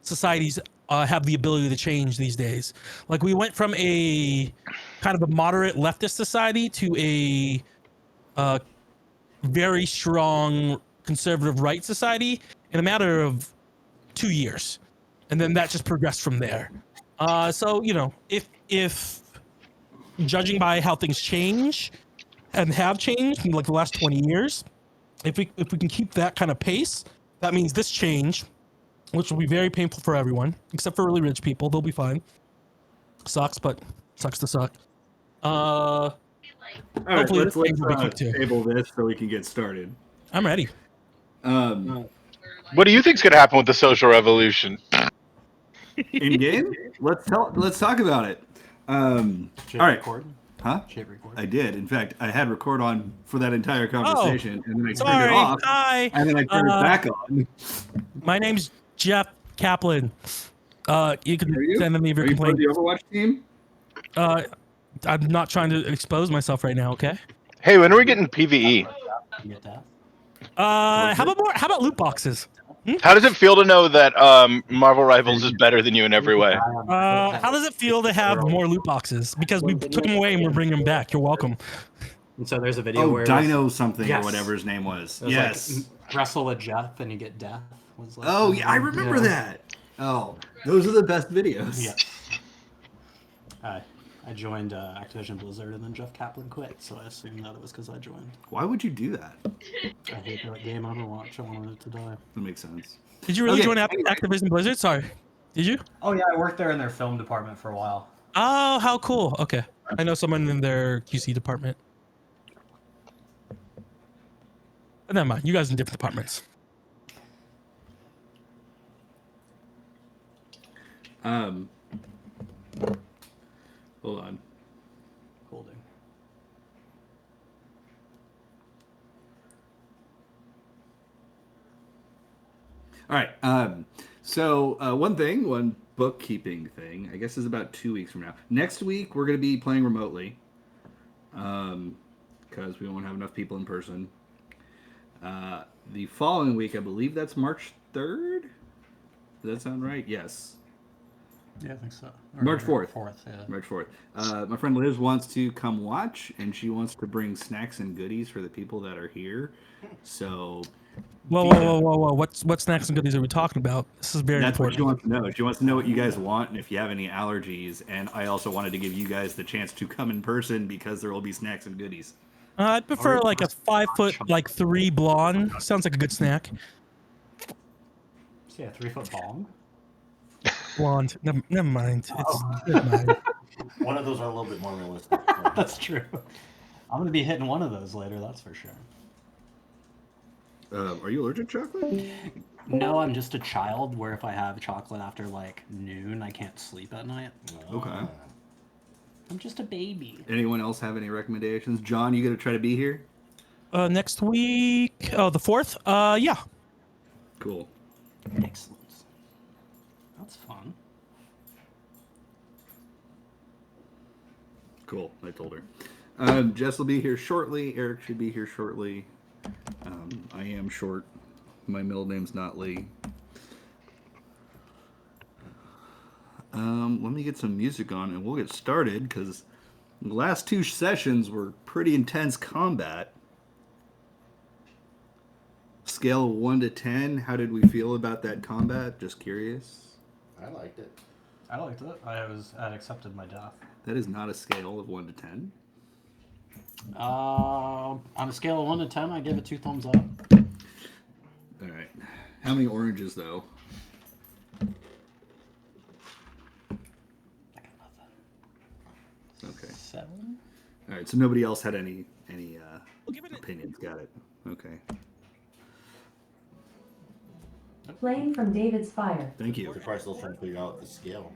societies have the ability to change these days. Like we went from a kind of a moderate leftist society to a very strong conservative right society in a matter of 2 years, and then that just progressed from there. So you know, if judging by how things change and have changed in like the last 20 years, if we can keep that kind of pace, that means this change, which will be very painful for everyone except for really rich people, they'll be fine. Sucks, but sucks to suck. All right, let's table this so we can get started. I'm ready. What do you think's gonna happen with the social revolution? In game? Let's talk about it. All right. Record? Huh? Record? I did. In fact, I had record on for that entire conversation, and then I turned Sorry. it off, Hi. and then I turned it back on. My name's Jeff Kaplan. You can send me your Are you part of complaint. the Overwatch team? I'm not trying to expose myself right now, okay? Hey, when are we getting PVE? You get that? How about loot boxes? How does it feel to know that Marvel Rivals is better than you in every way? How does it feel to have more loot boxes? Because we took them away and we're bringing them back. You're welcome. And so there's a video where Dino something Yes. or whatever his name was. it was Yes. like, wrestle with Jeff and you get death. Was like, Oh yeah, I remember that. Oh, those are the best videos. Yeah. I joined Activision Blizzard and then Jeff Kaplan quit, so I assumed that it was because I joined. Why would you do that? I hate that game Overwatch. I wanted it to die. That makes sense. Did you really Okay. join Activision Blizzard? Sorry. Did you? Oh yeah, I worked there in their film department for a while. Oh, how cool. Okay. I know someone in their QC department. But never mind. You guys in different departments. Hold on. Holding. All right. So one bookkeeping thing, I guess is about 2 weeks from now. Next week we're going to be playing remotely, because we won't have enough people in person. The following week, I believe that's March 3rd. Does that sound right? Yes. Yeah, I think so. March 4th. 4th, yeah. March 4th. My friend Liz wants to come watch, and she wants to bring snacks and goodies for the people that are here. So. Whoa. What snacks and goodies are we talking about? This is very That's important. what she wants to know. She wants to know what you guys want and if you have any allergies. And I also wanted to give you guys the chance to come in person because there will be snacks and goodies. I'd prefer like a 5'3" blonde. Sounds like a good snack. So yeah, 3-foot bong. Blonde. Never mind. Never mind. One of those are a little bit more realistic. That's true. I'm gonna be hitting one of those later. That's for sure. Are you allergic to chocolate? No, I'm just a child. Where if I have chocolate after like noon, I can't sleep at night. Okay. I'm just a baby. Anyone else have any recommendations? John, you gonna try to be here? Next week. Oh, the 4th. Yeah. Cool. Excellent. That's fun. Cool. I told her. Jess will be here shortly. Eric should be here shortly. I am short. My middle name's not Lee. Let me get some music on and we'll get started because the last 2 sessions were pretty intense combat. Scale of 1 to 10, how did we feel about that combat? Just curious. I liked it. I liked it. I'd accepted my death. That is not a scale of 1 to 10. On a scale of 1 to 10, I give it 2 thumbs up. All right. How many oranges though? I got nothing. Okay. 7. All right. So nobody else had any give it opinions. Got it. Okay. Playing from David's Fire. Thank you. I'm probably still trying to figure out the scale.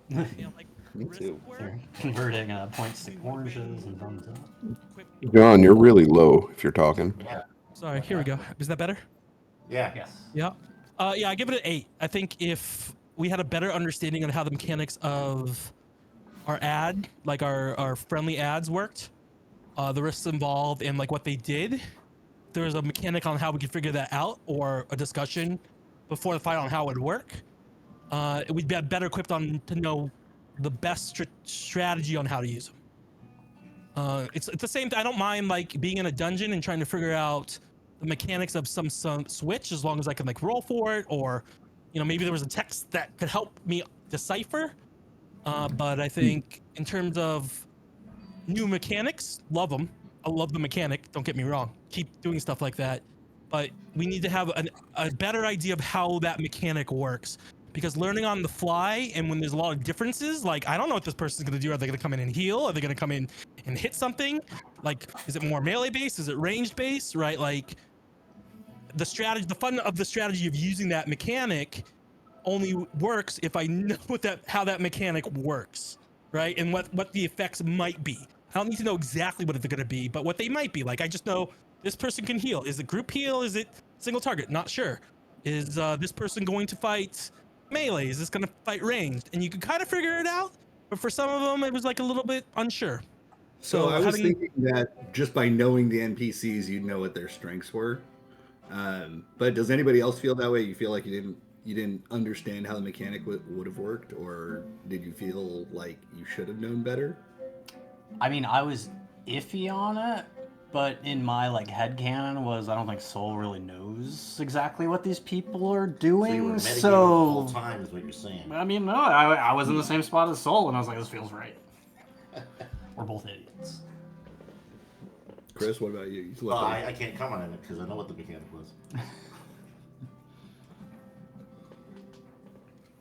Me too. They're converting points to oranges and thumbs up. John, you're really low if you're talking. Sorry. Here we go. Is that better? Yeah. Yes. Yeah. Yeah, I give it an 8. I think if we had a better understanding on how the mechanics of our ad, like our friendly ads worked, the risks involved and like what they did, there was a mechanic on how we could figure that out or a discussion before the fight on how it would work. we'd be better equipped to know the best strategy on how to use them. It's the same. I don't mind like being in a dungeon and trying to figure out the mechanics of some switch, as long as I can like roll for it, or maybe there was a text that could help me decipher. But I think in terms of new mechanics, love them. I love the mechanic. Don't get me wrong. Keep doing stuff like that. But we need to have a better idea of how that mechanic works. Because learning on the fly, and when there's a lot of differences, like I don't know what this person's gonna do. Are they gonna come in and heal? Are they gonna come in and hit something? Like, is it more melee based? Is it ranged based? Right? Like the fun of the strategy of using that mechanic only works if I know how that mechanic works, right? And what the effects might be. I don't need to know exactly what they're gonna be, but what they might be. Like I just know this person can heal. Is it group heal? Is it single target? Not sure. Is this person going to fight melee? Is this going to fight ranged? And you can kind of figure it out, but for some of them, it was like a little bit unsure. So I was thinking that just by knowing the NPCs, you'd know what their strengths were. But does anybody else feel that way? You feel like you didn't understand how the mechanic would have worked, or did you feel like you should have known better? I mean, I was iffy on it, but in my like headcanon was I don't think Soul really knows exactly what these people are doing. So you were metagaming the So whole time is what you're saying. I mean, no, I was in the same spot as Soul, and I was like, this feels right. We're both idiots. Chris, what about you? Well, I can't comment on it because I know what the mechanic was.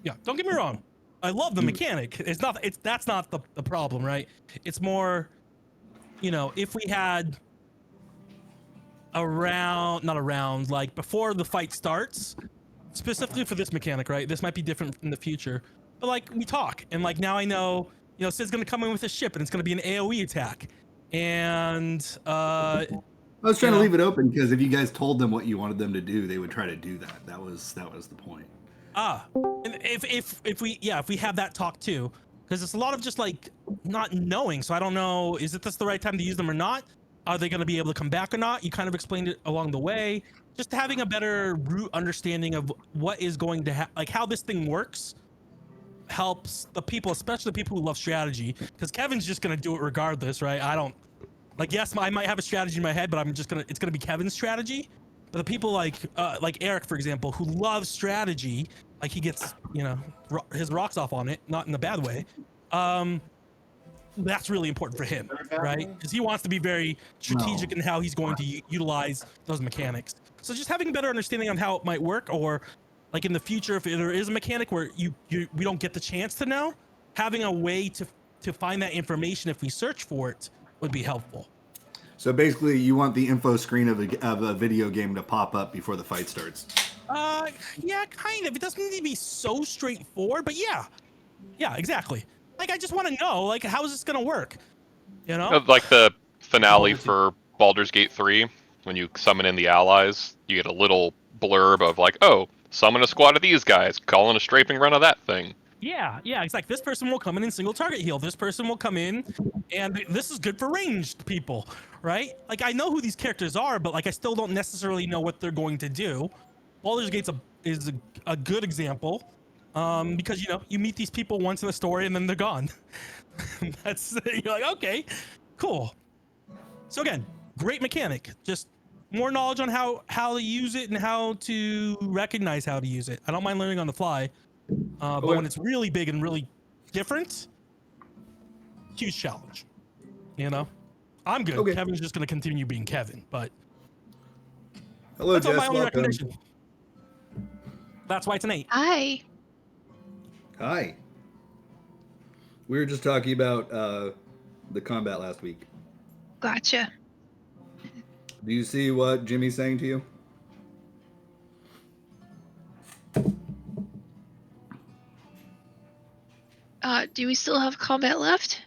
Yeah, don't get me wrong. I love the mechanic. That's not the problem, right? It's more, if we had like before the fight starts, specifically for this mechanic, right? This might be different in the future, but like we talk, and like now I know, Sid's gonna come in with a ship, and it's gonna be an AOE attack, and I was trying to leave it open because if you guys told them what you wanted them to do, they would try to do that. That was the point. And if we have that talk too, because it's a lot of just like not knowing. So I don't know, is this the right time to use them or not? Are they going to be able to come back or not? You kind of explained it along the way. Just having a better root understanding of what is going to like how this thing works helps the people, especially the people who love strategy, because Kevin's just going to do it regardless, right? I don't like, yes, I might have a strategy in my head, but it's going to be Kevin's strategy. But the people like Eric, for example, who loves strategy, like he gets, his rocks off on it, not in a bad way. That's really important for him, right? Because he wants to be very strategic in how he's going to utilize those mechanics. So just having a better understanding on how it might work, or like in the future, if there is a mechanic where we don't get the chance to know, having a way to find that information if we search for it would be helpful. So basically, you want the info screen of a video game to pop up before the fight starts. Yeah, kind of. It doesn't need to be so straightforward, but yeah, exactly. Like, I just want to know, like, how is this gonna work? Like the finale for Baldur's Gate 3, when you summon in the allies, you get a little blurb of like, oh, summon a squad of these guys, call in a strafing run of that thing. Yeah, it's like this person will come in and single target heal. This person will come in, and this is good for ranged people, right? Like, I know who these characters are, but like I still don't necessarily know what they're going to do. Baldur's Gate is a good example, because you meet these people once in the story and then they're gone. You're like, okay, cool. So again, great mechanic. Just more knowledge on how to use it and how to recognize how to use it. I don't mind learning on the fly. But when it's really big and really different, huge challenge. I'm good. Okay. Kevin's just going to continue being Kevin, but Hello, that's Jess. my only Welcome. recommendation. That's why it's an 8. Hi. Hi. We were just talking about the combat last week. Gotcha. Do you see what Jimmy's saying to you? Do we still have combat left?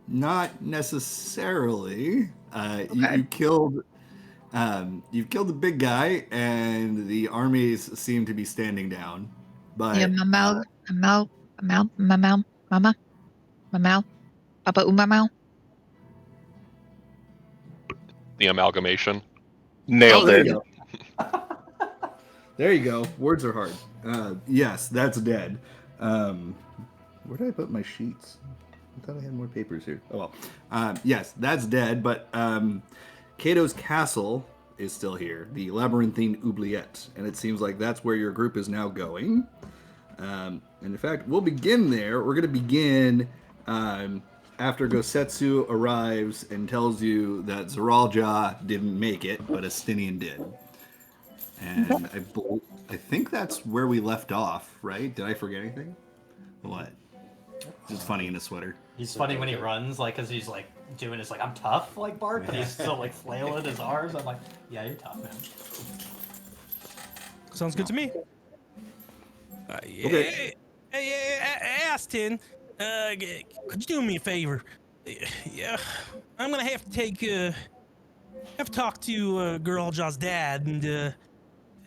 Not necessarily. Okay. You've killed the big guy, and the armies seem to be standing down. But Yeah, Mamau, Papa Umamau. The amalgamation. Nailed there it. you go. There you go. Words are hard. Yes, that's dead. Where did I put my sheets? I thought I had more papers here. Oh well. Yes, that's dead, but Cato's castle is still here, the labyrinthine oubliette, and it seems like that's where your group is now going. And in fact, we'll begin there. We're going to begin after Gosetsu arrives and tells you that Zeralja didn't make it, but Astinian did. And I think that's where we left off, right? Did I forget anything? What? Just funny in a sweater. He's funny when he runs, like, cause he's like doing his like I'm tough like bark, but he's still like flailing his arms. I'm like, yeah, you're tough, man. Sounds good to me. Okay. Hey, Aston, could you do me a favor? Yeah, I'm gonna have to talk to Girlja's dad, and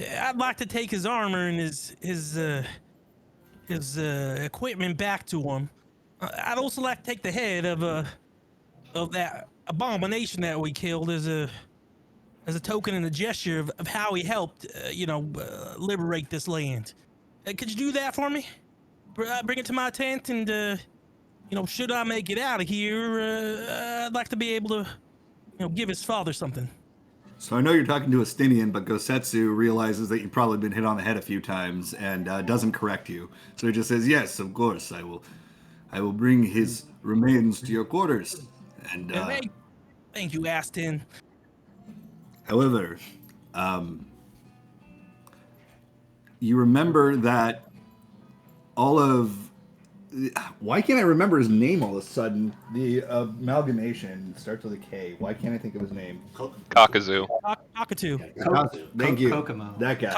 I'd like to take his armor and his equipment back to him. I'd also like to take the head of that abomination that we killed as a token and a gesture of how he helped, liberate this land. Could you do that for me? Bring it to my tent, and should I make it out of here, I'd like to be able to, give his father something. So I know you're talking to Astinian, but Gosetsu realizes that you've probably been hit on the head a few times and doesn't correct you. So he just says, "Yes, of course, I will bring his remains to your quarters." And thank you, Aston. however, you remember that all of why can't I remember his name all of a sudden? The amalgamation starts with a K. Why can't I think of his name? Cockazoo. Cockatoo. Thank you. Kokomo. That guy.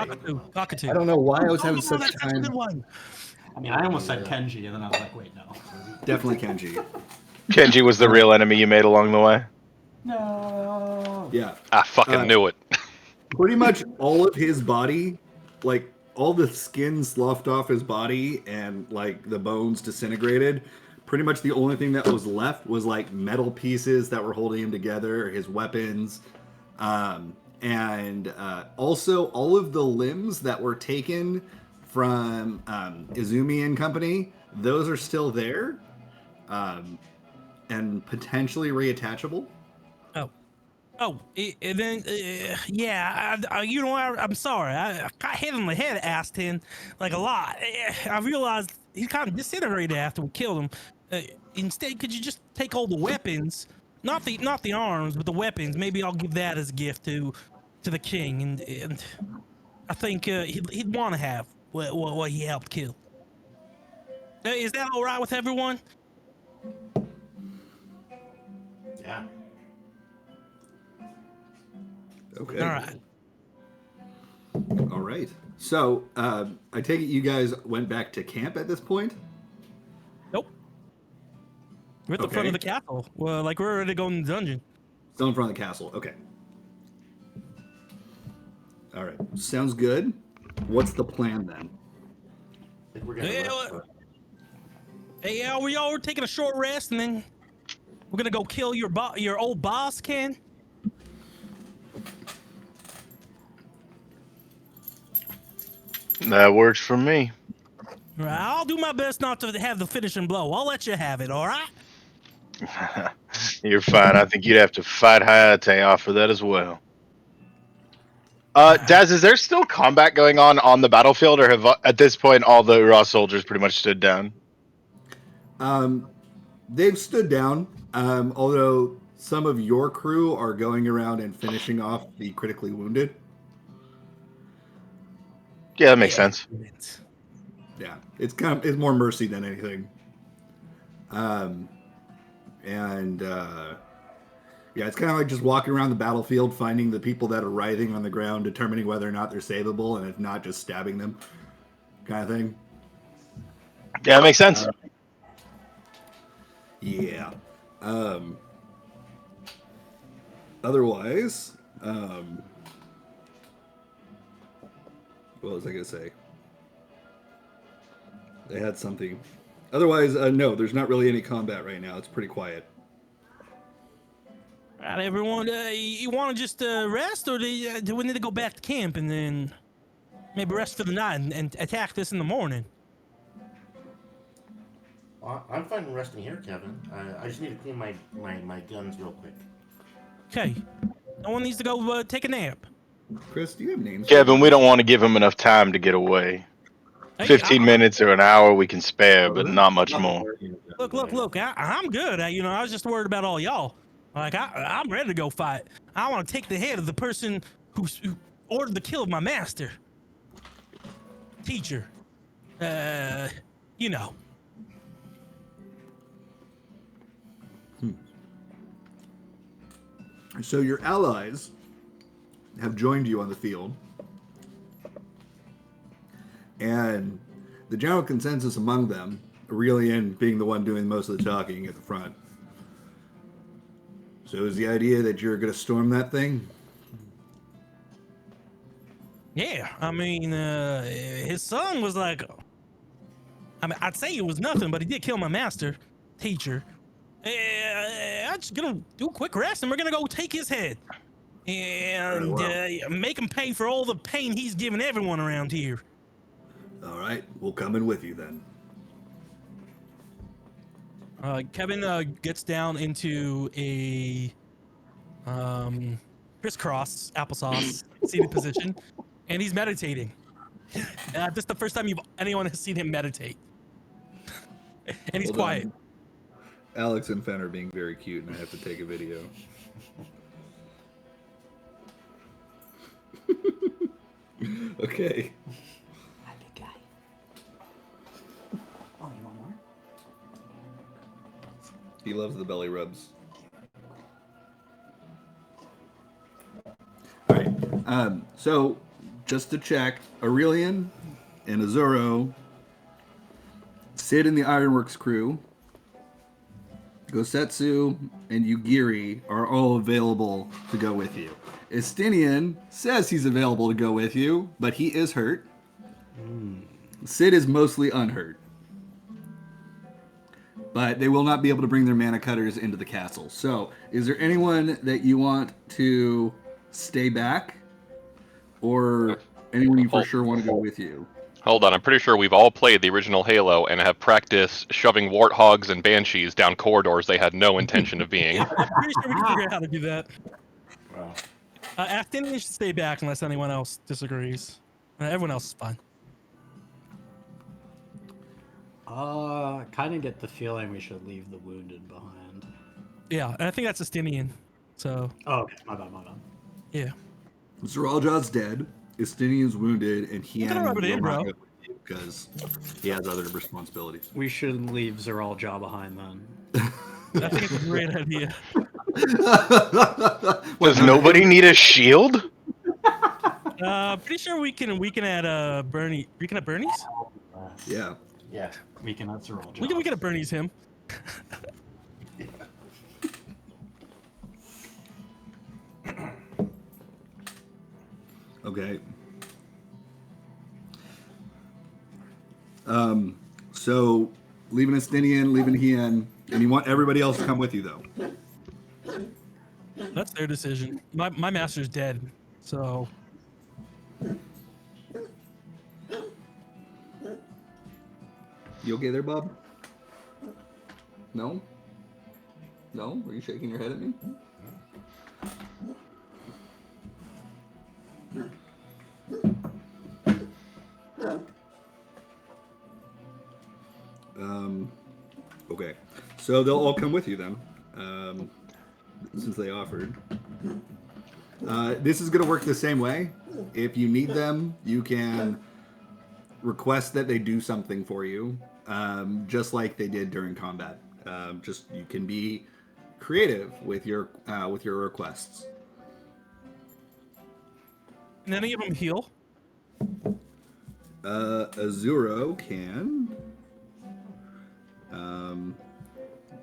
Cockatoo. I don't know why I was having Oh, such that's such a time. good one. I mean, I almost said Kenji, and then I was like, wait, no. Definitely Kenji. Kenji was the real enemy you made along the way. No. Yeah. I fucking knew it. Pretty much all of his body, like all the skin sloughed off his body and like the bones disintegrated. Pretty much the only thing that was left was like metal pieces that were holding him together, his weapons, and also all of the limbs that were taken from Izumi and company. Those are still there, and potentially reattachable. And then, yeah, I'm sorry. I got hit on the head, Aston, like a lot. I realized he kind of disintegrated after we killed him. Instead, could you just take all the weapons, not the arms, but the weapons? Maybe I'll give that as a gift to the king, and I think he'd want to have what he helped kill. Is that all right with everyone? Yeah. Okay. All right. All right. So I take it you guys went back to camp at this point? Nope. We're at the front of the castle. Well, like we're ready to go in the dungeon. Still in front of the castle. Okay. All right. Sounds good. What's the plan then? I think we're gonna Hey, we all were taking a short rest, and then we're gonna go kill your old boss, Ken. That works for me. All right, I'll do my best not to have the finishing blow. I'll let you have it. All right. You're fine. I think you'd have to fight Hayate off for that as well. Daz, is there still combat going on the battlefield, or have at this point all the raw soldiers pretty much stood down? They've stood down, although some of your crew are going around and finishing off the critically wounded. Yeah, that makes sense. Yeah, it's more mercy than anything. Yeah, it's kind of like just walking around the battlefield, finding the people that are writhing on the ground, determining whether or not they're savable, and if not, just stabbing them, kind of thing. Yeah, that makes sense. Yeah. Otherwise, what was I gonna say? They had something. Otherwise, no, there's not really any combat right now. It's pretty quiet. All right, everyone. You want to just rest, or do we need to go back to camp and then? maybe rest for the night and attack this in the morning. Well, I'm fine resting here, Kevin. I just need to clean my guns real quick. Okay. No one needs to go take a nap. Chris, do you have names? Kevin, we don't want to give him enough time to get away. Hey, 15 minutes or an hour we can spare, but not much more. Look. I'm good. I was just worried about all y'all. Like, I'm ready to go fight. I want to take the head of the person who ordered the kill of my master. Teacher. You know. So your allies have joined you on the field. And the general consensus among them, Aurelian being the one doing most of the talking at the front. So is the idea that you're going to storm that thing? Yeah, I mean, his son was like, I'd say it was nothing, but he did kill my master, teacher. I'm just gonna do a quick rest, and we're gonna go take his head and make him pay for all the pain he's given everyone around here. All right, we'll come in with you then. Kevin gets down into a crisscross applesauce seated position, and he's meditating. This is the first time anyone has seen him meditate, and he's quiet. Alex and Fen are being very cute, and I have to take a video. Okay. Hi, big guy. Oh, you want more? He loves the belly rubs. All right. So, just to check, Aurelian and Azuro, Sid and the Ironworks crew, Gosetsu and Yugiri are all available to go with you. Estinian says he's available to go with you, but he is hurt. Sid is mostly unhurt. But they will not be able to bring their mana cutters into the castle. So, is there anyone that you want to stay back? Or anyone you for sure want to go with you? Hold on, I'm pretty sure we've all played the original Halo and have practiced shoving warthogs and banshees down corridors they had no intention of being. Yeah, I'm pretty sure we can figure out how to do that. Wow. Afton should stay back unless anyone else disagrees. Everyone else is fine. Kind of get the feeling we should leave the wounded behind. Yeah, and I think that's Estinian. So. Oh, okay. My bad. Yeah. Zeraljaw's dead. Estinian's wounded, and he gonna rub it in, bro. Because he has other responsibilities. We should leave Zeraljaw behind then. I think it's a great idea. Does nobody need a shield? Pretty sure we can add Bernie. We can add Bernie's. Yeah. Yeah. We can add Zeraljaw. We can add Bernie's him. Okay. So leaving Estinian, leaving Hien, and you want everybody else to come with you though. That's their decision. My master's dead, so. You okay there, Bob? No? No? Are you shaking your head at me? Okay. So they'll all come with you then, since they offered. This is going to work the same way. If you need them, you can request that they do something for you, just like they did during combat. Just you can be creative with your requests. Can any of them heal? Azuro can.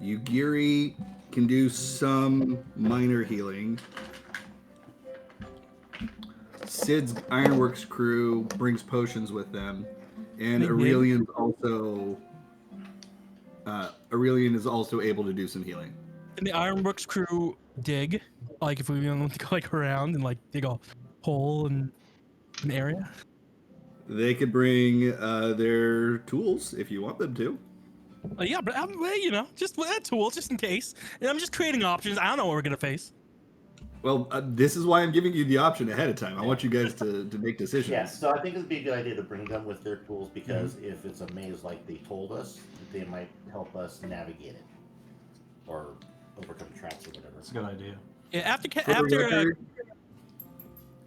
Yugiri can do some minor healing. Sid's Ironworks crew brings potions with them, and Aurelian is also able to do some healing. Can the Ironworks crew dig? Like if we want to go like around and like dig a hole in an area? They could bring their tools if you want them to. Yeah, but just with that tool, just in case. And I'm just creating options. I don't know what we're gonna face. Well, this is why I'm giving you the option ahead of time. I want you guys to make decisions. Yeah, so I think it'd be a good idea to bring them with their tools because if it's a maze like they told us, they might help us navigate it or overcome traps or whatever. That's a good idea. Yeah, after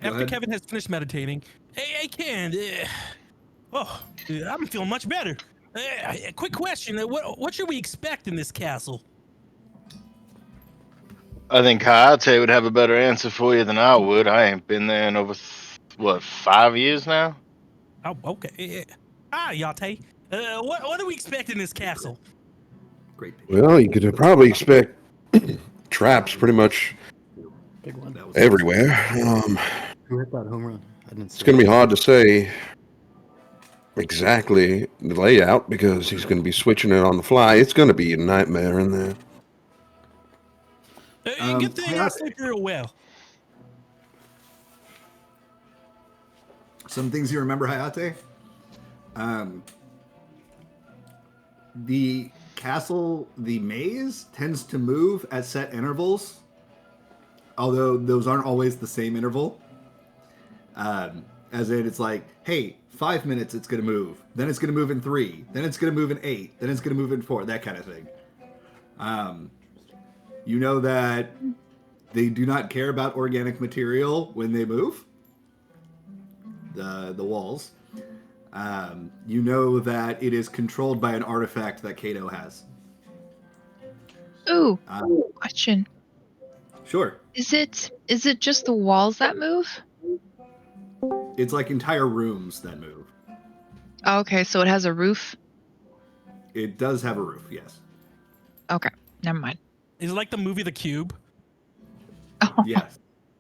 ahead. Kevin has finished meditating, hey Ken, I'm feeling much better. Quick question: what should we expect in this castle? I think Hayate would have a better answer for you than I would. I ain't been there in over 5 years now. Oh, okay. Hi, Yate. What do we expect in this castle? Great. Well, you could probably expect traps pretty much Big one. everywhere. Who hit that home run? I didn't see It's going to be hard to say exactly the layout because he's going to be switching it on the fly. It's going to be a nightmare in there. Good thing I sleep real well. Some things you remember, Hayate. The castle, the maze tends to move at set intervals, although those aren't always the same interval. As in, it's like, hey, 5 minutes it's going to move, then it's going to move in 3, then it's going to move in 8, then it's going to move in 4, that kind of thing. You know that they do not care about organic material when they move. The walls. You know that it is controlled by an artifact that Kato has. Ooh, question. Sure. Is it just the walls that move? It's like entire rooms that move. Oh, okay, so it has a roof. It does have a roof, yes. Okay, never mind. Is it like the movie The Cube? Yes.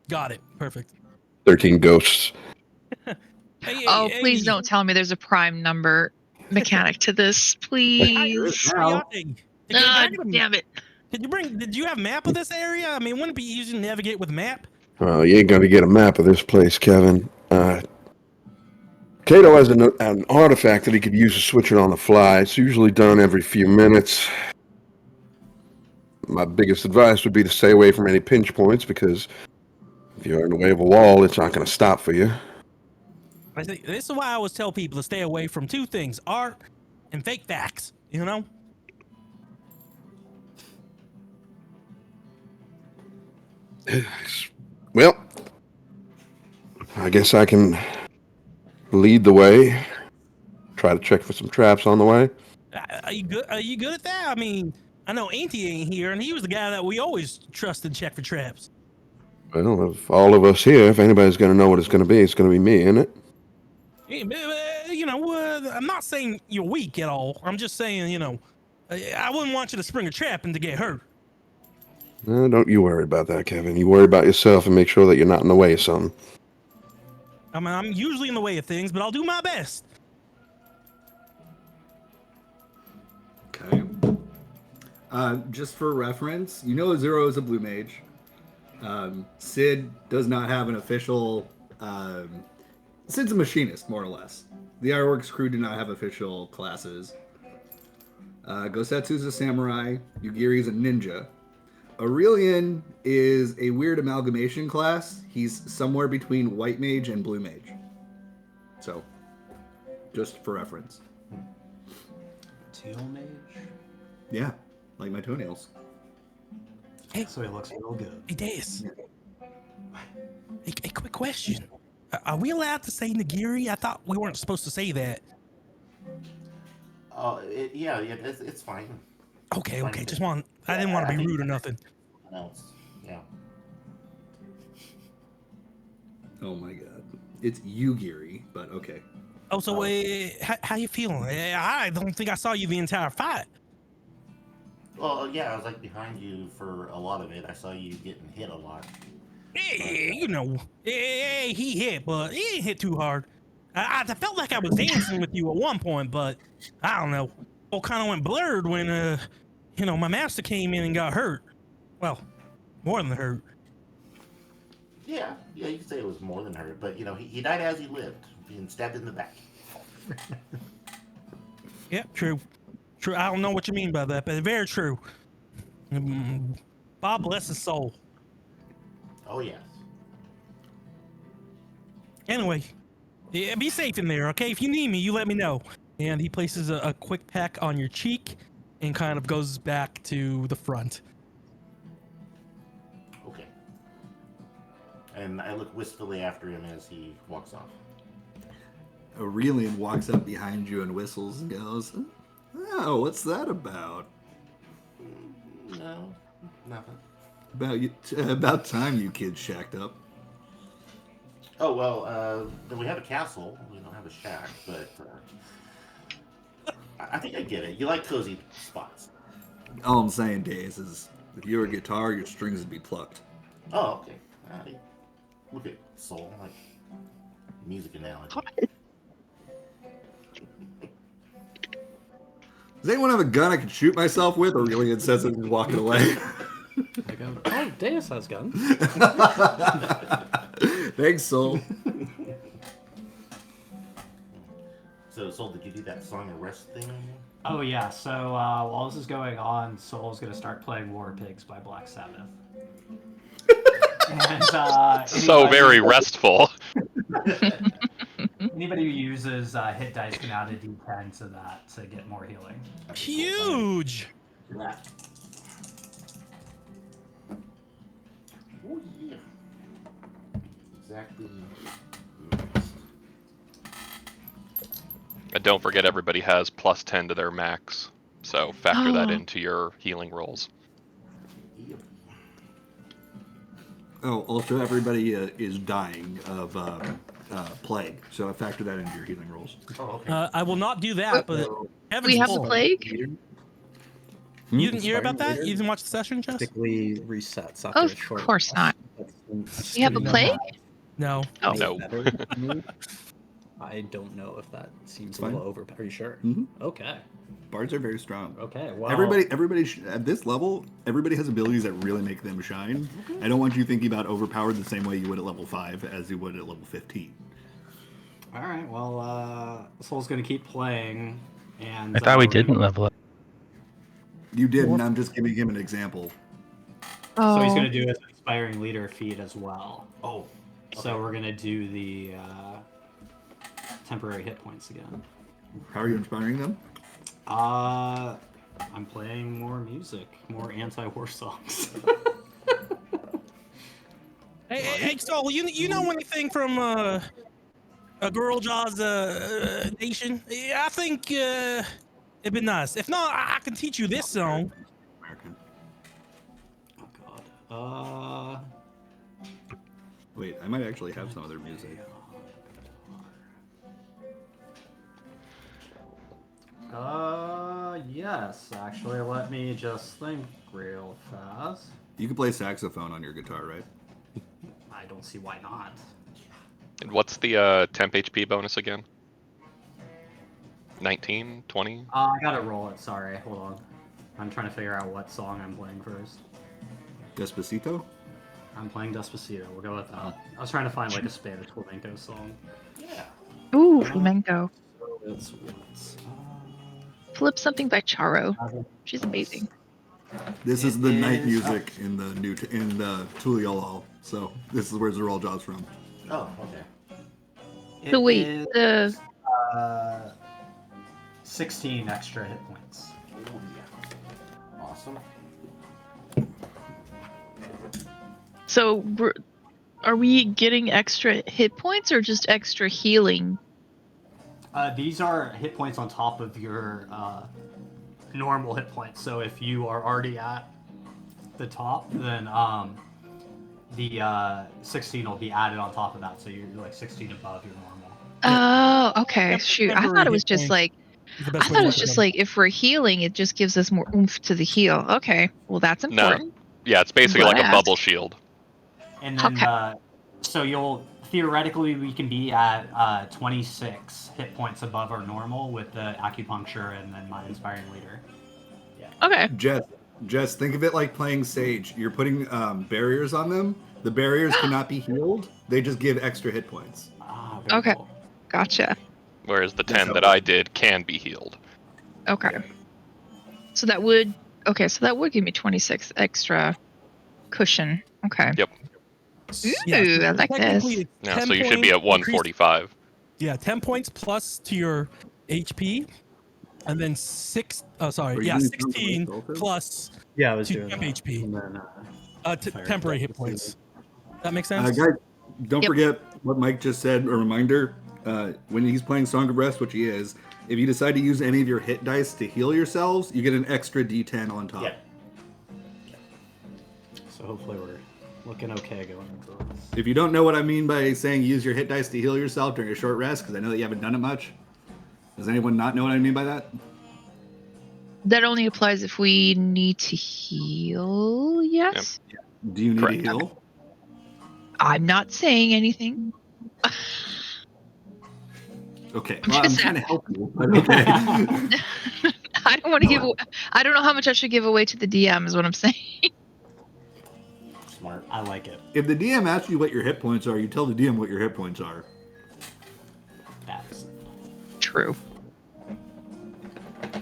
Got it. Perfect. 13 ghosts. Please don't tell me there's a prime number mechanic to this, please. Damn it. Did you have a map of this area? I mean, wouldn't it be easy to navigate with map? You ain't going to get a map of this place, Kevin. Kato has an artifact that he could use to switch it on the fly. It's usually done every few minutes. My biggest advice would be to stay away from any pinch points because if you're in the way of a wall, it's not going to stop for you. I think this is why I always tell people to stay away from two things: art and fake facts. You know. Well, I guess I can lead the way. Try to check for some traps on the way. Are you good? Are you good at that? I mean, I know Auntie ain't here, and he was the guy that we always trust and check for traps. Well, of all of us here, if anybody's going to know what it's going to be me, isn't it? I'm not saying you're weak at all. I'm just saying, I wouldn't want you to spring a trap and to get hurt. Don't you worry about that, Kevin. You worry about yourself and make sure that you're not in the way of something. I mean, I'm usually in the way of things, but I'll do my best. Okay. Just for reference, Zero is a blue mage. Sid does not have an official... Sid's a machinist, more or less. The Ironworks crew do not have official classes. Gosetsu's a samurai. Yugiri's a ninja. Aurelian is a weird amalgamation class. He's somewhere between white mage and blue mage. So, just for reference. Teal mage? Yeah, like my toenails. Hey, so he looks real good. Hey, Deus. A quick question. Are we allowed to say Nagiri? I thought we weren't supposed to say that. Yeah, it's fine. Okay. I didn't want to be rude or nothing. Else. Yeah. Oh my god. It's Yugiri, but okay. Oh, so how you feeling? I don't think I saw you the entire fight. Well, yeah, I was like behind you for a lot of it. I saw you getting hit a lot. He hit, but he ain't hit too hard. I felt like I was dancing with you at one point, but I don't know. All kind of went blurred when, my master came in and got hurt. Well, more than hurt. Yeah, you could say it was more than hurt, but he died as he lived, being stabbed in the back. Yeah, true. True. I don't know what you mean by that, but very true. Bob bless his soul. Oh yes. Anyway, yeah, be safe in there, okay? If you need me, you let me know. And he places a quick peck on your cheek and kind of goes back to the front. Okay. And I look wistfully after him as he walks off. Aurelian walks up behind you and whistles and goes, "Oh, what's that about?" No, nothing. About time you kids shacked up. Oh well, we have a castle. We don't have a shack, but I think I get it. You like cozy spots. All I'm saying, Days, is if you were a guitar, your strings would be plucked. Oh, okay. Look at soul, like music analogy. Does anyone have a gun I can shoot myself with? Aurelian says it and walking away. I go, oh, Deus has guns. Thanks, Soul. So, Soul, did you do that song and rest thing? Oh yeah, so while this is going on, Soul's gonna start playing War Pigs by Black Sabbath. And, So very restful. Anybody who uses hit dice can add a d10 to that to get more healing. Huge! Yeah. Oh yeah. Exactly. And don't forget, everybody has +10 to their max, so factor that into your healing rolls. Yep. Oh, also everybody is dying of plague, so I factor that into your healing rolls. Oh, okay. I will not do that, but We have the full. plague? You didn't hear about that? You didn't watch the session, Jess? Typically resets after Of a short course rest. not. You have a plague? No. Oh. No. Better than me. I don't know if that seems a fine. little over. Are you sure? Mhm. Okay. Bards are very strong. Okay. Well, Everybody at this level, everybody has abilities that really make them shine. I don't want you thinking about overpowered the same way you would at level 5 as you would at level 15. All right, well, Soul's gonna keep playing, and I thought we didn't level up. You did, and I'm just giving him an example. So he's Oh. gonna do his inspiring leader feat as well. Oh. So we're gonna do the temporary hit points again. How are you inspiring them? I'm playing more music, more anti-war songs. Hey, Soul, you know anything from a Girl Jaws nation? Yeah, I think it'd be nice. If not, I can teach you this song. American. Oh God. Wait, I might actually have some other music. Yes, actually, let me just think real fast. You can play saxophone on your guitar, right? I don't see why not. And what's the temp HP bonus again? 19, 20? I gotta roll it, sorry, hold on. I'm trying to figure out what song I'm playing first. Despacito? I'm playing Despacito, we'll go with that. I was trying to find like a Spanish flamenco song. Yeah. Ooh, flamenco. So it's what? Flip something by Charo. She's amazing. This is the night music in the Tuliolol. So this is where Zeral Jaw's from. Oh, okay. So wait, It the 16 extra hit points. Oh, yeah. Awesome. so are we getting extra hit points or just extra healing? These are hit points on top of your normal hit points. So if you are already at the top, then the 16 will be added on top of that. So you're like 16 above your normal. Oh, okay. Yep, Shoot, I temporary thought it was hit just points like is the I best way thought to it was look at just them. like if we're healing, it just gives us more oomph to the heal. Okay, well that's important. Yeah, it's basically glad like I a asked. bubble shield. And then, Okay. So you'll theoretically we can be at 26 hit points above our normal with the acupuncture and then my inspiring leader. Okay. Jess, think of it like playing Sage. You're putting barriers on them. The barriers cannot be healed. They just give extra hit points. Ah, very Okay. cool. Gotcha. whereas the 10 that I did can be healed. Okay. So that would give me 26 extra cushion. Okay. Yep. Ooh, I like this. It's Yeah, 10 so you should be points at 145. Yeah, 10 points plus to your HP, and then 16 plus Yeah, I was to doing temp that. HP. And then, Temporary hit points. That makes sense? Guys, don't forget what Mike just said. A reminder: when he's playing Song of Rest, which he is, if you decide to use any of your hit dice to heal yourselves, you get an extra D10 on top. Yeah. So hopefully we're looking okay going into this. If you don't know what I mean by saying use your hit dice to heal yourself during a short rest, because I know that you haven't done it much, does anyone not know what I mean by that? That only applies if we need to heal, yes? Yeah. Do you need to heal? I'm not saying anything. Okay, well, I'm trying to help you. But okay. I don't want to give. I don't know how much I should give away to the DM. Is what I'm saying. Smart. I like it. If the DM asks you what your hit points are, you tell the DM what your hit points are. That's true.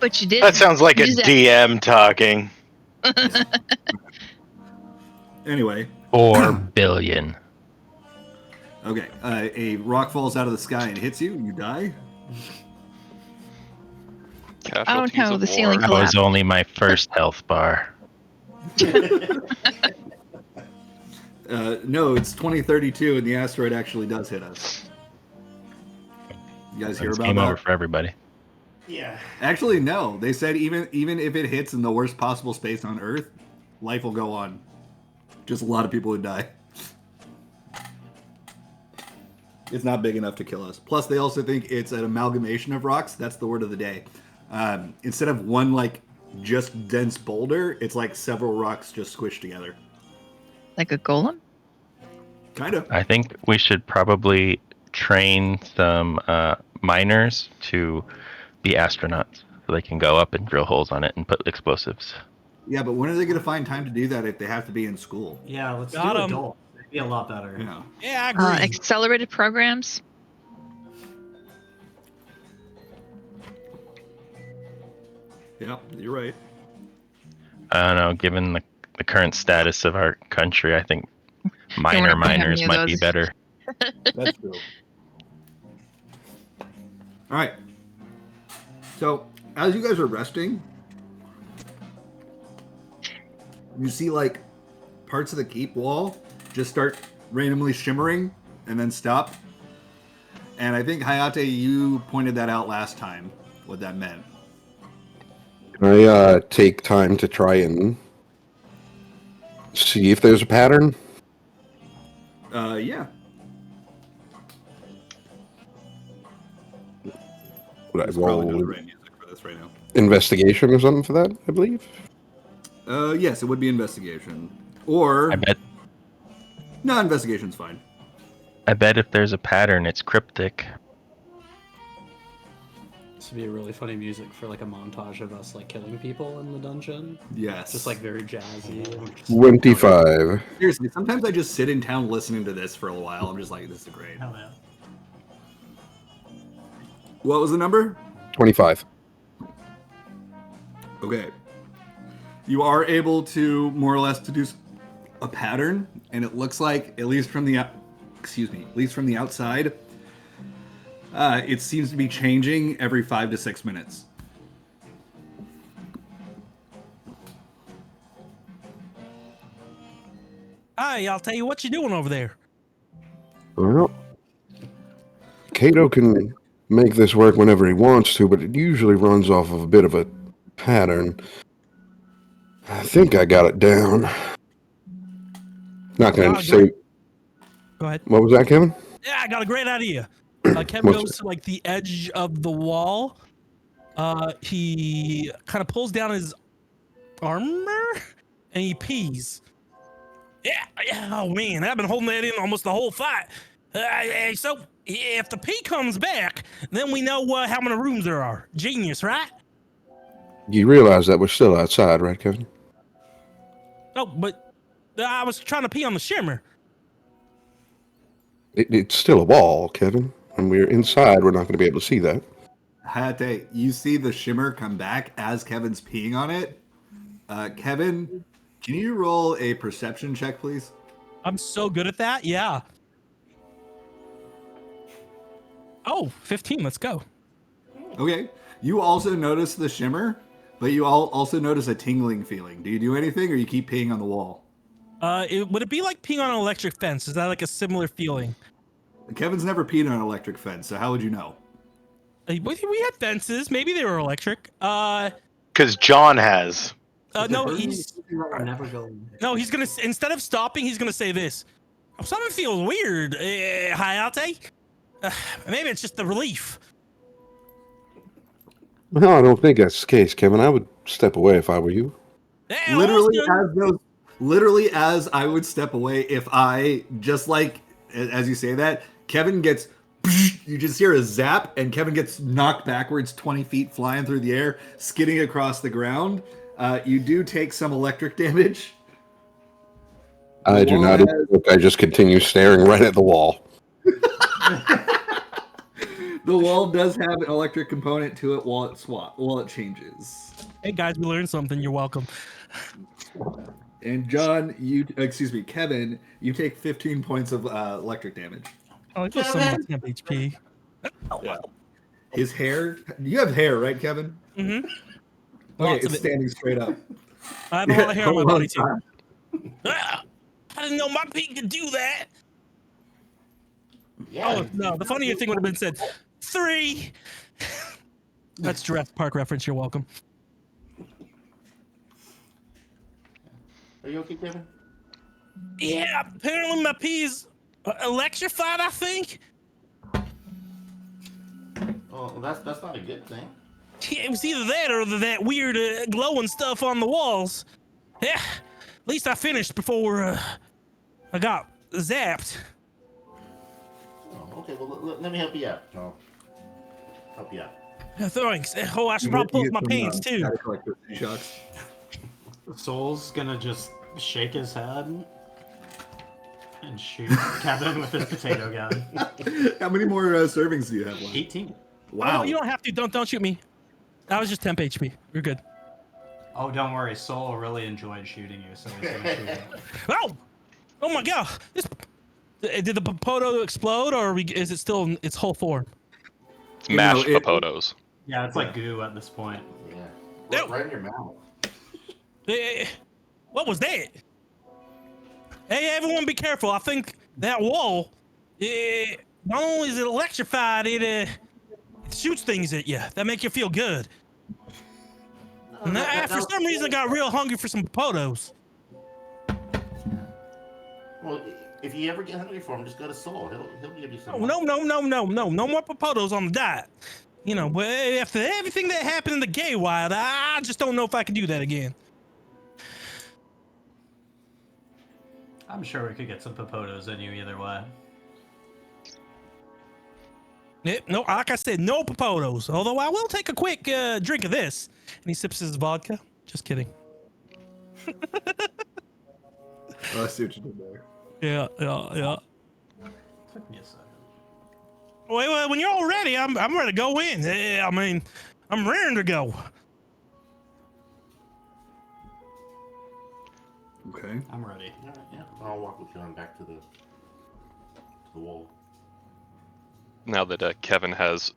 But you did. That sounds like a DM talking. Anyway. 4 billion. Okay, a rock falls out of the sky and hits you. You die. Oh no, the ceiling That collapsed. was only my first health bar. No, it's 2032, and the asteroid actually does hit us. You guys hear It's about game that? over for everybody. Yeah. Actually, no. They said even if it hits in the worst possible space on Earth, life will go on. Just a lot of people would die. It's not big enough to kill us. Plus, they also think it's an amalgamation of rocks. That's the word of the day. Instead of one, like, just dense boulder, it's like several rocks just squished together. Like a golem? Kind of. I think we should probably train some miners to be astronauts so they can go up and drill holes on it and put explosives. Yeah, but when are they going to find time to do that if they have to be in school? Yeah, let's Got do 'em. adult. It'd be a lot better. Yeah. Yeah, I agree. Accelerated programs. Yeah, you're right. I don't know, given the current status of our country, I think minor wanna bring miners any of might be those. better. That's true. All right. So, as you guys are resting, you see like parts of the keep wall just start randomly shimmering and then stop. And I think Hayate, you pointed that out last time, what that meant. Can I take time to try and see if there's a pattern? Yeah. Would I It's probably not roll the right music for this right now. investigation or something for that, I believe? Yes, it would be investigation. Or... I bet No, investigation's fine. if there's a pattern, it's cryptic. This would be a really funny music for like a montage of us like killing people in the dungeon. Yes. Just like very jazzy. 25. Seriously, sometimes I just sit in town listening to this for a while. I'm just like, this is great. Hell yeah. What was the number? 25. Okay. You are able to more or less deduce a pattern, and it looks like, at least from the outside, it seems to be changing every 5 to 6 minutes. Hi, I'll tell you what you're doing over there. Well, Kato can make this work whenever he wants to, but it usually runs off of a bit of a pattern. I think I got it down. Not going to say... Go ahead. What was that, Kevin? Yeah, I got a great idea. Kevin What's goes to like the edge of the wall. He kind of pulls down his armor and he pees. Yeah. Oh man, I've been holding that in almost the whole fight. So if the pee comes back, then we know how many rooms there are. Genius, right? You realize that we're still outside, right, Kevin? Oh, but I was trying to pee on the shimmer. It's still a wall, Kevin. When we're inside, we're not going to be able to see that. Hayate, you see the shimmer come back as Kevin's peeing on it. Kevin, can you roll a perception check, please? I'm so good at that. Yeah. Oh, 15. Let's go. Okay. You also notice the shimmer, but you also notice a tingling feeling. Do you do anything, or you keep peeing on the wall? Would it be like peeing on an electric fence? Is that like a similar feeling? Kevin's never peed on an electric fence, so how would you know? We had fences. Maybe they were electric. Because John has. No, he's never going. no, he's gonna instead of stopping, he's gonna say this. Something feels weird, Hayate. Maybe it's just the relief. No, I don't think that's the case, Kevin. I would step away if I were you. Hey, literally as I would step away if I, just like as you say that, Kevin gets, you just hear a zap and Kevin gets knocked backwards 20 feet flying through the air, skidding across the ground. You do take some electric damage. I do not. Look, I just continue staring right at the wall. The wall does have an electric component to it while it changes. Hey guys, we learned something. You're welcome. And John, Kevin, you take 15 points of electric damage. Oh, it was some temp HP. Yeah. His hair. You have hair, right, Kevin? Mm-hmm. Okay, it's standing straight up. I have a lot of hair on my body too. I didn't know my pig could do that. Yeah. Oh no, the funnier thing would have been said 3. That's Jurassic Park reference. You're welcome. Are you okay, Kevin? Yeah, apparently my pee's electrified, I think. Oh, that's not a good thing. Yeah, it was either that or that weird glowing stuff on the walls. Yeah, at least I finished before I got zapped. Oh, okay, well, let me help you out. I'll help you out. Thanks. Oh, I should probably pull up my pants too. Soul's gonna just shake his head and shoot Kevin with his potato gun. How many more servings do you have left? 18. Wow. Oh, you don't have to. Don't shoot me. I was just temp HP. You're good. Oh, don't worry. Soul really enjoyed shooting you, so he's gonna shoot you. Oh my god! Did the Popoto explode, or is it still in its whole form? It's mashed Popotos. Yeah, it's like goo at this point. Yeah. Right in your mouth. What was that? Hey, everyone, be careful. I think that wall, not only is it electrified, it shoots things at you that make you feel good. And for some reason, I got real hungry for some Potos. Well, if you ever get hungry for him, just go to Soul. He'll give you some. No more Popotos on the diet. You know, but after everything that happened in the gay wild, I just don't know if I can do that again. I'm sure we could get some Popotos in you either way. No, like I said, no Popotos. Although I will take a quick drink of this. And he sips his vodka. Just kidding. I see what you did there. Yeah. Took me a second. Well, when you're all ready, I'm ready to go in. I mean, I'm raring to go. Okay. I'm ready. Yeah. I'll walk with John back to the wall. Now that Kevin has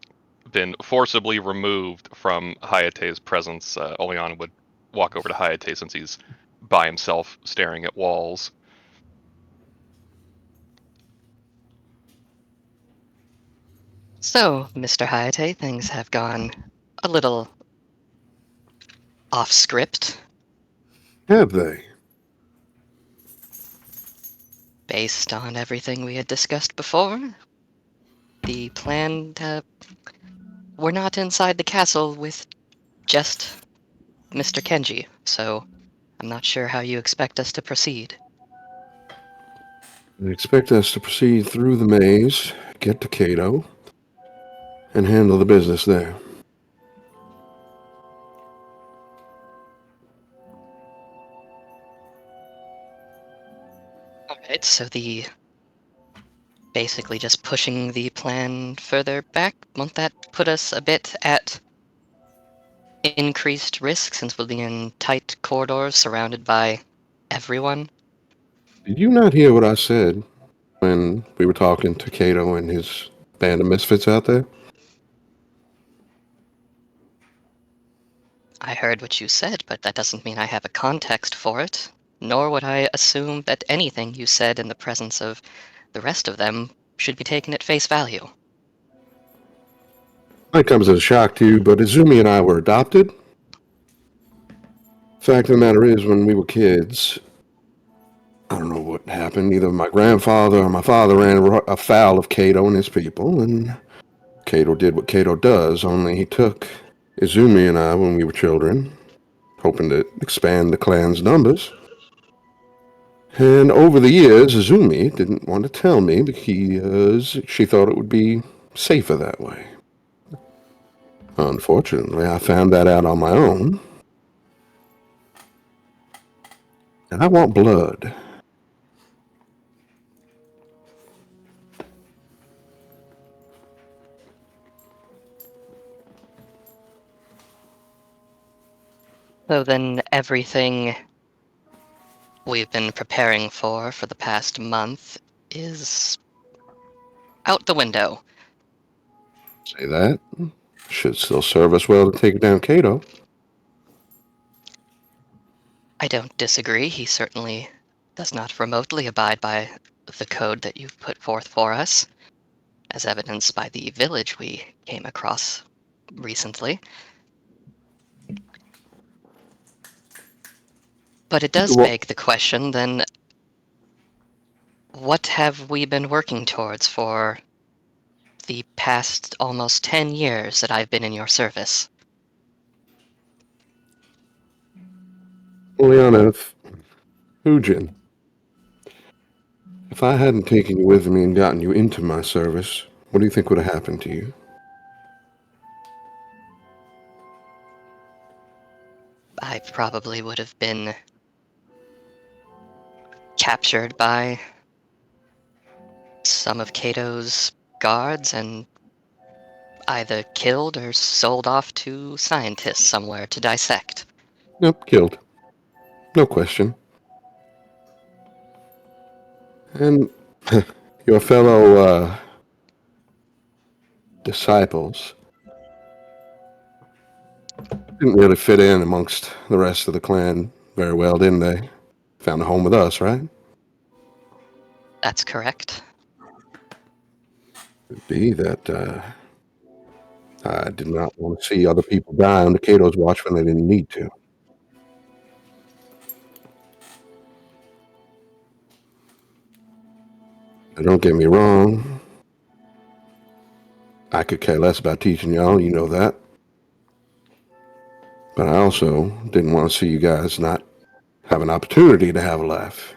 been forcibly removed from Hayate's presence, Oleana would walk over to Hayate since he's by himself staring at walls. So, Mr. Hayate, things have gone a little off script. Have they? Based on everything we had discussed before, the plan, we're not inside the castle with just Mr. Kenji, so I'm not sure how you expect us to proceed. They expect us to proceed through the maze, get to Kato, and handle the business there. Alright, so the basically just pushing the plan further back? Won't that put us a bit at increased risk since we'll be in tight corridors surrounded by everyone? Did you not hear what I said when we were talking to Cato and his band of misfits out there? I heard what you said, but that doesn't mean I have a context for it. Nor would I assume that anything you said in the presence of the rest of them should be taken at face value. Might come as a shock to you, but Izumi and I were adopted. Fact of the matter is, when we were kids, I don't know what happened. Either my grandfather or my father ran afoul of Cato and his people, and Cato did what Cato does, only he took Izumi and I when we were children, hoping to expand the clan's numbers. And over the years, Izumi didn't want to tell me because she thought it would be safer that way. Unfortunately, I found that out on my own. And I want blood. So then everything we've been preparing for the past month is out the window. Say that. Should still serve us well to take down Cato. I don't disagree. He certainly does not remotely abide by the code that you've put forth for us, as evidenced by the village we came across recently. But it does beg the question, then, what have we been working towards for the past almost 10 years that I've been in your service? Liana, Hujin, if I hadn't taken you with me and gotten you into my service, what do you think would have happened to you? I probably would have been captured by some of Cato's guards and either killed or sold off to scientists somewhere to dissect. Nope, killed. No question. And your fellow, disciples didn't really fit in amongst the rest of the clan very well, didn't they? Found a home with us, right? That's correct. Could be that, I did not want to see other people die under Cato's watch when they didn't need to. Now, don't get me wrong. I could care less about teaching y'all, you know that. But I also didn't want to see you guys not have an opportunity to have a life.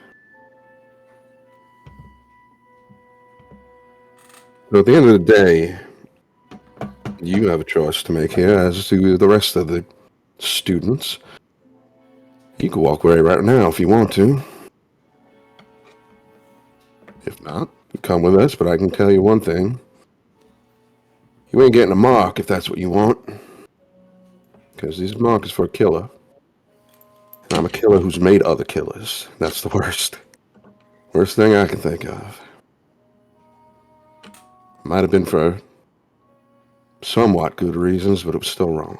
But at the end of the day, you have a choice to make here, as do the rest of the students. You can walk away right now if you want to. If not, you come with us, but I can tell you one thing. You ain't getting a mark if that's what you want. Because this mark is for a killer. And I'm a killer who's made other killers. That's the worst. Worst thing I can think of. Might have been for somewhat good reasons, but it was still wrong.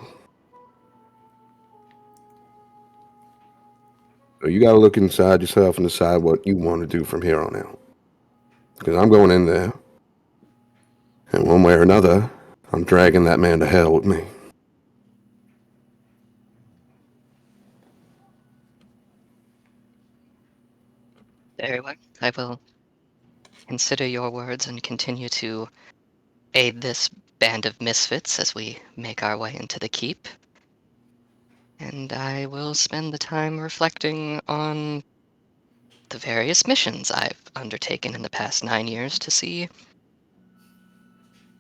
So you gotta look inside yourself and decide what you want to do from here on out. Because I'm going in there. And one way or another, I'm dragging that man to hell with me. Very well. I will consider your words and continue to aid this band of misfits as we make our way into the keep. And I will spend the time reflecting on the various missions I've undertaken in the past 9 years to see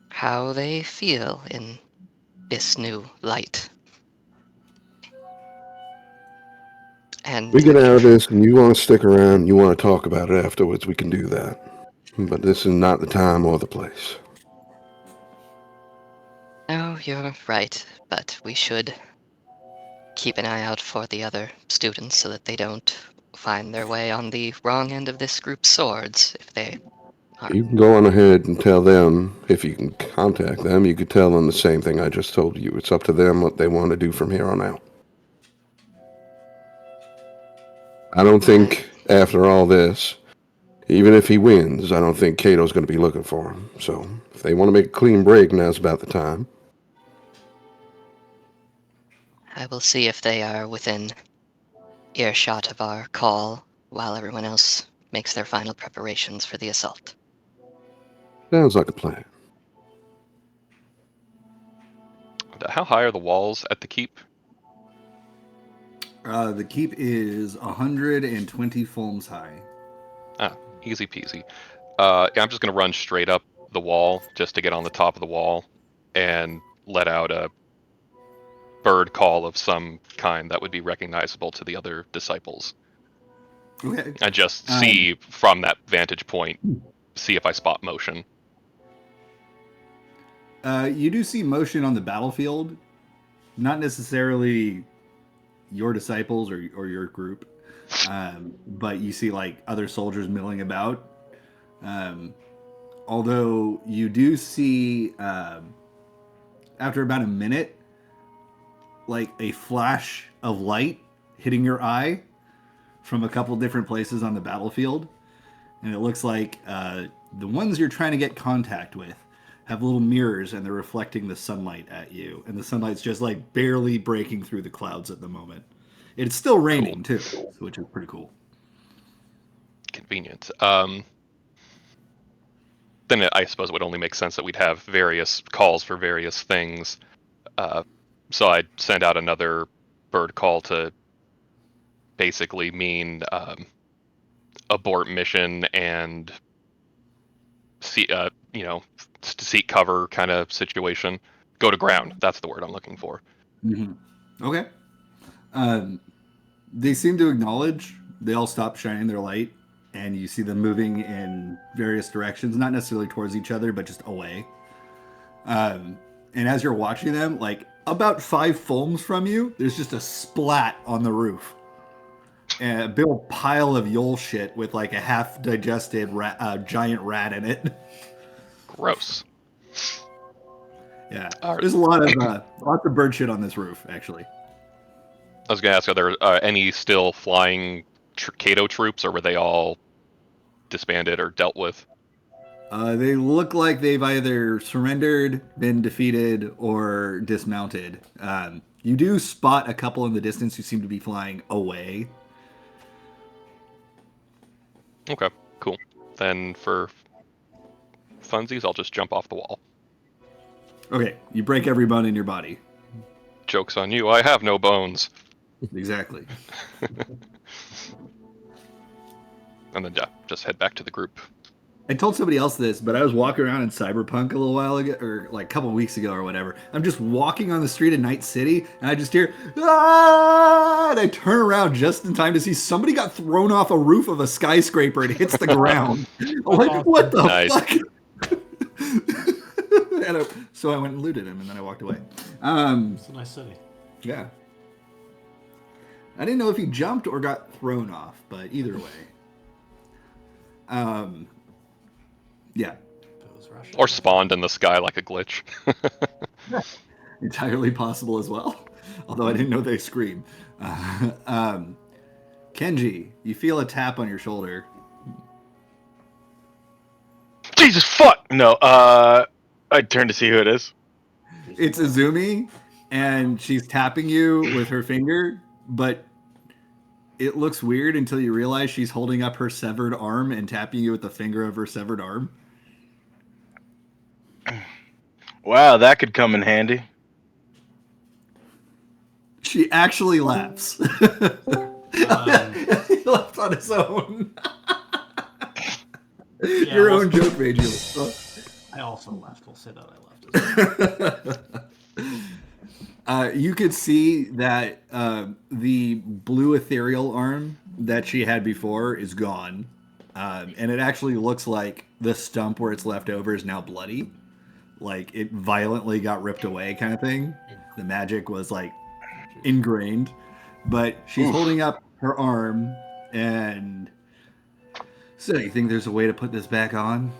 how they feel in this new light. And we get out of this and you want to stick around, you want to talk about it afterwards, we can do that. but this is not the time or the place. No, you're right, but we should keep an eye out for the other students so that they don't find their way on the wrong end of this group's swords if they are. You can go on ahead and tell them, if you can contact them, you could tell them the same thing I just told you. It's up to them what they want to do from here on out. I don't think, after all this, even if he wins, I don't think Cato's going to be looking for him. So, if they want to make a clean break, now's about the time. I will see if they are within earshot of our call while everyone else makes their final preparations for the assault. Sounds like a plan. How high are the walls at the keep? The keep is 120 fulms high. Ah, easy peasy. Yeah, I'm just gonna run straight up the wall just to get on the top of the wall and let out a bird call of some kind that would be recognizable to the other disciples. Okay. And just see from that vantage point, see if I spot motion. You do see motion on the battlefield, not necessarily your disciples or your group, but you see like other soldiers milling about. Although you do see, after about a minute, like a flash of light hitting your eye from a couple different places on the battlefield. And it looks like the ones you're trying to get contact with have little mirrors and they're reflecting the sunlight at you. And the sunlight's just like barely breaking through the clouds at the moment. It's still raining too, which is pretty cool. Convenient. Then I suppose it would only make sense that we'd have various calls for various things. So I'd send out another bird call to basically mean abort mission and see, seek cover kind of situation. Go to ground. That's the word I'm looking for. Mm-hmm. Okay. They seem to acknowledge. They all stop shining their light, and you see them moving in various directions, not necessarily towards each other, but just away. And as you're watching them, like about 5 fulms from you, there's just a splat on the roof. And a big old pile of Yule shit with like a half-digested giant rat in it. Gross. Yeah, there's a lot of lots of bird shit on this roof, actually. I was gonna ask, are there any still flying Cato troops, or were they all disbanded or dealt with? They look like they've either surrendered, been defeated, or dismounted. You do spot a couple in the distance who seem to be flying away. Okay, cool. Then for funsies, I'll just jump off the wall. Okay, you break every bone in your body. Joke's on you, I have no bones. Exactly. And then just head back to the group. I told somebody else this, but I was walking around in Cyberpunk a little while ago, or like a couple weeks ago or whatever. I'm just walking on the street in Night City, and I just hear, ah! And I turn around just in time to see somebody got thrown off a roof of a skyscraper and hits the ground. I'm like, what the fuck? So I went and looted him, and then I walked away. It's a nice city. Yeah. I didn't know if he jumped or got thrown off, but either way. Yeah. Or spawned in the sky like a glitch. Entirely possible as well. Although I didn't know they scream. Kenji, you feel a tap on your shoulder. Jesus fuck! No, I turn to see who it is. It's Izumi, and she's tapping you with her finger, but it looks weird until you realize she's holding up her severed arm and tapping you with the finger of her severed arm. Wow, that could come in handy. She actually laughs. He laughed on his own. Your own joke made you laugh. I also laughed. We'll say that I laughed. You could see that the blue ethereal arm that she had before is gone. and it actually looks like the stump where it's left over is now bloody. Like it violently got ripped away, kind of thing. The magic was like ingrained, but she's holding up her arm. And so, you think there's a way to put this back on?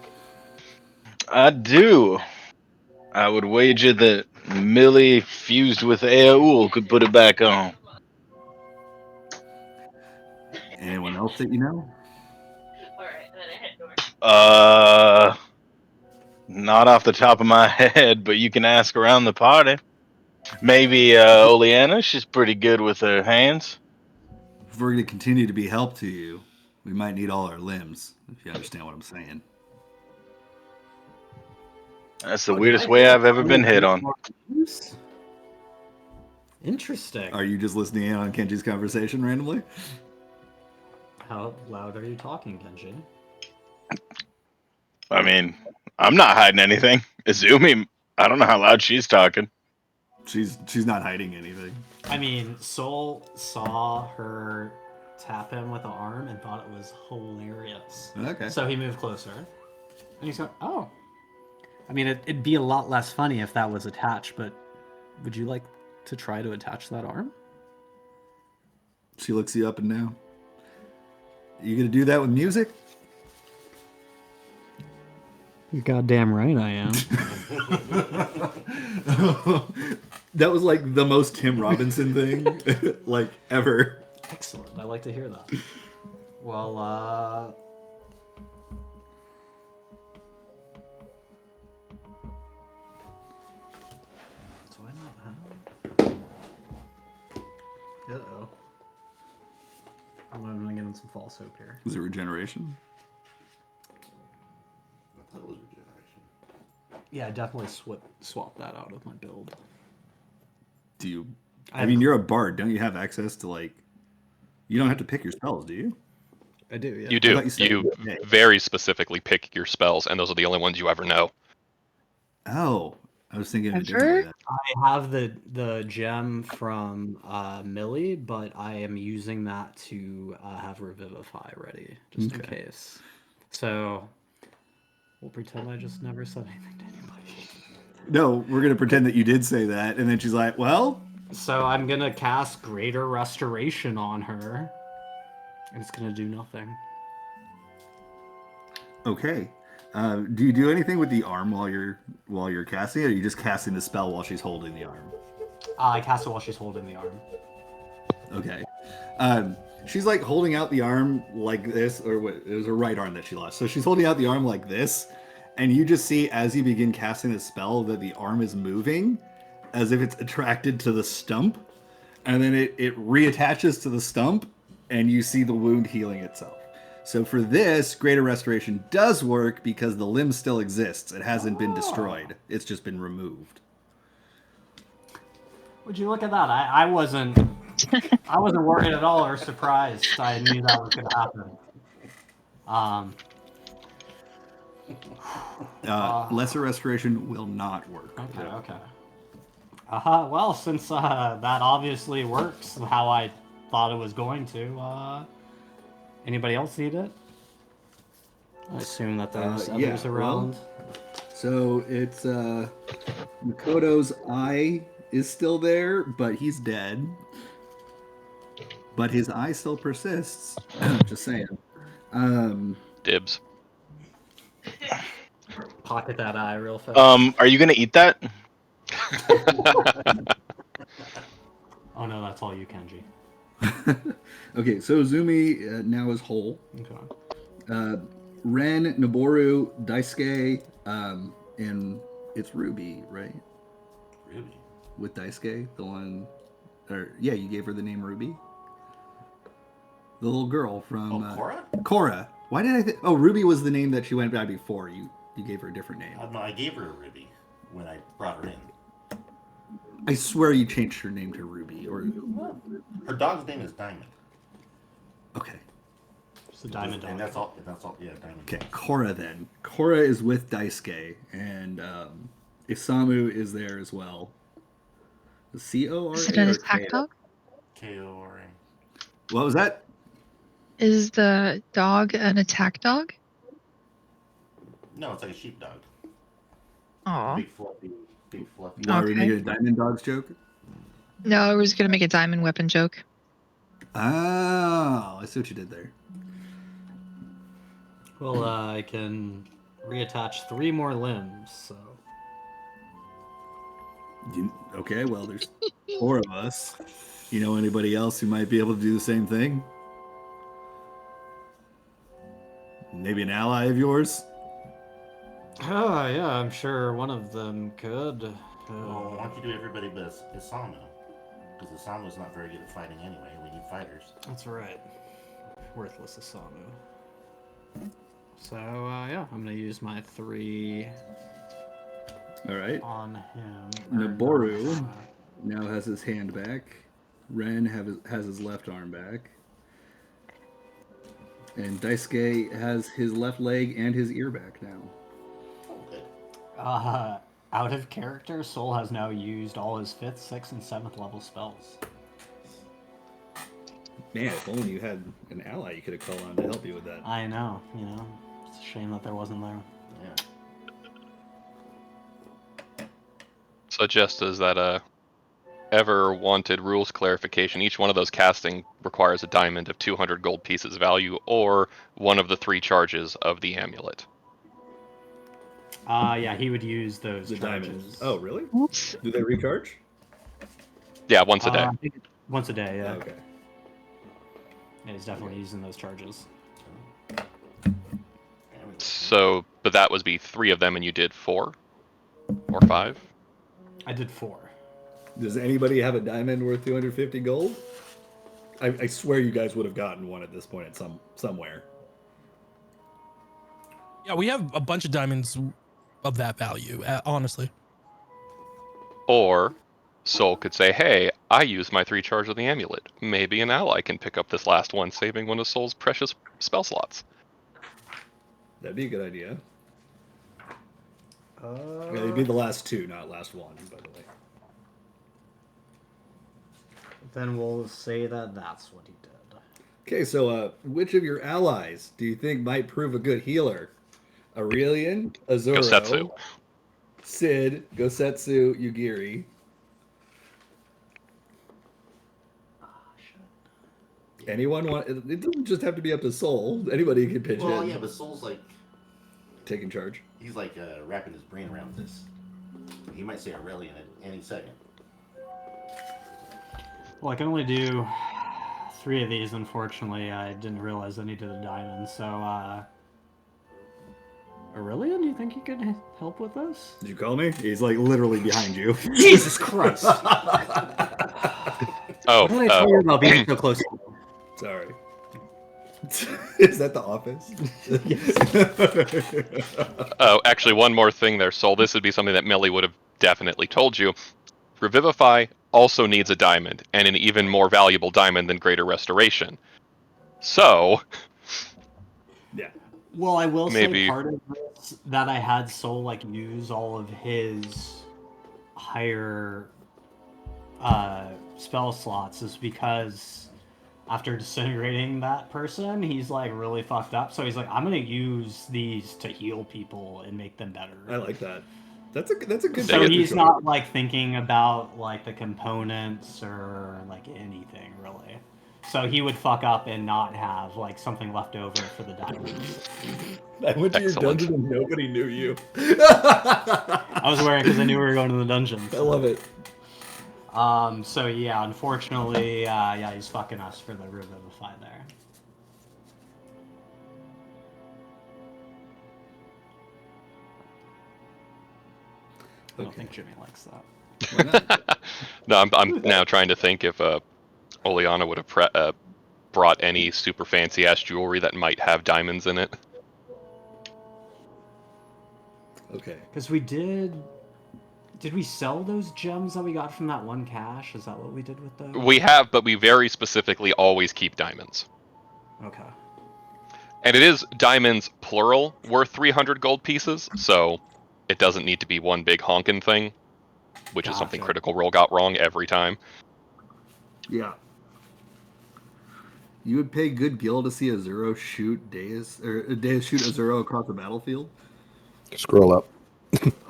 I do. I would wager that Millie fused with Aoul could put it back on. Anyone else that you know? Not off the top of my head, but you can ask around the party. Maybe Oleana, she's pretty good with her hands. If we're going to continue to be help to you, we might need all our limbs, if you understand what I'm saying. That's the weirdest way I've ever been hit on. Interesting. Are you just listening in on Kenji's conversation randomly? How loud are you talking, Kenji? I mean, I'm not hiding anything. Izumi, I don't know how loud she's talking. She's not hiding anything. I mean, Soul saw her tap him with the arm and thought it was hilarious. Okay. So he moved closer. And he's going, oh. I mean, it'd be a lot less funny if that was attached, but would you like to try to attach that arm? She looks you up and down. You gonna do that with music? You're goddamn right I am. That was like the most Tim Robinson thing, like ever. Excellent. I like to hear that. Well, do I not have? Uh-oh. I'm gonna get in some false hope here. Is it regeneration? I thought it was regeneration. Yeah, I definitely swap that out of my build. Do you? I mean, you're a bard. Don't you have access to like? You don't have to pick your spells, do you? I do. Yeah. You do. You very specifically pick your spells, and those are the only ones you ever know. Oh, I was thinking of a different way. I have the gem from Millie, but I am using that to have Revivify ready, just in case. So we'll pretend I just never said anything to anybody. No, we're gonna pretend that you did say that, and then she's like, "Well." So I'm gonna cast Greater Restoration on her, and it's gonna do nothing. Okay. Do you do anything with the arm while you're casting it, or are you just casting the spell while she's holding the arm? I cast it while she's holding the arm. Okay. She's like holding out the arm like this, or what? It was her right arm that she lost. So she's holding out the arm like this, and you just see as you begin casting the spell that the arm is moving, as if it's attracted to the stump, and then it reattaches to the stump, and you see the wound healing itself. So for this, Greater Restoration does work because the limb still exists. It hasn't been destroyed. It's just been removed. Would you look at that? I wasn't worried at all or surprised. I knew that was going to happen. Lesser Restoration will not work. Okay. Well, since that obviously works how I thought it was going to, anybody else need it? I assume that there's others around. Well, so it's Makoto's eye is still there, but he's dead. But his eye still persists. Just saying. Dibs. Pocket that eye real fast. Are you gonna eat that? Oh no, that's all you, Kenji. Okay, so Izumi now is whole. Okay. Ren, Noboru, Daisuke, and it's Ruby, right? Ruby. With Daisuke, the one, you gave her the name Ruby. The little girl from Korra? Korra. Why did I think? Oh, Ruby was the name that she went by before. You gave her a different name. No, I gave her a Ruby when I brought her in. I swear you changed her name to Ruby, or her dog's name is Diamond. Okay. It's a Diamond dog. And that's all. Yeah, Diamond. Okay, Korra then. Korra is with Daisuke, and Isamu is there as well. The Is it an C-O-R-A or attack K-O? dog? K-O-R-A. What was that? Is the dog an attack dog? No, it's like a sheepdog. Aw. Big fluffy. Why are we Okay. making a diamond dogs joke? No, I was gonna make a diamond weapon joke. Oh, I see what you did there. Well, I can reattach 3 more limbs, so. Okay, well, there's 4 of us. You know anybody else who might be able to do the same thing? Maybe an ally of yours? Oh, yeah, I'm sure one of them could. Well, why don't you do everybody but Isamu? Because Isamu's not very good at fighting anyway. We need fighters. That's right. Worthless Isamu. So, yeah, I'm going to use my 3 All right. on him. Naboru now has his hand back. Ren has his left arm back. And Daisuke has his left leg and his ear back now. Out of character, Soul has now used all his 5th, 6th, and 7th level spells. Man, if only you had an ally you could have called on to help you with that. I know, you know. It's a shame that there wasn't there. Yeah. So just as that ever wanted rules clarification, each one of those casting requires a diamond of 200 gold pieces value or one of the 3 charges of the amulet. Yeah, he would use those The charges. diamonds. Oh, really? Oops. Do they recharge? Yeah, once a day. I think once a day, yeah. Okay. Yeah, he's definitely using those charges. So, but that would be 3 of them, and you did 4 or 5. I did 4. Does anybody have a diamond worth 250 gold? I swear you guys would have gotten one at this point at somewhere. Yeah, we have a bunch of diamonds of that value, honestly. Or Soul could say, "Hey, I used my 3 charge of the amulet. Maybe an ally can pick up this last one, saving one of Soul's precious spell slots." That'd be a good idea. Yeah, it'd be the last 2, not last 1, by the way. Then we'll say that that's what he did. Okay, so which of your allies do you think might prove a good healer? Aurelian, Azuro, Gosetsu. Sid, Gosetsu, Yugiri. Anyone want? It doesn't just have to be up to Soul. Anybody can pitch Well, in. yeah, but Soul's like taking charge. He's like wrapping his brain around this. He might say Aurelian at any second. Well, I can only do 3 of these, unfortunately. I didn't realize I needed a diamond, so, Aurelian, do you think you could help with this? Did you call me? He's like literally behind you. Jesus Christ! Oh, what did I tell you about being so close to you? Sorry. Is that the office? Oh, actually, one more thing there, Soul. This would be something that Millie would have definitely told you. Revivify also needs a diamond, and an even more valuable diamond than Greater Restoration. So, yeah. Well, I will Maybe. say part of this that I had Soul like use all of his higher spell slots is because after disintegrating that person, he's like really fucked up. So he's like, I'm gonna use these to heal people and make them better. I like that. That's a good. So he's not like thinking about like the components or like anything really. So he would fuck up and not have like something left over for the diamonds. I went to your Excellent. dungeon and nobody knew you. I was wearing because I knew we were going to the dungeon. I love it. So yeah, unfortunately, yeah, he's fucking us for the Revivify there. I don't think Jimmy likes that. No, I'm now trying to think if Oleana would have brought any super fancy ass jewelry that might have diamonds in it. Okay. Because we did we sell those gems that we got from that one cache? Is that what we did with those? We have, but we very specifically always keep diamonds. Okay. And it is diamonds plural worth 300 gold pieces, so it doesn't need to be one big honkin' thing, which is something Gotcha. Critical Role got wrong every time. Yeah. You would pay good gil to see Azuro shoot Deus, or Deus shoot Azuro across the battlefield? Scroll up.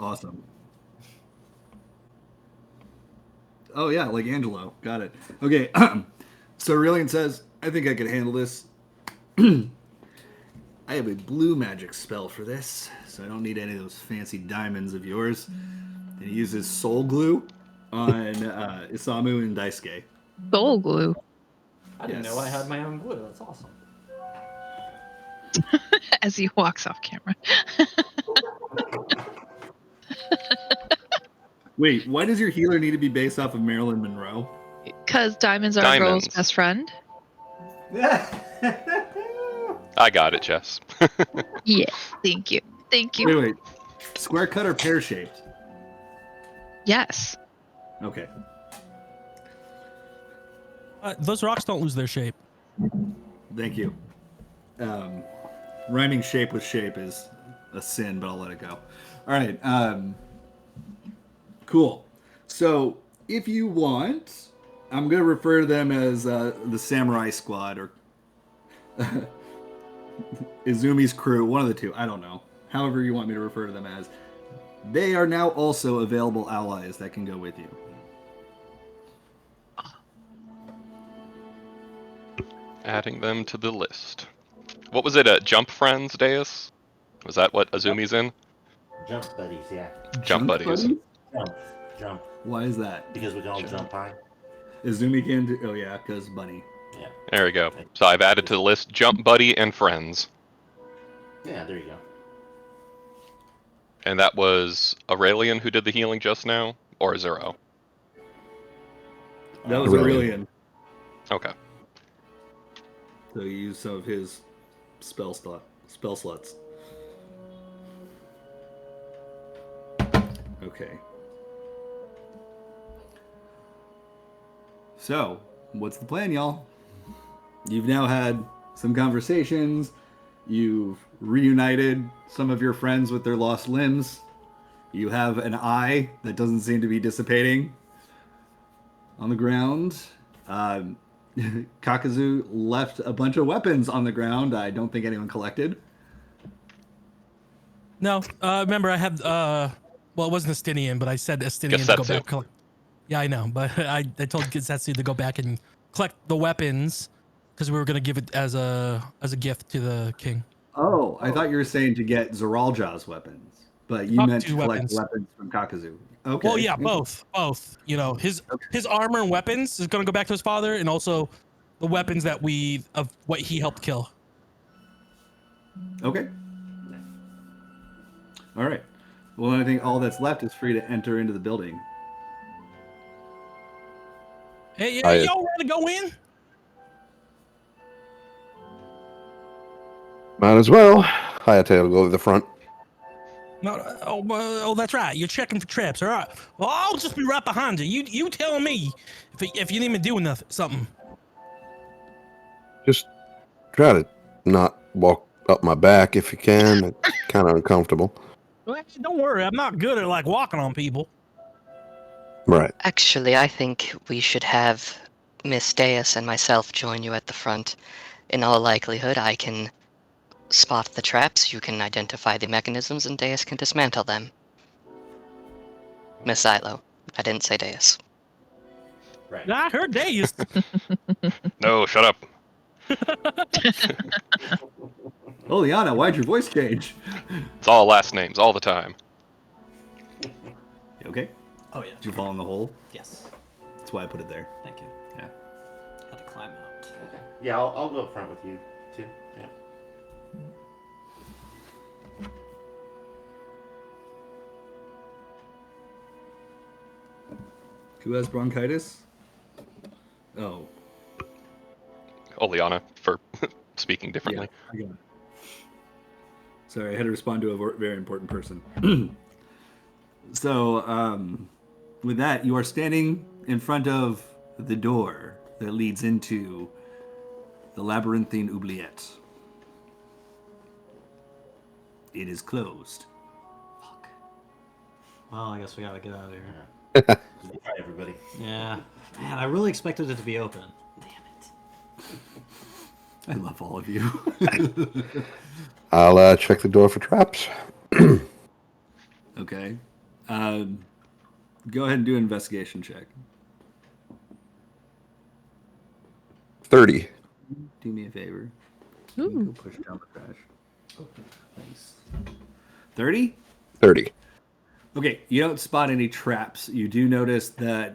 Awesome. Oh yeah, like Angelo. Got it. Okay. So Aurelian says, I think I can handle this. I have a blue magic spell for this, so I don't need any of those fancy diamonds of yours. And he uses soul glue on Isamu and Daisuke. Soul glue. I didn't know I had my own glue. That's awesome. As he walks off camera. Wait, why does your healer need to be based off of Marilyn Monroe? Because diamonds are a girl's best friend. I got it, Jess. Yeah, thank you. Thank you. Wait. Square cut or pear shaped? Yes. Okay. Those rocks don't lose their shape. Thank you. Rhyming shape with shape is a sin, but I'll let it go. All right. Cool. So if you want, I'm going to refer to them as the Samurai Squad or Izumi's crew, one of the two. I don't know. However you want me to refer to them as. They are now also available allies that can go with you. Adding them to the list. What was it? Jump Friends, Deus? Was that what Azumi's in? Jump buddies, yeah. Jump buddies. Jump. Why is that? Because we can all jump high. Izumi can do. Oh yeah, because bunny. Yeah. There we go. So I've added to the list Jump Buddy and Friends. Yeah, there you go. And that was Aurelian who did the healing just now? Or Zero? That was Aurelian. Okay. So you use some of his spell slots. Okay. So, what's the plan, y'all? You've now had some conversations. You've reunited some of your friends with their lost limbs. You have an eye that doesn't seem to be dissipating on the ground. Kakazu left a bunch of weapons on the ground. I don't think anyone collected. No, remember I had well, it wasn't Estinian, but I said Estinian to go back. Yeah, I know, but I told Getsetsu to go back and collect the weapons because we were gonna give it as a gift to the king. Oh, I thought you were saying to get Zoralja's weapons, but you meant to collect weapons from Kakazu. Okay. Well, yeah, both. You know, his armor and weapons is gonna go back to his father, and also the weapons that of what he helped kill. Okay. All right. Well, I think all that's left is for you to enter into the building. Hey, yeah, y'all ready to go in? Might as well. Hayate will go to the front. No, oh, that's right. You're checking for traps. All right. Well, I'll just be right behind you. You tell me if you need me doing something. Just try to not walk up my back if you can. It's kind of uncomfortable. Well, don't worry. I'm not good at like walking on people. Right. Actually, I think we should have Miss Deus and myself join you at the front. In all likelihood, I can spot the traps, you can identify the mechanisms, and Deus can dismantle them. Miss Xylo. I didn't say Deus. Right. I heard Deus. No, shut up. Oh, Liana, why'd your voice change? It's all last names, all the time. You okay? Oh, yeah. Did you fall in the hole? Yes. That's why I put it there. Thank you. Yeah. Had to climb out. Okay. Yeah, I'll go up front with you, too. Yeah. Who has bronchitis? Oh. Oleana, for speaking differently. Yeah, I got it. Sorry, I had to respond to a very important person. So, with that, you are standing in front of the door that leads into the labyrinthine oubliette. It is closed. Fuck. Well, I guess we gotta get out of here. Bye, everybody. Yeah. Man, I really expected it to be open. Damn it. I love all of you. I'll check the door for traps. Okay. Go ahead and do an investigation check. 30. Do me a favor. Ooh. Go push down the trash. Nice. 30? 30. Okay, you don't spot any traps. You do notice that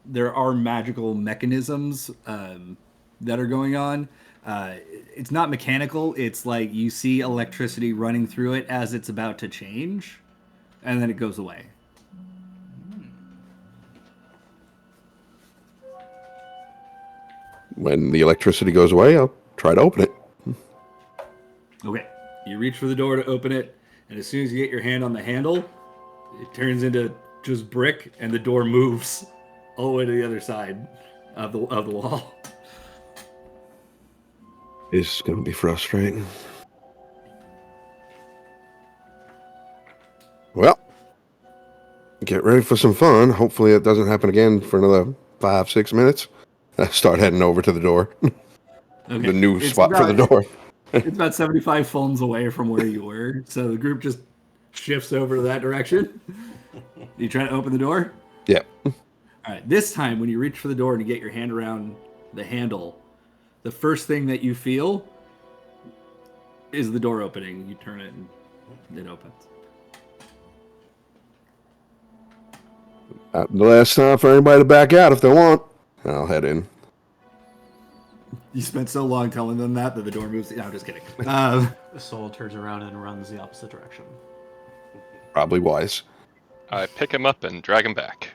there are magical mechanisms that are going on. It's not mechanical. It's like you see electricity running through it as it's about to change, and then it goes away. When the electricity goes away, I'll try to open it. Okay, you reach for the door to open it, and as soon as you get your hand on the handle, it turns into just brick, and the door moves all the way to the other side of the wall. This is going to be frustrating. Well, get ready for some fun. Hopefully it doesn't happen again for another 5-6 minutes. I start heading over to the door. Okay. The new It's spot for the about- door. It's about 75 phones away from where you were, so the group just shifts over to that direction. You trying to open the door? Yeah. All right. This time, when you reach for the door and you get your hand around the handle, the first thing that you feel is the door opening. You turn it and it opens. The last time for anybody to back out if they want. I'll head in. You spent so long telling them that the door moves. No, I'm just kidding. The soul turns around and runs the opposite direction. Probably wise. I pick him up and drag him back.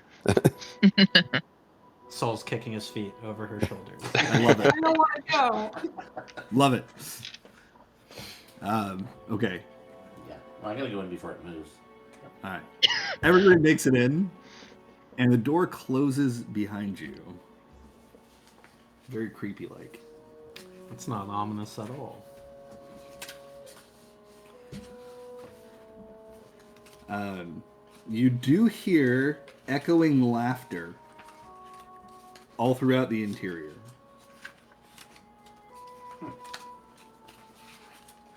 Soul's kicking his feet over her shoulders. I love it. I don't want to go. Love it. Okay. Yeah. Well, I gotta go in before it moves. All right. Everybody makes it in, and the door closes behind you. Very creepy like. It's not ominous at all. You do hear echoing laughter all throughout the interior.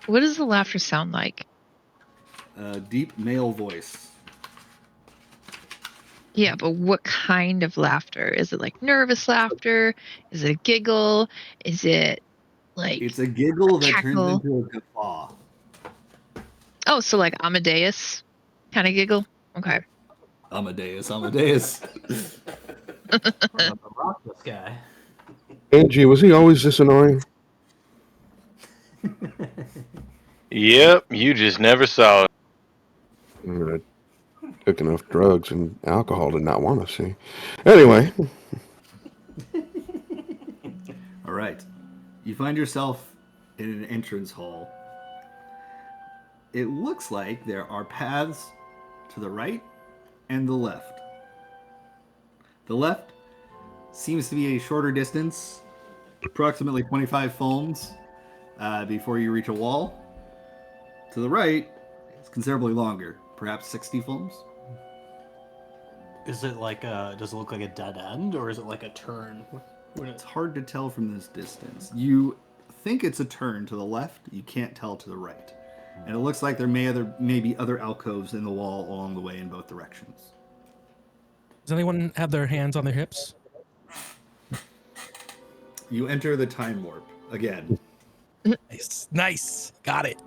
What does the laughter sound like? A deep male voice. Yeah, but what kind of laughter? Is it like nervous laughter? Is it a giggle? Is it like It's a giggle that cackle? turns into a guffaw. Oh, so like Amadeus kind of giggle? Okay. Amadeus. Rock this guy. Angie, was he always this annoying? Yep, you just never saw it. I took enough drugs and alcohol to not want to see. Anyway. All right. You find yourself in an entrance hall. It looks like there are paths to the right and the left. The left seems to be a shorter distance, approximately 25 foams before you reach a wall. To the right, it's considerably longer, perhaps 60 foams. Is it like does it look like a dead end, or is it like a turn? It's hard to tell from this distance. You think it's a turn to the left, you can't tell to the right. And it looks like there may be other alcoves in the wall along the way in both directions. Does anyone have their hands on their hips? You enter the time warp again. Nice. Got it.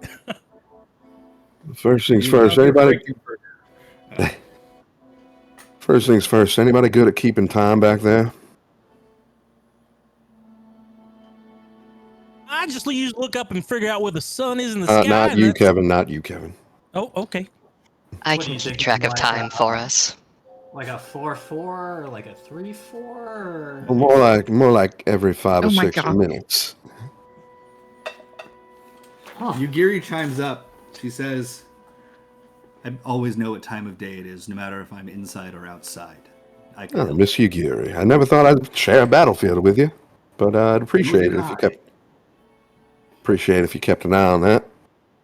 First things first. First things first. Anybody good at keeping time back there? I just usually look up and figure out where the sun is in the sky. Not and you, that's- Kevin. Not you, Kevin. Oh, okay. I What do can you keep think, track of like, time for us. Like a 4-4, or like a 3-4? Well, more like every 5 Oh or my 6 God. minutes. Yugiri chimes up. She says, I always know what time of day it is, no matter if I'm inside or outside. I can Oh, help. Miss Yugiri. I never thought I'd share a battlefield with you, but I'd appreciate it if you kept an eye on that.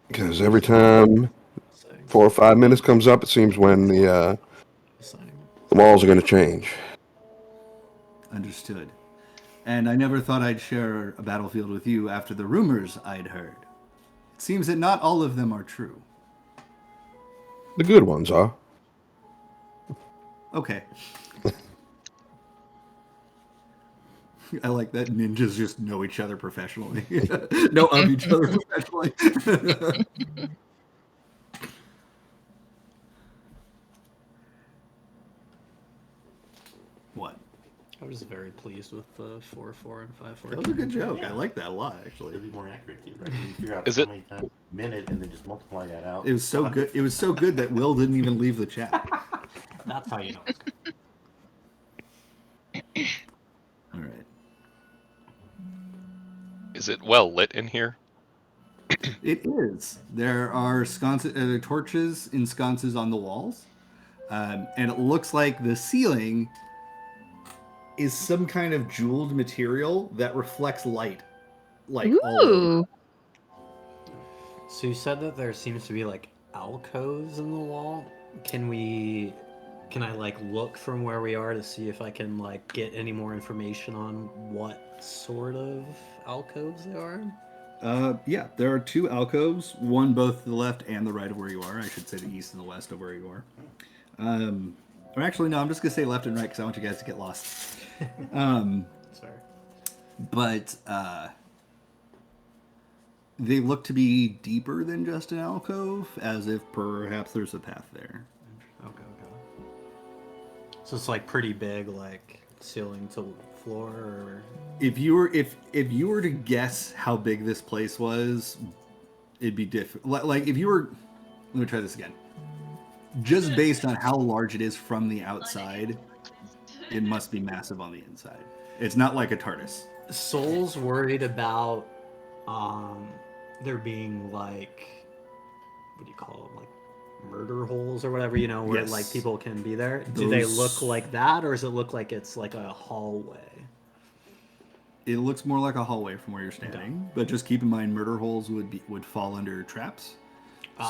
Because every time 4 or 5 minutes comes up, it seems when the walls are going to change. Understood. And I never thought I'd share a battlefield with you after the rumors I'd heard. It seems that not all of them are true. The good ones are. Okay. I like that ninjas just know each other professionally. Know of each other professionally. What? I was very pleased with the 4-4 and 5-4. That was a good joke. I like that a lot, actually. It'd be more accurate too, right? You figure out Is how it- many times a minute and then just multiply that out. It was so good. It was so good that Will didn't even leave the chat. That's how you know it's good. All right. Is it well lit in here? It is. There are torches in sconces on the walls, and it looks like the ceiling is some kind of jeweled material that reflects light, like all over. Ooh. So you said that there seems to be like alcoves in the wall. Can I like look from where we are to see if I can like get any more information on what sort of alcoves they are? Yeah, there are two alcoves, one both to the left and the right of where you are. I should say the east and the west of where you are. Or actually, no, I'm just gonna say left and right because I want you guys to get lost. Sorry. But they look to be deeper than just an alcove, as if perhaps there's a path there. Okay. So it's like pretty big, like ceiling to floor, or If you were to guess how big this place was, it'd be different. Like if you were, let me try this again. Just based on how large it is from the outside, it must be massive on the inside. It's not like a TARDIS. Soul's worried about there being like, what do you call them, like murder holes or whatever, where Yes. like people can be there. Do they Those- look like that, or does it look like it's like a hallway? It looks more like a hallway from where you're standing, but just keep in mind murder holes would fall under traps.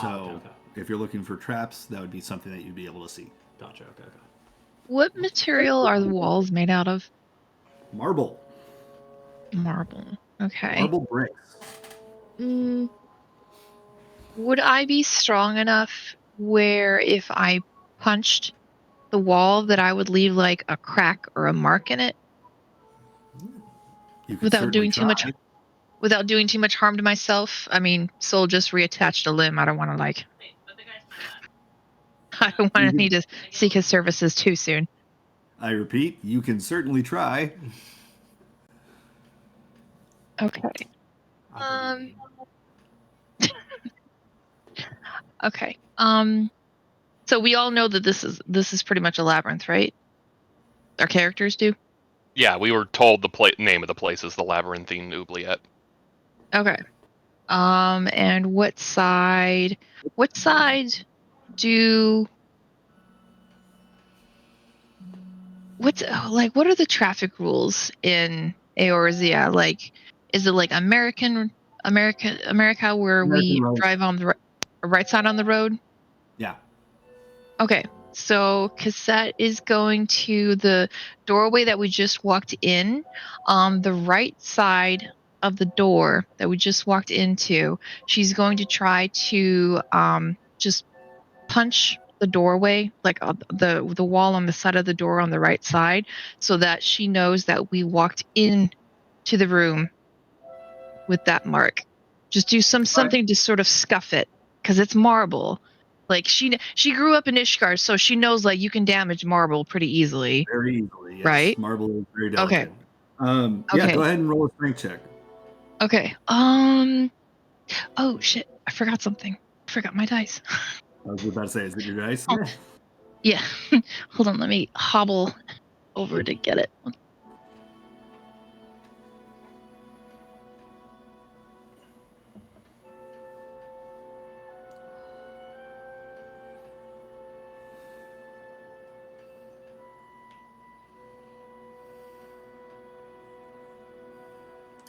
So Okay. if you're looking for traps, that would be something that you'd be able to see. Gotcha. Okay. What material are the walls made out of? Marble. Marble. Okay. Marble bricks. Would I be strong enough where if I punched the wall that I would leave like a crack or a mark in it You could without certainly doing too much try. without doing too much harm to myself? I mean, Soul just reattached a limb. I don't want to like I don't want to need to seek his services too soon. I repeat, you can certainly try. Okay. Okay. So we all know that this is pretty much a labyrinth, right? Our characters do? Yeah, we were told the name of the place is the Labyrinthine Oubliette. Okay. And what side do what are the traffic rules in Eorzea? Like, is it like America where we American road. drive on the right side on the road? Yeah. Okay. So Cassette is going to the doorway that we just walked in. The right side of the door that we just walked into, she's going to try to just punch the doorway, like the wall on the side of the door on the right side, so that she knows that we walked in to the room with that mark. Just do something to sort of scuff it, because it's marble. Like she grew up in Ishgard, so she knows like you can damage marble pretty easily. Very easily, yes. Right? Marble is very Okay. delicate. Yeah, Okay. go ahead and roll a strength check. Okay. Oh shit! I forgot something. I forgot my dice. I was about to say, is it your dice? Yeah. Hold on. Let me hobble over to get it.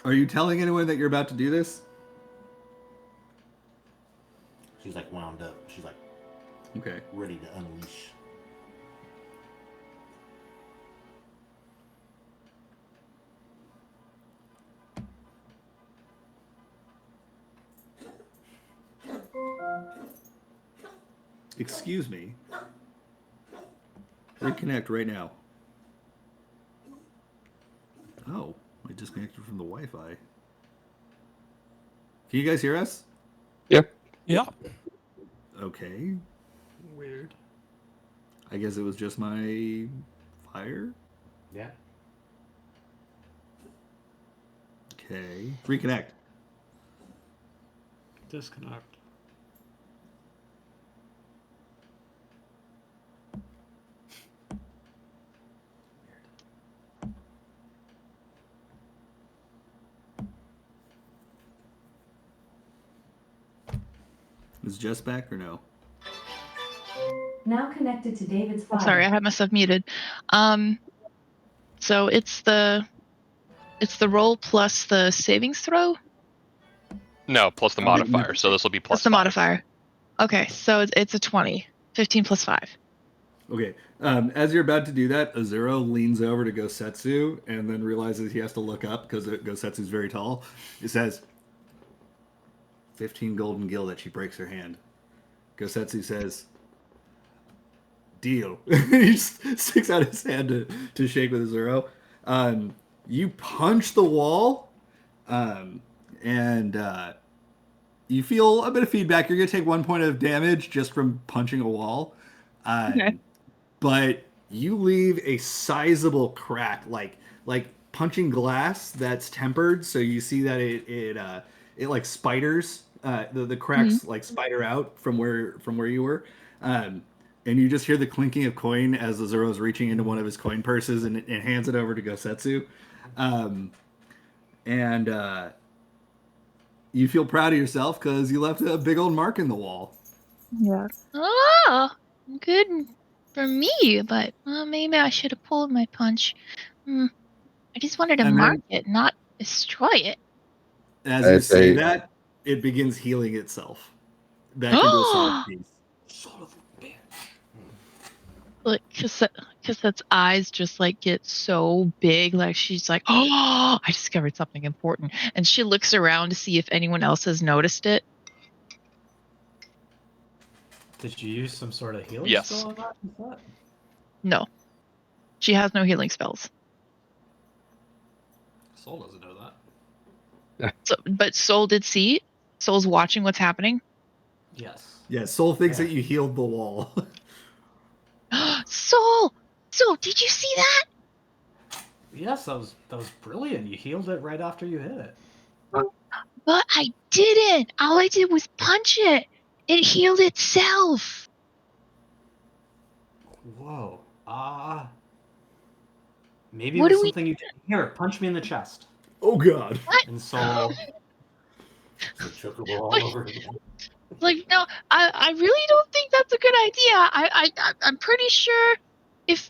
Are you telling anyone that you're about to do this? She's like wound up. She's like Okay. ready to unleash. Excuse me. Reconnect right now. Oh, I disconnected from the Wi-Fi. Can you guys hear us? Yeah. Yeah. Okay. Weird. I guess it was just my fire. Yeah. Okay. Reconnect. Disconnect. Is Jess back or no? Now connected to David's fire. Sorry, I had myself muted. So it's the roll plus the savings throw. No, plus the modifier. So this will be plus Plus the 5. modifier. Okay, so it's a 20. 15 plus 5. Okay. As you're about to do that, Azuro leans over to Gosetsu and then realizes he has to look up because Gosetsu's very tall. It says, 15 golden gil that she breaks her hand. Gosetsu says, deal. He just sticks out his hand to shake with Azuro. You punch the wall, and you feel a bit of feedback. You're going to take 1 point of damage just from punching a wall. Okay. But you leave a sizable crack, like punching glass that's tempered. So you see that it like spiders. The cracks like spider out from where you were. And you just hear the clinking of coin as Azuro's reaching into one of his coin purses and hands it over to Gosetsu. You feel proud of yourself because you left a big old mark in the wall. Yeah. Oh, good for me, but maybe I should have pulled my punch. I just wanted to And mark then- it, not destroy it. As you say that, it begins healing itself back into a solid piece. Son of a bitch. Look, Cassette's eyes just like get so big, like she's like, "Oh, I discovered something important," and she looks around to see if anyone else has noticed it. Did you use some sort of healing Yes. spell on that? Cassette? No, she has no healing spells. Soul doesn't know that. So, but Soul did see. Soul's watching what's happening. Yes. Yeah, Soul thinks that you healed the wall. Soul, did you see that? Yes, that was brilliant. You healed it right after you hit it. But I didn't. All I did was punch it. It healed itself. Whoa. Maybe What it was do we- something you did. Here, punch me in the chest. Oh God. What? And Soul. So chocobo all over again. Like, no, I really don't think that's a good idea. I'm pretty sure if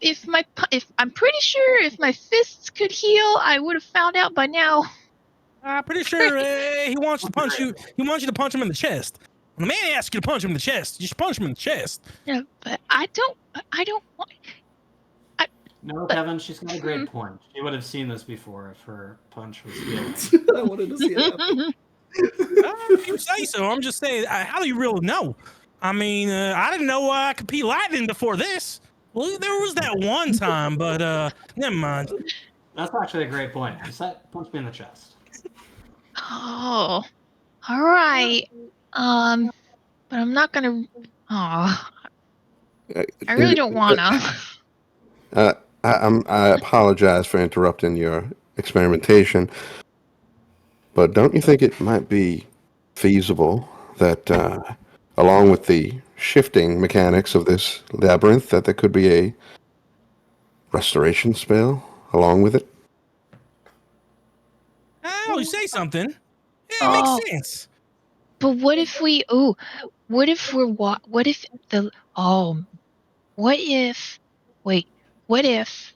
I'm pretty sure if my fists could heal, I would have found out by now. I'm pretty sure he wants to punch you. He wants you to punch him in the chest. When the man asks you to punch him in the chest, you should punch him in the chest. Yeah, but I don't want. No, Kevin, she's got a great point. She would have seen this before if her punch was healing. I wanted to see it. You say so. I'm just saying. How do you really know? I mean, I didn't know I could pee lightning before this. Well, there was that one time, but never mind. That's actually a great point. Just punch me in the chest. Oh, all right. But I'm not gonna. Oh, I really don't wanna. I apologize for interrupting your experimentation, but don't you think it might be feasible that, along with the shifting mechanics of this labyrinth, that there could be a restoration spell along with it? Oh, you say something. Yeah, it makes sense. But what if we? Oh, what if we're what if the? Oh, what if? Wait, what if?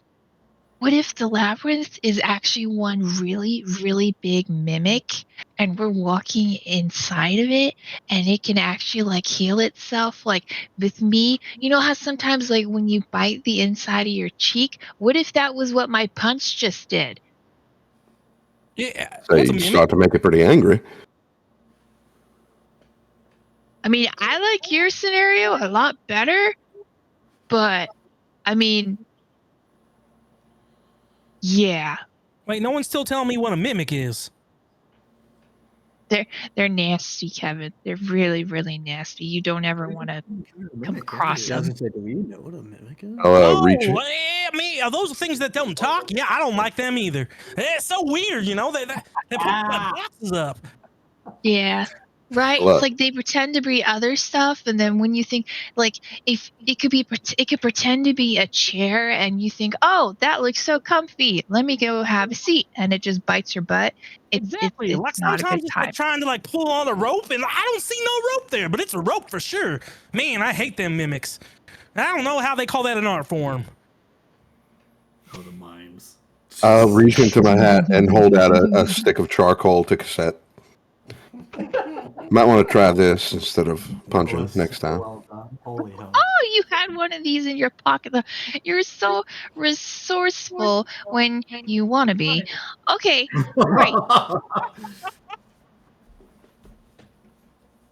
What if the labyrinth is actually one really, really big mimic and we're walking inside of it and it can actually like heal itself? Like with me, you know how sometimes like when you bite the inside of your cheek, what if that was what my punch just did? Yeah. So you start to make it pretty angry. I mean, I like your scenario a lot better, but I mean, yeah, Wait, no one's still telling me what a mimic is. they're nasty, Kevin. They're really, really nasty. You don't ever want to come across Yeah, I was them. gonna say, do we know what a mimic is? I'll reach it. I mean, are those things that don't talk? Yeah, I don't like them either. It's so weird, you know. They put boxes up. Yeah. Right. Look. It's like they pretend to be other stuff, and then when you think, like, if it could pretend to be a chair, and you think, oh, that looks so comfy. Let me go have a seat, and it just bites your butt. Exactly. It's Like not a sometimes good it's like time. trying to like pull on a rope, and I don't see no rope there, but it's a rope for sure. Man, I hate them mimics. I don't know how they call that an art form. Oh, the mimes. I'll reach into my hat and hold out a stick of charcoal to Cassette. Might want to try this instead of punching next time. Well done. Holy hell. Oh, you had one of these in your pocket. You're so resourceful when you want to be. Okay, right.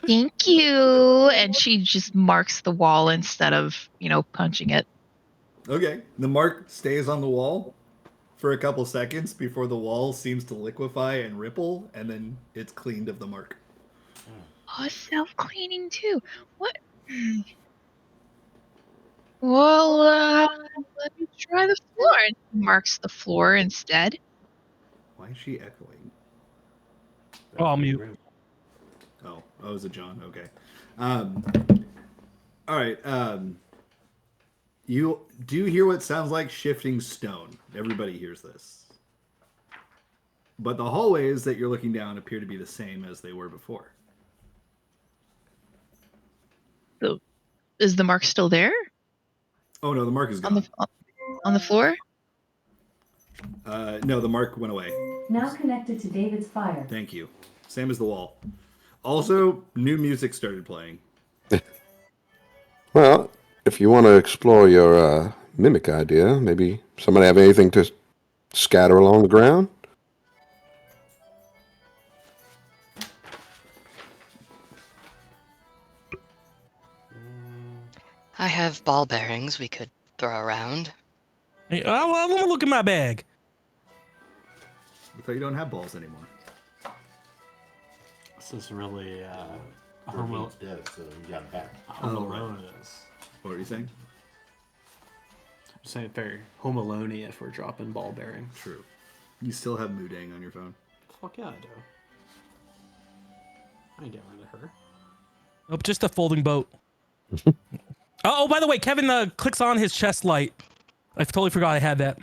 Thank you. And she just marks the wall instead of, punching it. Okay. The mark stays on the wall for a couple seconds before the wall seems to liquefy and ripple, and then it's cleaned of the mark. Oh, self-cleaning too. What? Well, let me try the floor. And marks the floor instead. Why is she echoing? Oh, I'll mute. Oh, it was a John. Okay. All right. You do hear what sounds like shifting stone. Everybody hears this. But the hallways that you're looking down appear to be the same as they were before. So, is the mark still there? Oh no, the mark is gone. On the floor? No, the mark went away. Now connected to David's fire. Thank you. Same as the wall. Also, new music started playing. Well, if you want to explore your mimic idea, maybe somebody have anything to scatter along the ground? I have ball bearings we could throw around. Hey, let me look in my bag. I thought you don't have balls anymore. This is really Dead, so you got back. Home Alone is. What were you saying? I'm saying very Home Alone if we're dropping ball bearings. True. You still have Moodang on your phone. Fuck yeah, I do. I ain't getting rid of her. Oh, just a folding boat. Oh, by the way, Kevin clicks on his chest light. I totally forgot I had that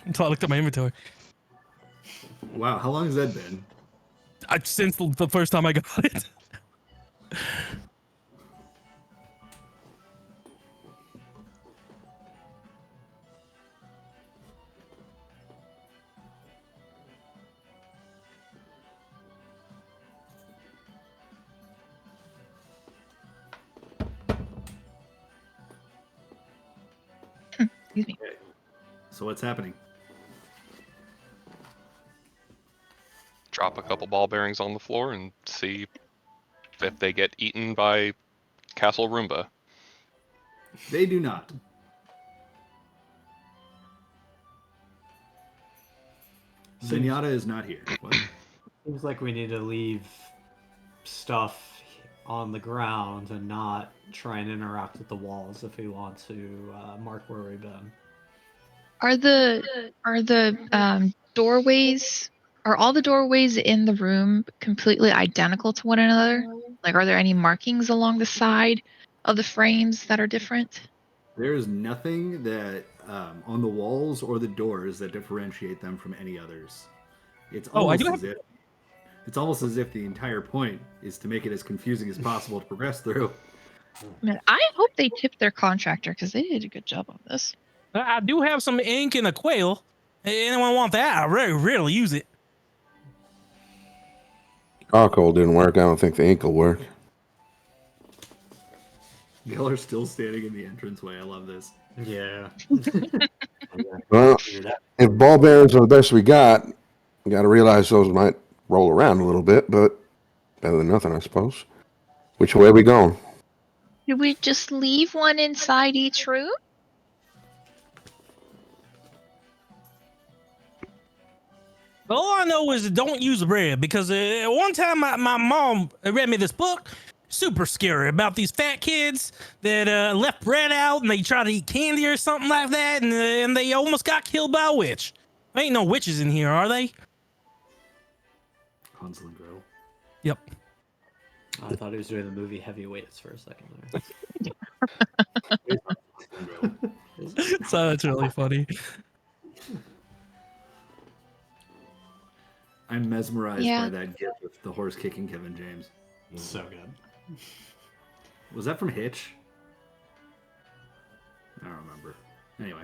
until I looked at my inventory. Wow, how long has that been? Since the first time I got it. Excuse me. So what's happening? Drop a couple ball bearings on the floor and see if they get eaten by Castle Roomba. They do not. Zenyatta is not here. What? Seems like we need to leave stuff on the ground and not try and interact with the walls if we want to mark where we've been. Are the doorways? Are all the doorways in the room completely identical to one another? Like, are there any markings along the side of the frames that are different? There is nothing that on the walls or the doors that differentiate them from any others. It's almost it's almost as if the entire point is to make it as confusing as possible to progress through. Man, I hope they tipped their contractor because they did a good job on this. I do have some ink and a quail. Anyone want that? I rarely use it. Charcoal didn't work. I don't think the ink will work. Y'all are still standing in the entranceway. I love this. Yeah. Well, if ball bearings are the best we got to realize those might roll around a little bit, but better than nothing, I suppose. Which way are we going? Did we just leave one inside each room? All I know is don't use bread because one time my mom read me this book, super scary, about these fat kids that left bread out and they try to eat candy or something like that, and they almost got killed by a witch. There ain't no witches in here, are they? Hansel and Gretel. Yep. I thought he was doing the movie Heavyweights for a second there. So that's really funny. I'm mesmerized Yeah. by that gift of the horse kicking Kevin James. So good. Was that from Hitch? I don't remember. Anyway.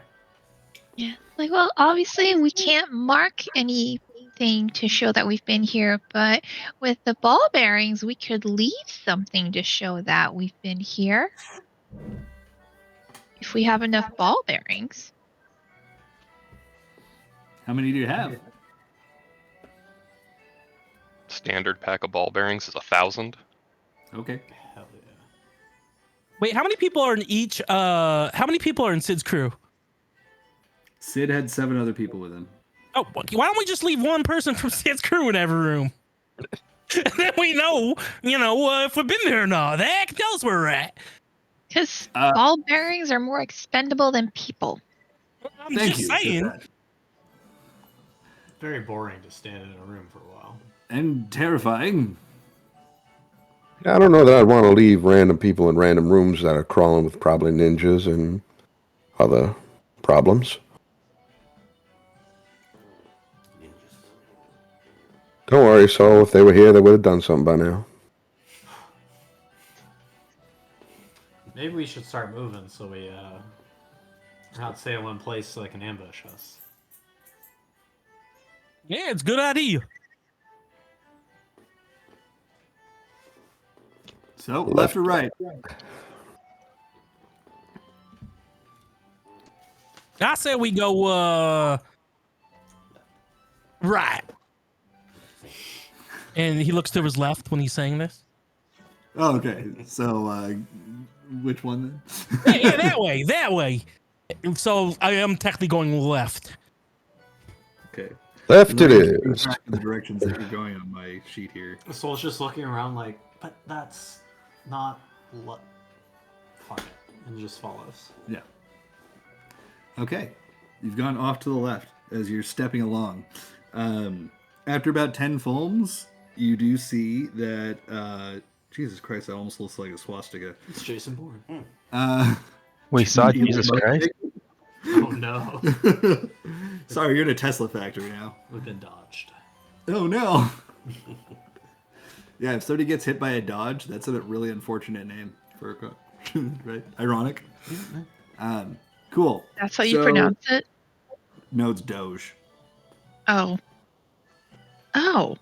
Yeah. Like, well, obviously we can't mark anything to show that we've been here, but with the ball bearings, we could leave something to show that we've been here. If we have enough ball bearings. How many do you have? Standard pack of ball bearings is 1,000. Okay. Hell yeah. Wait, how many people are in each? How many people are in Sid's crew? Sid had 7 other people with him. Oh, why don't we just leave one person from Sid's crew in every room? And then we know, if we've been there or not. The heck knows where we're at. Because ball bearings are more expendable than people. I'm just saying. Very boring to stand in a room for a while. And terrifying. I don't know that I'd want to leave random people in random rooms that are crawling with probably ninjas and other problems. Don't worry, Saul. If they were here, they would have done something by now. Maybe we should start moving so we not stay in one place so they can ambush us. Yeah, it's a good idea. So, left or right? I said we go right. And he looks to his left when he's saying this. Oh, okay. So, which one then? Yeah, that way. So I am technically going left. Okay. Left it is. The directions that you're going on my sheet here. Soul's just looking around like, but that's not fuck it, and just follows. Yeah. Okay. You've gone off to the left as you're stepping along. After about 10 films, you do see that Jesus Christ, that almost looks like a swastika. It's Jason Bourne. We saw Jesus Christ. Oh no. Sorry, you're in a Tesla factory now. We've been dodged. Oh no. Yeah, if somebody gets hit by a Dodge, that's a really unfortunate name for a car. Right? Ironic. Cool. That's how you pronounce it? No, it's Doge. Oh. Oh.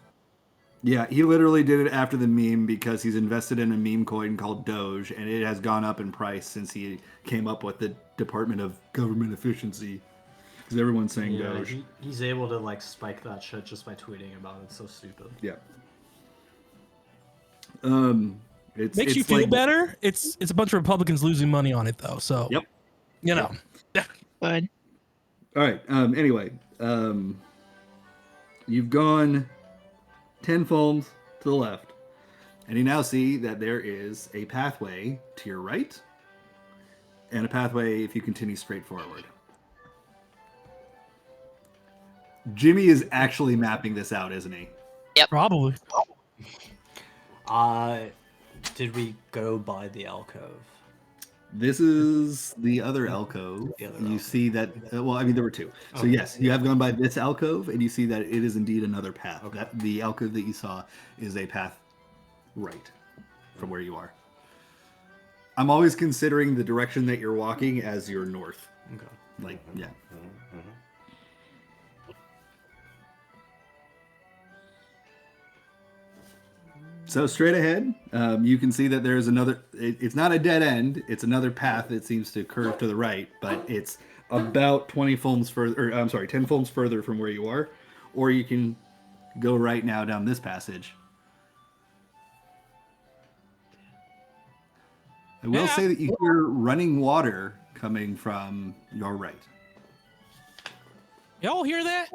Yeah, he literally did it after the meme because he's invested in a meme coin called Doge, and it has gone up in price since he came up with the Department of Government Efficiency. Because everyone's saying Doge. He's able to like spike that shit just by tweeting about it. It's so stupid. Yeah. Makes you feel better. It's a bunch of Republicans losing money on it though. So yep. You know. Good. All right. Anyway, you've gone 10 films to the left, and you now see that there is a pathway to your right, and a pathway if you continue straight forward. Jimmy is actually mapping this out, isn't he? Yep. Probably. Did we go by the alcove? This is the other alcove. You see that, well, I mean, there were 2. So yes, you have gone by this alcove, and you see that it is indeed another path. Okay. That the alcove that you saw is a path right from where you are. I'm always considering the direction that you're walking as your north. Okay. Like, yeah. So straight ahead, you can see that there's another, it's not a dead end, it's another path that seems to curve to the right, but it's about 20 films further, or I'm sorry, 10 films further from where you are, or you can go right now down this passage. I will say that you hear running water coming from your right. Y'all hear that?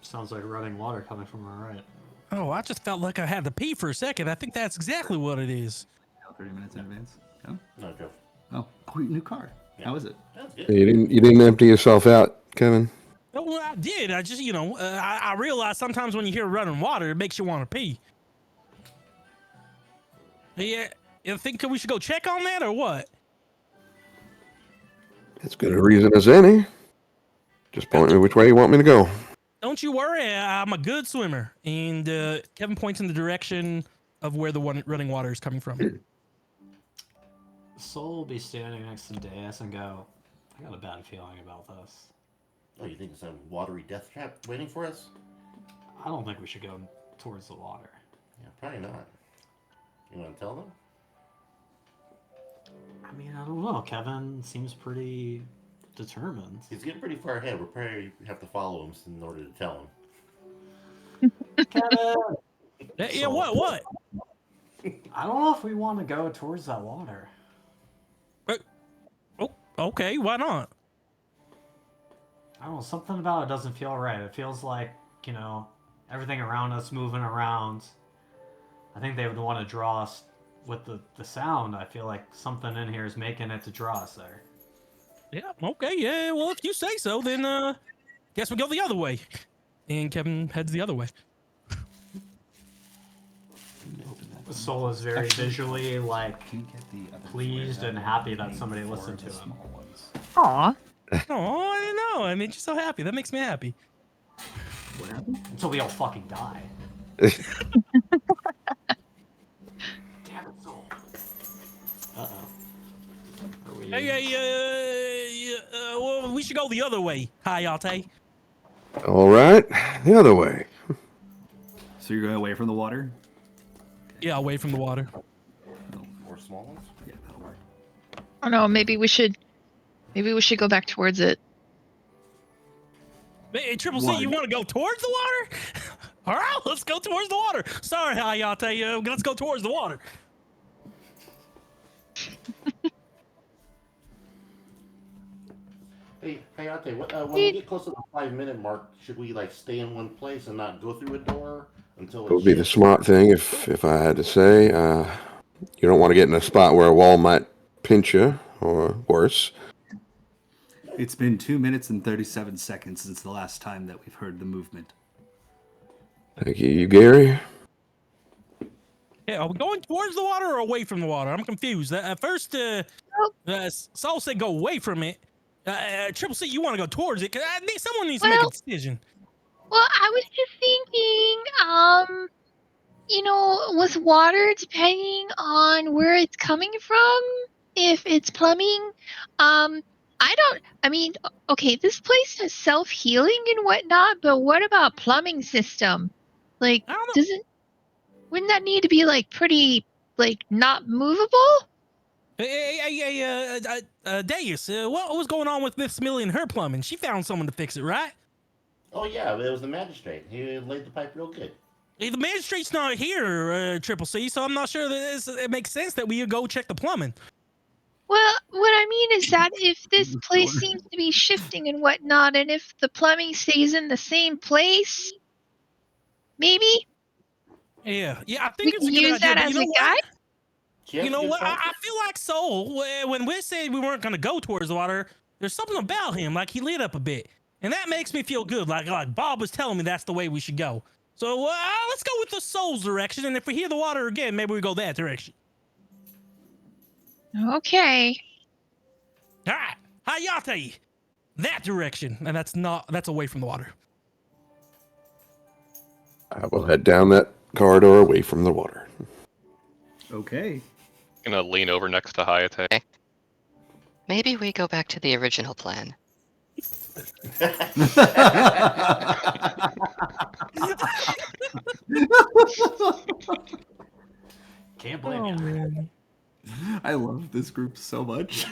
Sounds like running water coming from our right. Oh, I just felt like I had to pee for a second. I think that's exactly what it is. 30 minutes in advance. No? No, go. Oh, new car. How is it? That's good. You didn't empty yourself out, Kevin? Oh, well, I did. I just, I realized sometimes when you hear running water, it makes you want to pee. Yeah, you think we should go check on that or what? As good a reason as any. Just point me which way you want me to go. Don't you worry, I'm a good swimmer. And Kevin points in the direction of where the running water is coming from. Soul will be standing next to Deus and go, I got a bad feeling about this. Oh, you think it's a watery death trap waiting for us? I don't think we should go towards the water. Yeah, probably not. You want to tell them? I mean, I don't know. Kevin seems pretty determined. He's getting pretty far ahead. We'll probably have to follow him in order to tell him. Kevin! Yeah, what? I don't know if we want to go towards that water. Oh, okay, why not? I don't know, something about it doesn't feel right. It feels like, everything around us moving around. I think they would want to draw us with the sound. I feel like something in here is making it to draw us there. Yeah, okay, yeah, well, if you say so, then, guess we go the other way. And Kevin heads the other way. Soul is very visually, pleased and happy that somebody listened to him. Aw. Oh, I didn't know. I made you so happy. That makes me happy. What happened? Until we all fucking die. Damn it, Soul. Uh-oh. Well, we should go the other way, Hayate. All right, the other way. So you're going away from the water? Yeah, away from the water. Or small ones? Yeah, that'll work. Oh no, maybe we should go back towards it. Hey, Triple C, you want to go towards the water? All right, let's go towards the water. Sorry, Hayate, let's go towards the water. Hey, Hayate, when we get close to the 5-minute mark, should we stay in one place and not go through a door until It would be the smart thing if I had to say. You don't want to get in a spot where a wall might pinch you, or worse. It's been 2 minutes and 37 seconds since the last time that we've heard the movement. Thank you, Gary. Yeah, are we going towards the water or away from the water? I'm confused. At first, Saul said go away from it. Triple C, you want to go towards it? Cause someone needs to make a decision. Well, I was just thinking, with water, depending on where it's coming from, if it's plumbing, okay, this place has self-healing and whatnot, but what about plumbing system? Wouldn't that need to be pretty, not movable? Deus, what was going on with Miss Millie and her plumbing? She found someone to fix it, right? Oh, yeah, it was the magistrate. He laid the pipe real good. Hey, the magistrate's not here, Triple C, so I'm not sure that it makes sense that we go check the plumbing. Well, what I mean is that if this place seems to be shifting and whatnot, and if the plumbing stays in the same place, maybe? Yeah, I think it's we a can good use idea, that as a guide? You know what? I feel like Soul, when we said we weren't going to go towards the water, there's something about him, he lit up a bit. And that makes me feel good, like Bob was telling me that's the way we should go. So let's go with the Soul's direction, and if we hear the water again, maybe we go that direction. Okay. All right, Hayate, that direction, and that's away from the water. I will head down that corridor away from the water. Okay. Gonna lean over next to Hayate. Okay. Maybe we go back to the original plan. Can't blame you. Man. I love this group so much.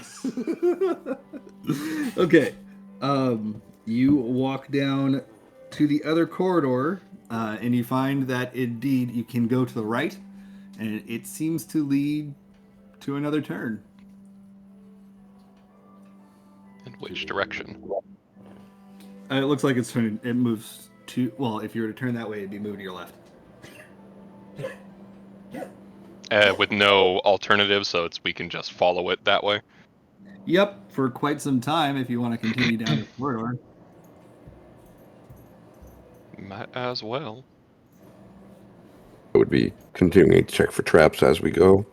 Okay. You walk down to the other corridor, and you find that indeed you can go to the right, and it seems to lead to another turn. In which direction? It looks like it's turning. It moves to. Well, if you were to turn that way, it'd be moved to your left. With no alternative, so we can just follow it that way. Yep, for quite some time if you want to continue down the corridor. Might as well. I would be continuing to check for traps as we go.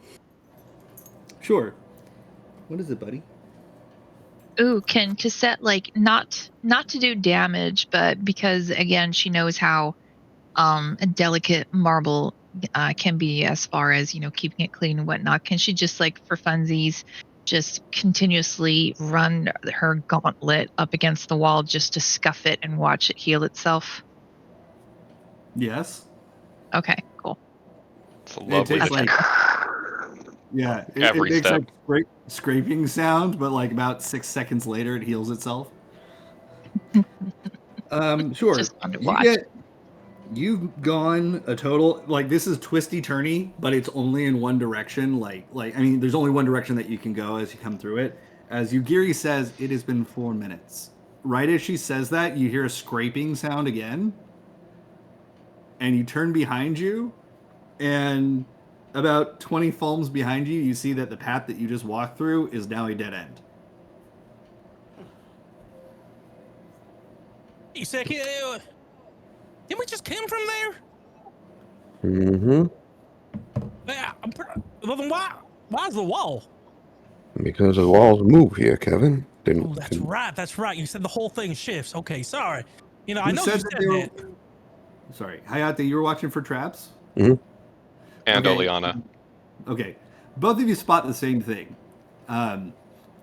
Sure. What is it, buddy? Ooh, can Cassette not to do damage, but because again she knows how a delicate marble can be as far as keeping it clean and whatnot. Can she just for funsies just continuously run her gauntlet up against the wall just to scuff it and watch it heal itself? Yes. Okay, cool. It's a lovely. It takes yeah, it every makes step. great scraping sound, but about 6 seconds later, it heals itself. Sure. Just fun to watch. You've gone a total this is twisty turny, but it's only in one direction. There's only one direction that you can go as you come through it. As Yugiri says, it has been 4 minutes. Right as she says that, you hear a scraping sound again, and you turn behind you, and about 20 foams behind you, you see that the path that you just walked through is now a dead end. You said, didn't we just come from there? Mm-hmm. Yeah, well, then why's the wall? Because the walls move here, Kevin. Oh, that's right. You said the whole thing shifts. Okay, sorry. I know you said that. Sorry, Hayate, you were watching for traps? Mm-hmm. And Okay. Oleana. Okay. Both of you spot the same thing.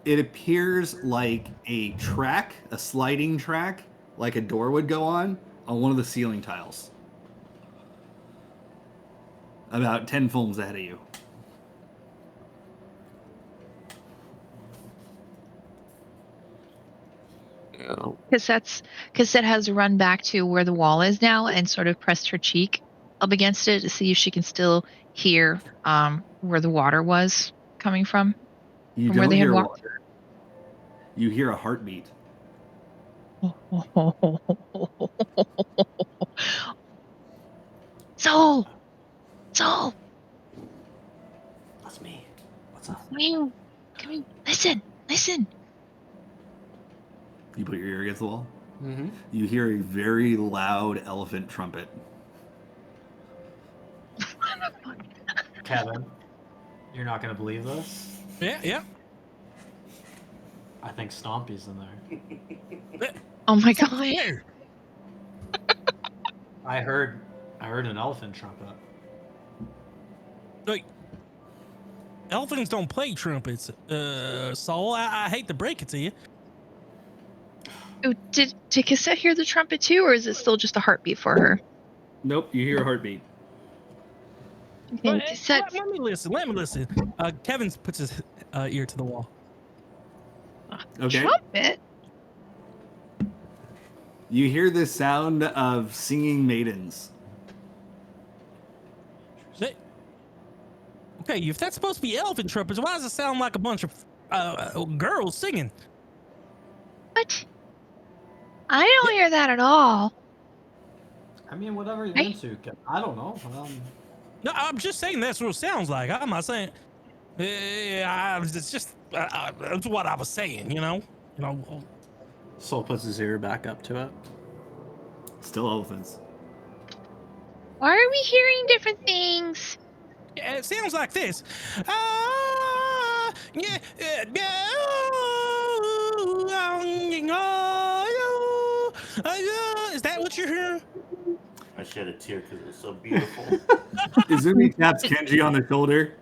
It appears like a track, a sliding track, like a door would go on one of the ceiling tiles. About 10 foams ahead of you. Cassette has run back to where the wall is now and sort of pressed her cheek up against it to see if she can still hear where the water was coming from. You from don't where they had hear walked. water. You hear a heartbeat. Soul! That's me. What's up? Come here. Listen. You put your ear against the wall. Mm-hmm. You hear a very loud elephant trumpet. Kevin, you're not gonna believe this. Yeah. I think Stompy's in there. Oh my god. I heard an elephant trumpet. Wait. Elephants don't play trumpets, Saul. I hate to break it to you. Oh, did Cassette hear the trumpet too, or is it still just a heartbeat for her? Nope, you hear a heartbeat. Okay, Cassette. Let me listen. Kevin puts his ear to the wall. Okay. Trumpet? You hear the sound of singing maidens. Okay, if that's supposed to be elephant trumpets, why does it sound like a bunch of girls singing? What? I don't hear that at all. I mean, whatever you're into. I don't know. No, I'm just saying that's what it sounds like. I'm not saying. It's just that's what I was saying. Soul puts his ear back up to it. Still elephants. Why are we hearing different things? Yeah, it sounds like this. Is that what you're hearing? I shed a tear because it was so beautiful. Izumi taps Kenji on the shoulder.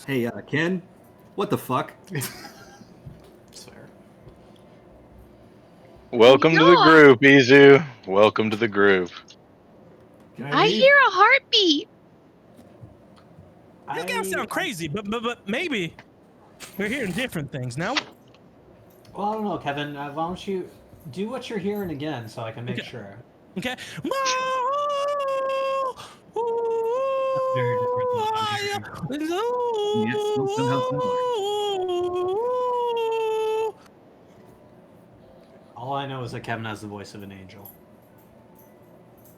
Hey, Ken, what the fuck? Welcome to the group, Izu. Welcome to the group. I hear a heartbeat. It's gonna sound crazy, but maybe we're hearing different things now. Well, I don't know, Kevin. Why don't you do what you're hearing again so I can make sure. Okay. very different than what I'm hearing. Yet still somehow similar. All I know is that Kevin has the voice of an angel.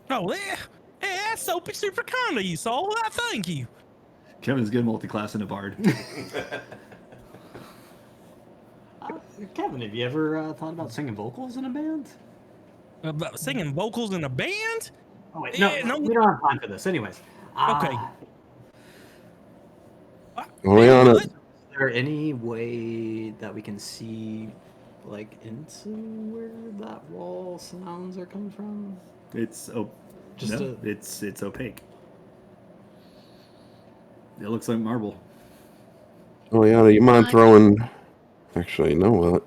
Oh, yeah. Hey, that's so super kind of you, Saul. Thank you. Kevin's good multi-class and a bard. Kevin, have you ever thought about singing vocals in a band? About singing vocals in a band? Oh wait, no, we don't have time for this. Anyways, okay. Oleana, is there any way that we can see, like, into where that wall sounds are coming from? It's it's opaque. It looks like marble. Oleana, you mind throwing? Actually, you know what?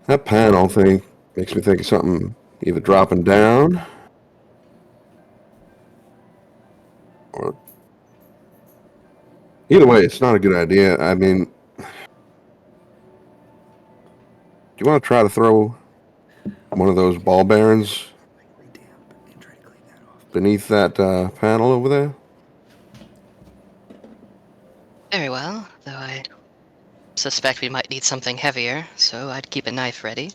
That panel thing makes me think of something either dropping down or. Either way, it's not a good idea. I mean, do you want to try to throw one of those ball bearings beneath that panel over there? Very well, though I suspect we might need something heavier, so I'd keep a knife ready.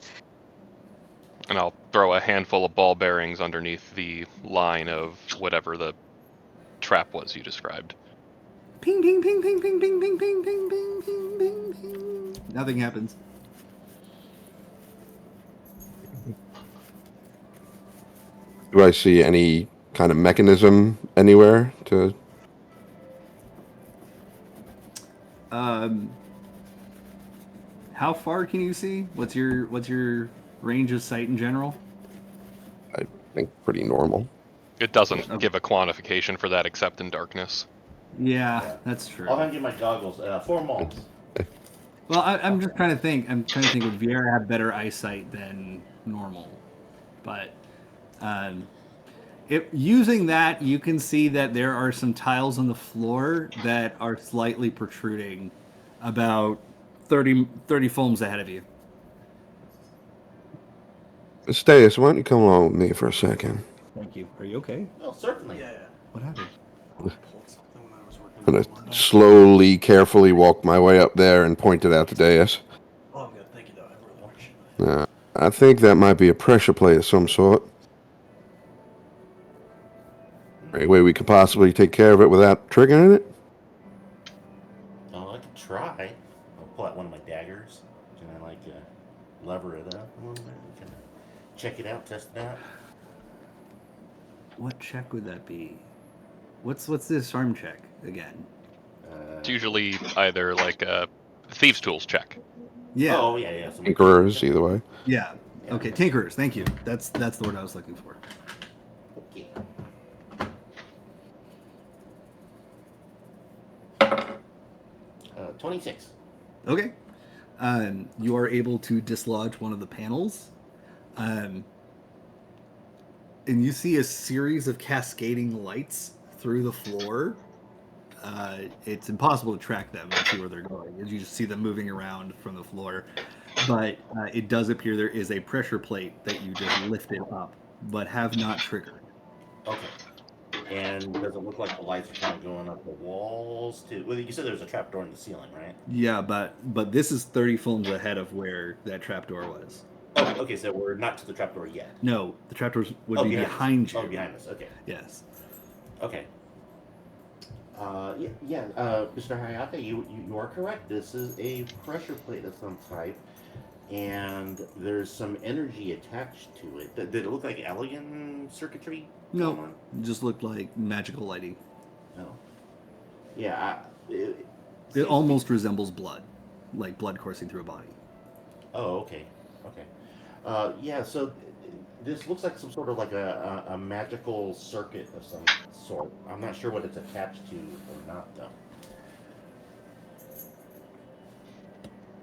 And I'll throw a handful of ball bearings underneath the line of whatever the trap was you described. Ping, ping, ping, ping, ping, ping, ping, ping, ping, ping, ping, ping, ping. Nothing happens. Do I see any kind of mechanism anywhere to? How far can you see? What's your range of sight in general? I think pretty normal. It doesn't give a quantification for that except in darkness. Yeah, that's true. I'll hand you my goggles. 4 malts. Well, I'm just trying to think. I'm trying to think. Would Vieira have better eyesight than normal? But using that, you can see that there are some tiles on the floor that are slightly protruding, about 30 foams ahead of you. Staeus, why don't you come along with me for a second? Thank you. Are you okay? Oh, certainly. Yeah. What happened? I'm gonna slowly, carefully walk my way up there and point it out to Deus. Oh, I'm good. Thank you, though. I really appreciate it. I think that might be a pressure plate of some sort. Any way we could possibly take care of it without triggering it? Oh, I could try. I'll pull out one of my daggers. Can I lever it up a little bit? Can I check it out, test it out? What check would that be? What's this arm check again? It's usually either like a thieves' tools check. Yeah. Oh, yeah. Tinkerers, either way. Yeah. Okay, tinkerers. Thank you. That's the word I was looking for. Okay. 26. Okay. You are able to dislodge one of the panels. And you see a series of cascading lights through the floor. It's impossible to track them and see where they're going. You just see them moving around from the floor. But it does appear there is a pressure plate that you just lifted up, but have not triggered. Okay. And does it look like the lights are kind of going up the walls too? Well, you said there was a trapdoor in the ceiling, right? Yeah, but this is 30 foams ahead of where that trapdoor was. Okay, so we're not to the trapdoor yet. No, the trapdoors would be behind you. Oh, behind us. Okay. Yes. Okay. Mr. Hayate, you are correct. This is a pressure plate of some type, and there's some energy attached to it. Did it look like alien circuitry? No, it just looked like magical lighting. Oh. Yeah. It almost resembles blood, like blood coursing through a body. Oh, okay. Yeah, so this looks like some sort of like a magical circuit of some sort. I'm not sure what it's attached to or not, though.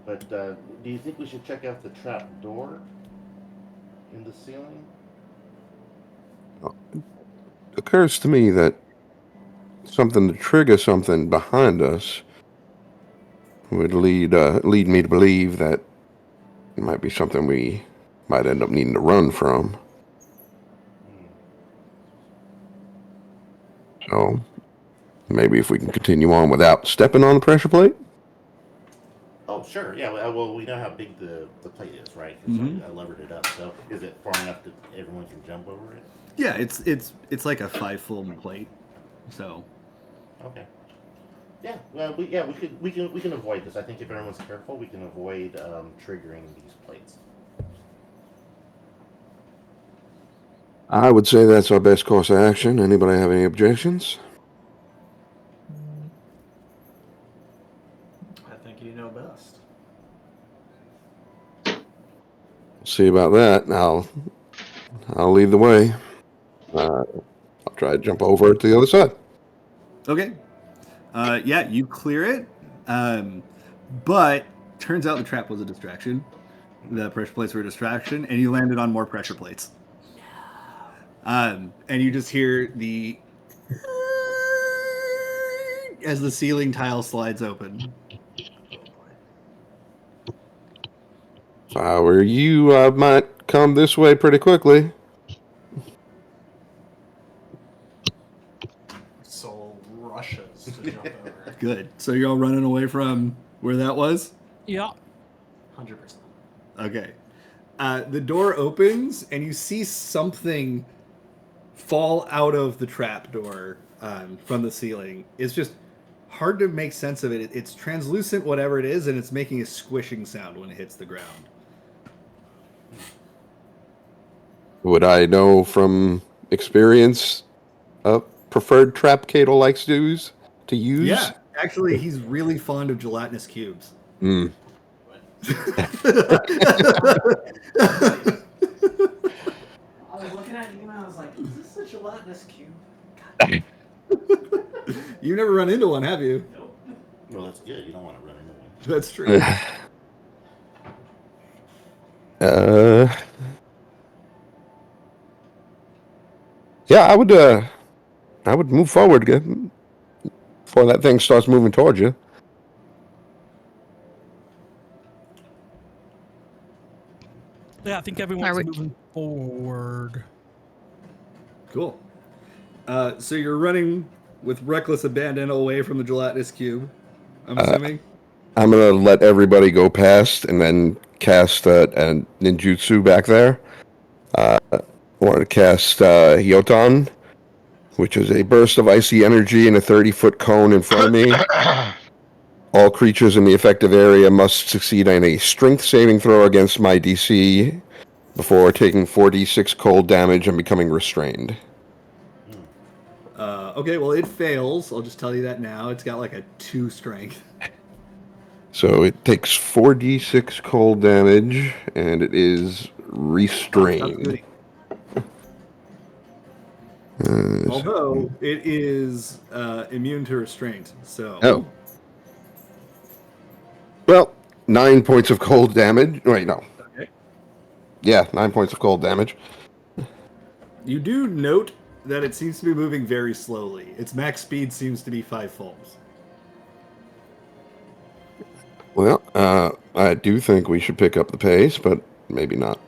But do you think we should check out the trap door in the ceiling? It occurs to me that something to trigger something behind us would lead me to believe that it might be something we might end up needing to run from. So Maybe if we can continue on without stepping on the pressure plate. Oh, sure. Yeah. Well, we know how big the plate is, right? 'Cause I levered it up. So, is it far enough that everyone can jump over it? Yeah, it's like a 5 full plate. So. Okay. Yeah. Well, we can avoid this. I think if everyone's careful, we can avoid triggering these plates. I would say that's our best course of action. Anybody have any objections? I think you know best. See about that. I'll lead the way. I'll try to jump over to the other side. Okay. Yeah, you clear it. But turns out the trap was a distraction. The pressure plates were a distraction, and you landed on more pressure plates. And you just hear the as the ceiling tile slides open. If I were you, I might come this way pretty quickly. Soul rushes to jump over. Good. So you're all running away from where that was? Yeah. 100%. Okay. The door opens, and you see something fall out of the trap door from the ceiling. It's just hard to make sense of it. It's translucent, whatever it is, and it's making a squishing sound when it hits the ground. Would I know from experience a preferred trap Cato likes to use? Yeah, actually, he's really fond of gelatinous cubes. Hmm. I was looking at you and I was like, is this a gelatinous cube? You've never run into one, have you? Nope. Well, that's good. You don't want to run into one. That's true. Yeah, I would move forward before that thing starts moving towards you. Yeah, I think everyone's moving forward. Cool. So you're running with reckless abandon away from the gelatinous cube, I'm assuming? I'm going to let everybody go past and then cast a ninjutsu back there. I want to cast Yotan, which is a burst of icy energy in a 30-foot cone in front of me. All creatures in the affected area must succeed on a strength saving throw against my DC before taking 4d6 cold damage and becoming restrained. Okay, well, it fails. I'll just tell you that now. It's got like a 2 strength. So it takes 4d6 cold damage, and it is restrained. Although it is immune to restraint, so. Oh. Well, 9 points of cold damage. Wait, no. Okay. Yeah, 9 points of cold damage. You do note that it seems to be moving very slowly. Its max speed seems to be 5 fulls. Well, I do think we should pick up the pace, but maybe not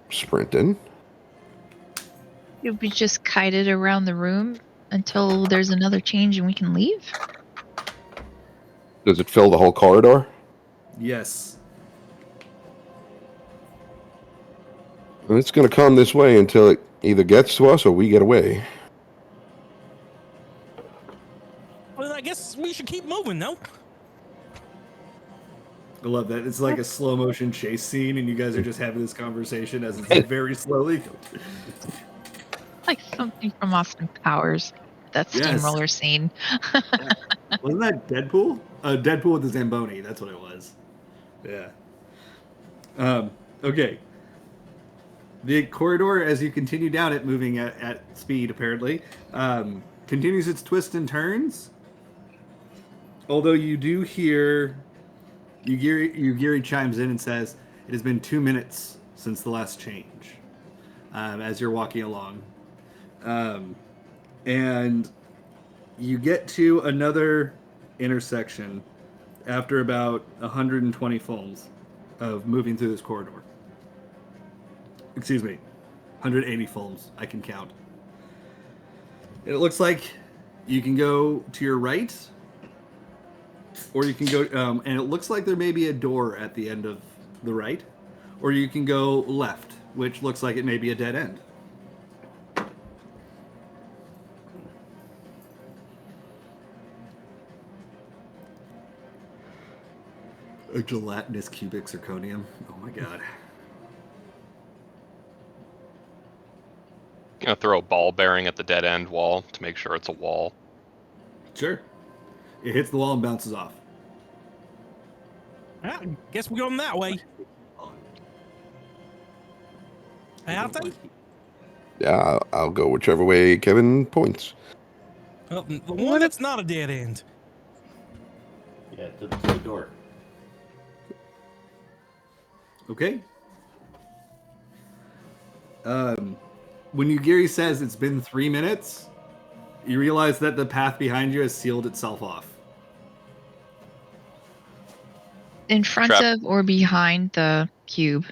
sprinting. You'll be just kited around the room until there's another change and we can leave? Does it fill the whole corridor? Yes. And it's going to come this way until it either gets to us or we get away. Well, I guess we should keep moving, no? I love that. It's like a slow motion chase scene, and you guys are just having this conversation as it's very slowly. Like something from Austin Powers. That Yes. steamroller scene. Wasn't that Deadpool? Deadpool with the Zamboni. That's what it was. Yeah. Okay. The corridor, as you continue down it, moving at speed, apparently, continues its twists and turns. Although you do hear, Yugiri chimes in and says, "It has been 2 minutes since the last change." As you're walking along, and you get to another intersection after about 120 fulls of moving through this corridor. Excuse me, 180 fulls. I can count. And it looks like You can go to your right, or you can go, and it looks like there may be a door at the end of the right, or you can go left, which looks like it may be a dead end. A gelatinous cubic zirconium. Oh my god. Gonna throw a ball bearing at the dead end wall to make sure it's a wall. Sure. It hits the wall and bounces off. Well, guess we're going that way. Out there? Yeah, I'll go whichever way Kevin points. Well, the one that's not a dead end. Yeah, to the door. Okay. When Gary says it's been 3 minutes, you realize that the path behind you has sealed itself off. In front of or behind the cube?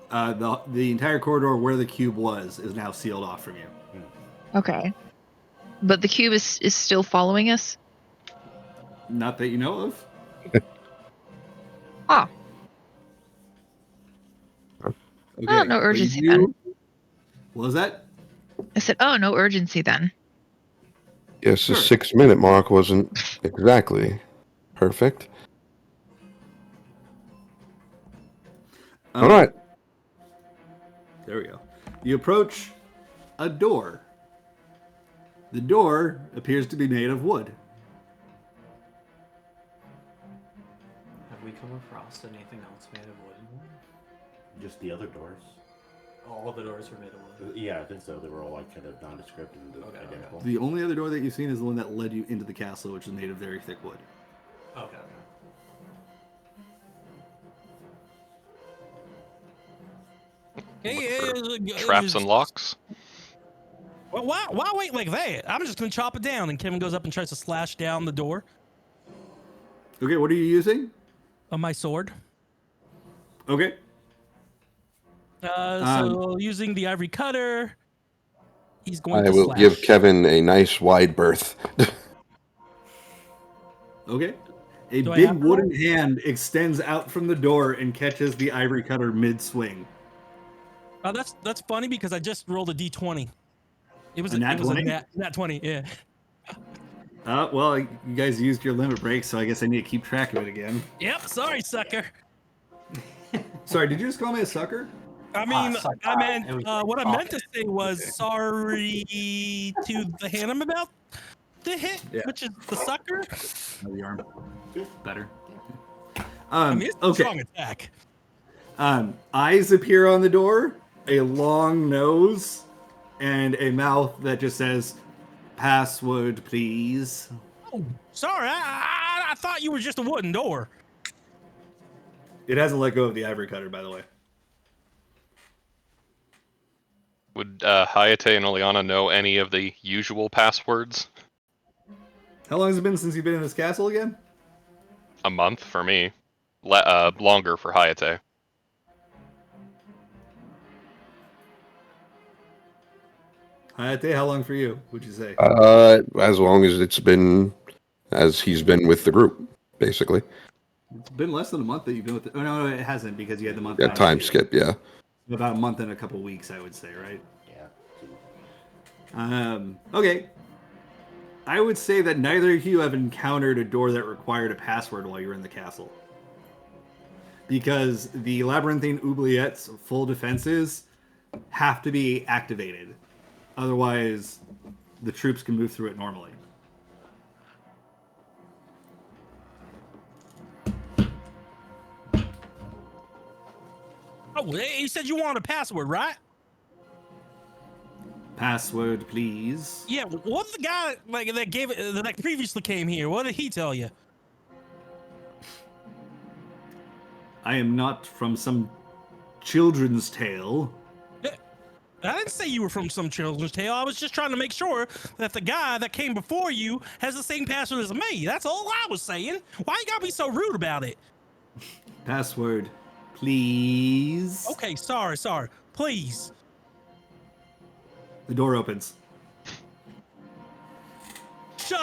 The entire corridor where the cube was is now sealed off from you. Okay. But the cube is still following us? Not that you know of. Oh. Okay. Oh, no urgency then. What was that? I said, oh, no urgency then. Yes, the 6-minute mark wasn't exactly perfect. All right. There we go. You approach a door. The door appears to be made of wood. Have we come across anything else made of wood? Just the other doors. All of the doors were made of wood. Yeah, I think so. They were all like kind of nondescript and identical. The only other door that you've seen is the one that led you into the castle, which is made of very thick wood. Okay. Traps and locks. Well, why wait like that? I'm just gonna chop it down. And Kevin goes up and tries to slash down the door. Okay, what are you using? My sword. Okay. So using the ivory cutter, he's going I to will slash. give Kevin a nice wide berth. Okay. A Do I big have to wooden hand extends out from the door and catches the ivory cutter mid-swing. That's funny because I just rolled a d20. It was A nat 20? nat 20. Yeah. Well, you guys used your limit break, so I guess I need to keep track of it again. Yep. Sorry, sucker. Sorry, did you just call me a sucker? I mean, I meant what I meant to say was sorry to the hand I'm about to hit, which is the sucker. Oh, the arm. Better. I mean, it's a strong attack. Eyes appear on the door, a long nose, and a mouth that just says, "Password, please." Oh, sorry, I thought you were just a wooden door. It hasn't let go of the ivory cutter, by the way. Would Hayate and Oleana know any of the usual passwords? How long has it been since you've been in this castle again? A month for me. Longer for Hayate. Hayate, how long for you, would you say? As long as he's been with the group, basically. It's been less than a month that you've been with it. Oh, no, it hasn't, because you had the month. Yeah, time skip, yeah. About a month and a couple weeks, I would say, right? Yeah. Okay. I would say that neither of you have encountered a door that required a password while you were in the castle. Because the labyrinthine oubliettes' full defenses have to be activated. Otherwise, the troops can move through it normally. Oh, you said you wanted a password, right? Password, please. Yeah. What's the guy that gave it that previously came here? What did he tell you? I am not from some children's tale. I didn't say you were from some children's tale. I was just trying to make sure that the guy that came before you has the same password as me. That's all I was saying. Why you gotta be so rude about it? Password, please. Okay, sorry. Please. The door opens.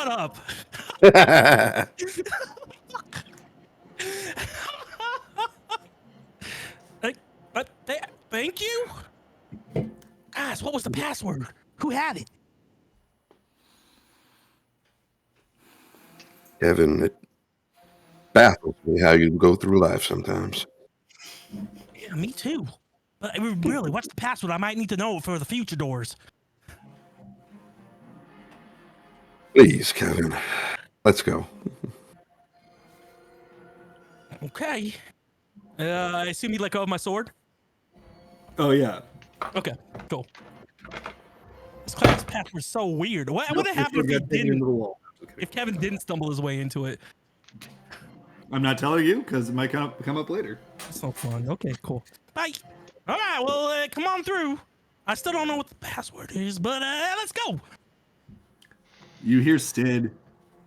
shut up. Thank you. Guys, what was the password? Who had it? Kevin, it baffles me how you go through life sometimes. Yeah, me too. But really, what's the password? I might need to know for the future doors. Please, Kevin, let's go. Okay. I assume you let go of my sword? Oh, yeah. Okay, cool. This class password's so weird. What would have happened if he didn't? If Kevin didn't stumble his way into it? I'm not telling you because it might come up later. That's no fun. Okay, cool. Bye. All right, well, come on through. I still don't know what the password is, but let's go. You hear Stid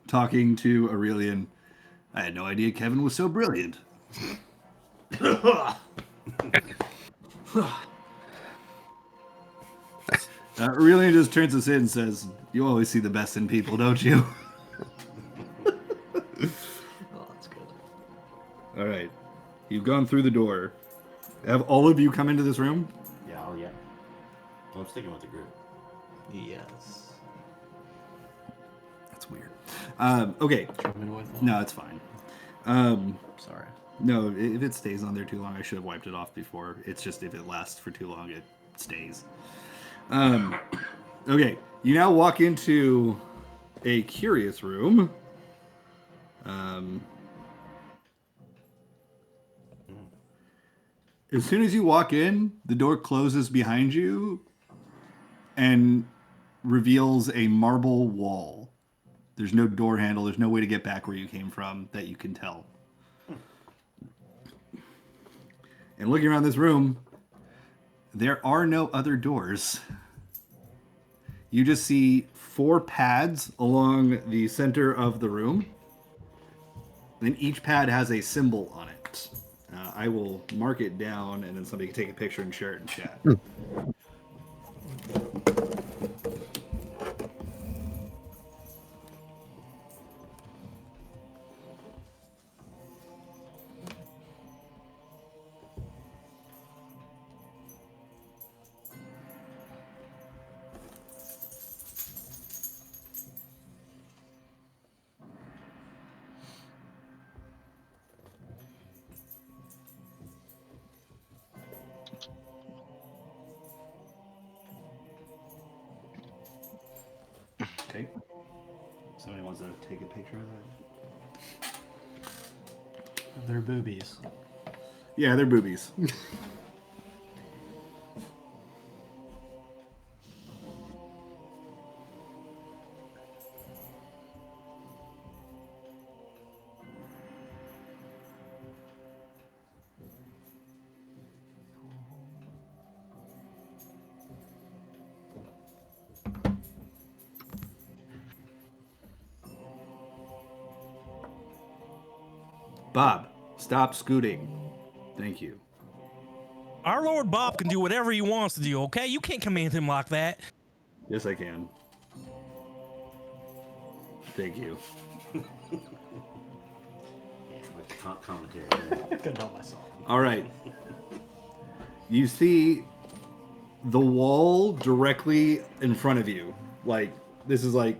talking to Aurelian. I had no idea Kevin was so brilliant. Aurelian just turns his head and says, "You always see the best in people, don't you?" Oh, that's good. All right. You've gone through the door. Have all of you come into this room? Yeah, yeah. Well, I'm sticking with the group. Yes. That's weird. Okay. No, it's fine. Sorry. No, if it stays on there too long, I should have wiped it off before. It's just if it lasts for too long, it stays. Okay. You now walk into a curious room. As soon as you walk in, the door closes behind you and reveals a marble wall. There's no door handle. There's no way to get back where you came from that you can tell. And looking around this room, there are no other doors. You just see 4 pads along the center of the room. And each pad has a symbol on it. I will mark it down, and then somebody can take a picture and share it in chat. Okay. Somebody wants to take a picture of that? They're boobies. Yeah, they're boobies. Bob, stop scooting. Thank you. Our Lord Bob can do whatever he wants to do, okay? You can't command him like that. Yes, I can. Thank you. Commentary. Couldn't help myself. All right. You see the wall directly in front of you. Like, this is like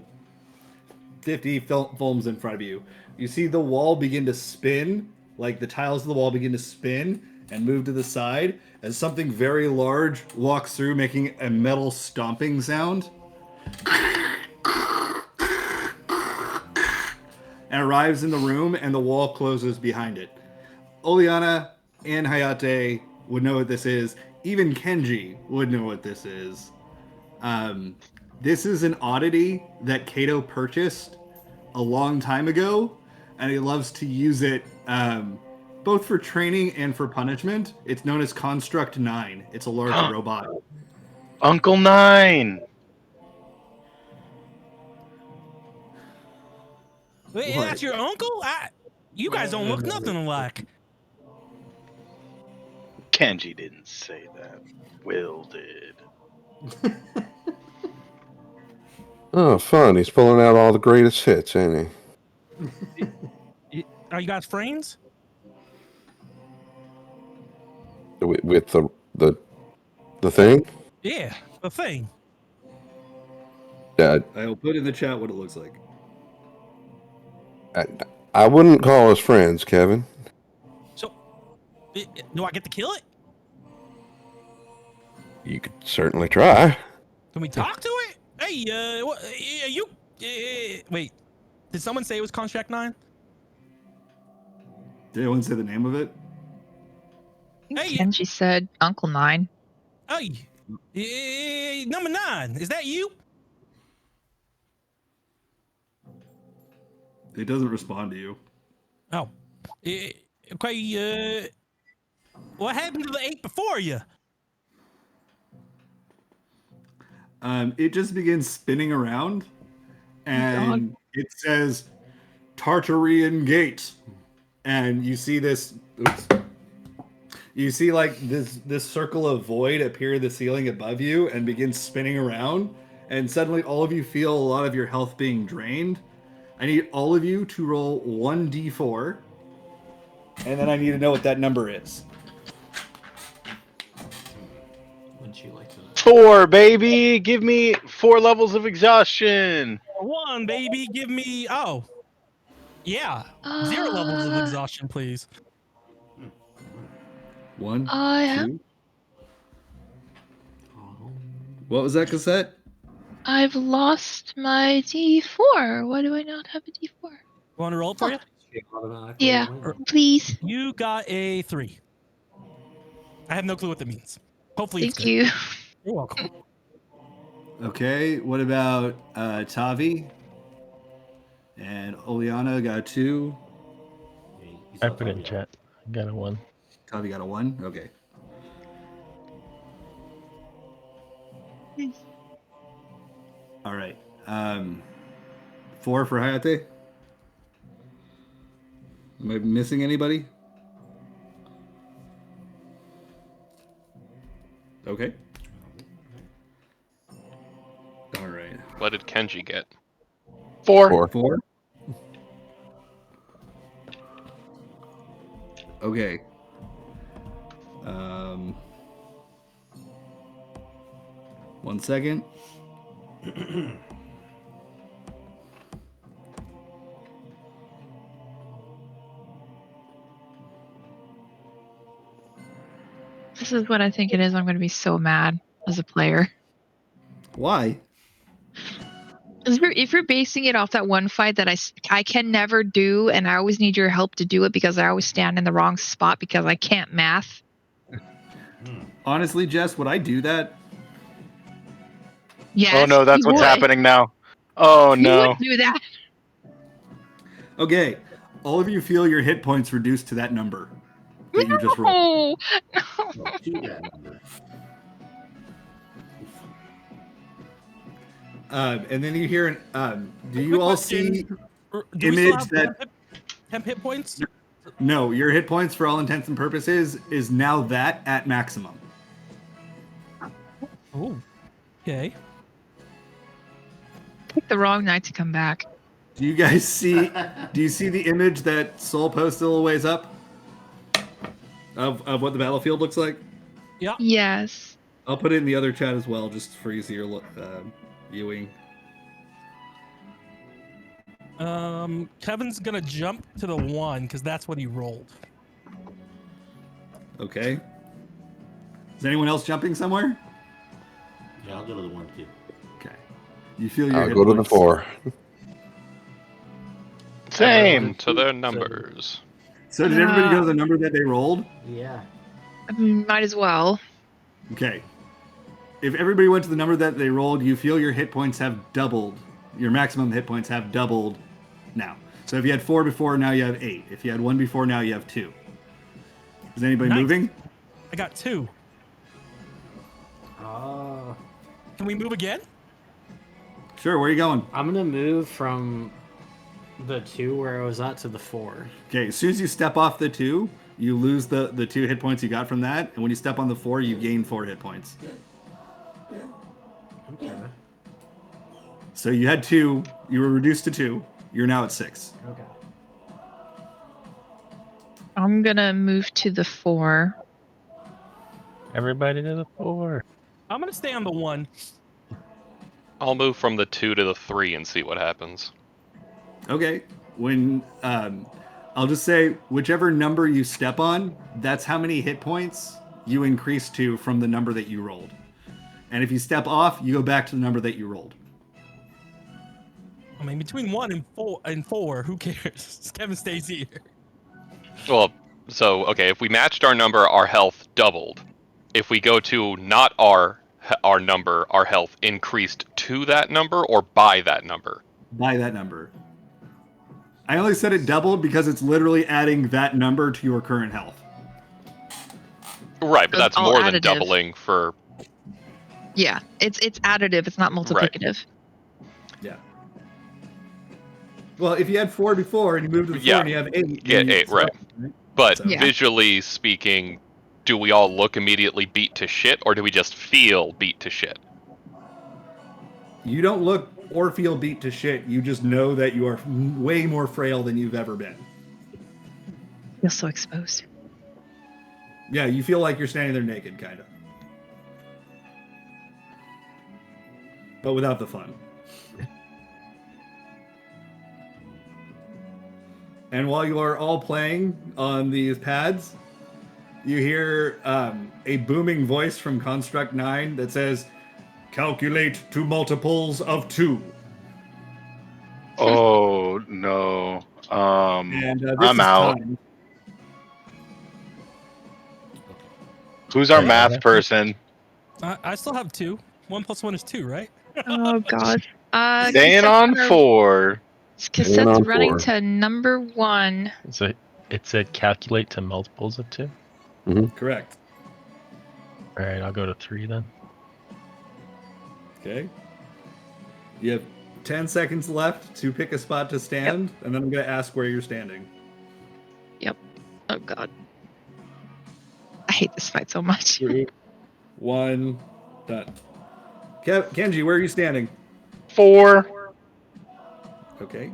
50 films in front of you. You see the wall begin to spin, like the tiles of the wall begin to spin and move to the side as something very large walks through, making a metal stomping sound. And arrives in the room, and the wall closes behind it. Oleana and Hayate would know what this is. Even Kenji would know what this is. This is an oddity that Kato purchased a long time ago, and he loves to use it both for training and for punishment. It's known as Construct 9. It's a large robot. Uncle Nine. Wait, What? that's your uncle? You guys don't look nothing alike. Kenji didn't say that. Will did. Oh, fun. He's pulling out all the greatest hits, ain't Are you guys friends? he? With the thing? Yeah, the thing. Yeah, I will put in the chat what it looks like. I wouldn't call us friends, Kevin. So, do I get to kill it? You could certainly try. Can we talk to it? Hey, what, you? Wait, did someone say it was Contract 9? Did anyone say the name of it? Hey, Kenji said Uncle Nine. Hey, number 9, is that you? It doesn't respond to you. Oh, okay. What happened to the 8 before you? It just begins spinning around, and it says Tartarian Gate, and you see this. Oops. You see like this circle of void appear in the ceiling above you and begin spinning around, and suddenly all of you feel a lot of your health being drained. I need all of you to roll 1d4, and then I need to know what that number is. Wouldn't you like to? 4, baby. Give me 4 levels of exhaustion. 1, baby. Give me. Oh, yeah. 0 levels of exhaustion, please. 1, Yeah. 2. What was that, cassette? I've lost my D4. Why do I not have a D4? Want to roll it for you? Yeah, please. You got a 3. I have no clue what that means. Hopefully it's Thank good. you. You're welcome. Okay, what about Tavi? And Oleana got a 2. I put in chat. Got a 1. Tavi got a 1? Okay. All right. 4 for Hayate. Am I missing anybody? Okay. All right. What did Kenji get? 4. 4. Okay. One second. This is what I think it is. I'm going to be so mad as a player. Why? If you're basing it off that one fight that I can never do, and I always need your help to do it because I always stand in the wrong spot because I can't math. Honestly, Jess, would I do that? Yes, Oh no, that's you what's would. happening now. Oh You no. would do that. Okay. All of you feel your hit points reduced to that number that you just rolled. No. To that number. And then you hear an. Do you Quick all question. see Do we still image have that? temp hit points? No, your hit points for all intents and purposes is now that at maximum. Oh, okay. Pick the wrong night to come back. Do you guys see? Do you see the image that Soul posted a little ways up of what the battlefield looks like? Yeah. Yes. I'll put it in the other chat as well, just for easier viewing. Kevin's gonna jump to the 1 because that's what he rolled. Okay. Is anyone else jumping somewhere? Yeah, I'll go to the 1 too. Okay. You feel your I'll hit go to the points. 4. Same. To their numbers. So did everybody go to the number that they rolled? Yeah. I mean, might as well. Okay. If everybody went to the number that they rolled, you feel your hit points have doubled. Your maximum hit points have doubled now. So if you had 4 before, now you have 8. If you had 1 before, now you have 2. Is anybody Nice. moving? I got 2. Can we move again? Sure, where are you going? I'm gonna move from the 2 where I was at to the 4. Okay, as soon as you step off the 2, you lose the 2 hit points you got from that, and when you step on the 4, you gain 4 hit points. Okay. So you had 2. You were reduced to 2. You're now at 6. Okay. I'm gonna move to the 4. Everybody to the 4. I'm gonna stay on the 1. I'll move from the 2 to the 3 and see what happens. Okay. When I'll just say whichever number you step on, that's how many hit points you increase to from the number that you rolled. And if you step off, you go back to the number that you rolled. I mean, between 1 and 4, who cares? Kevin stays here. Well, so okay, if we matched our number, our health doubled. If we go to not our number, our health increased to that number or by that number. By that number. I only said it doubled because it's literally adding that number to your current health. Right, but So that's it's all more than additive. doubling for. Yeah, it's additive. It's not multiplicative. Yeah. Well, if you had 4 before and you moved to the 4 Yeah. and you have 8, Yeah, then you 8, right. right? But So- Yeah. visually speaking, do we all look immediately beat to shit, or do we just feel beat to shit? You don't look or feel beat to shit. You just know that you are way more frail than you've ever been. Feel so exposed. Yeah, you feel like you're standing there naked, kind of. But without the fun. And while you are all playing on these pads, you hear a booming voice from Construct 9 that says, "Calculate to multiples of 2." Oh no. And this I'm is out. time. Who's our Wait, math what? person? I still have 2. 1 plus 1 is 2, right? Oh god. Staying on 4. Cassette's on running 4. to number 1. So it said calculate to multiples of 2. Correct. All right, I'll go to 3 then. Okay. You have 10 seconds left to pick a spot to stand, and then I'm going to ask where you're standing. Yep. Oh god. I hate this fight so much. 3, 1, done. Kenji, where are you standing? 4. Okay.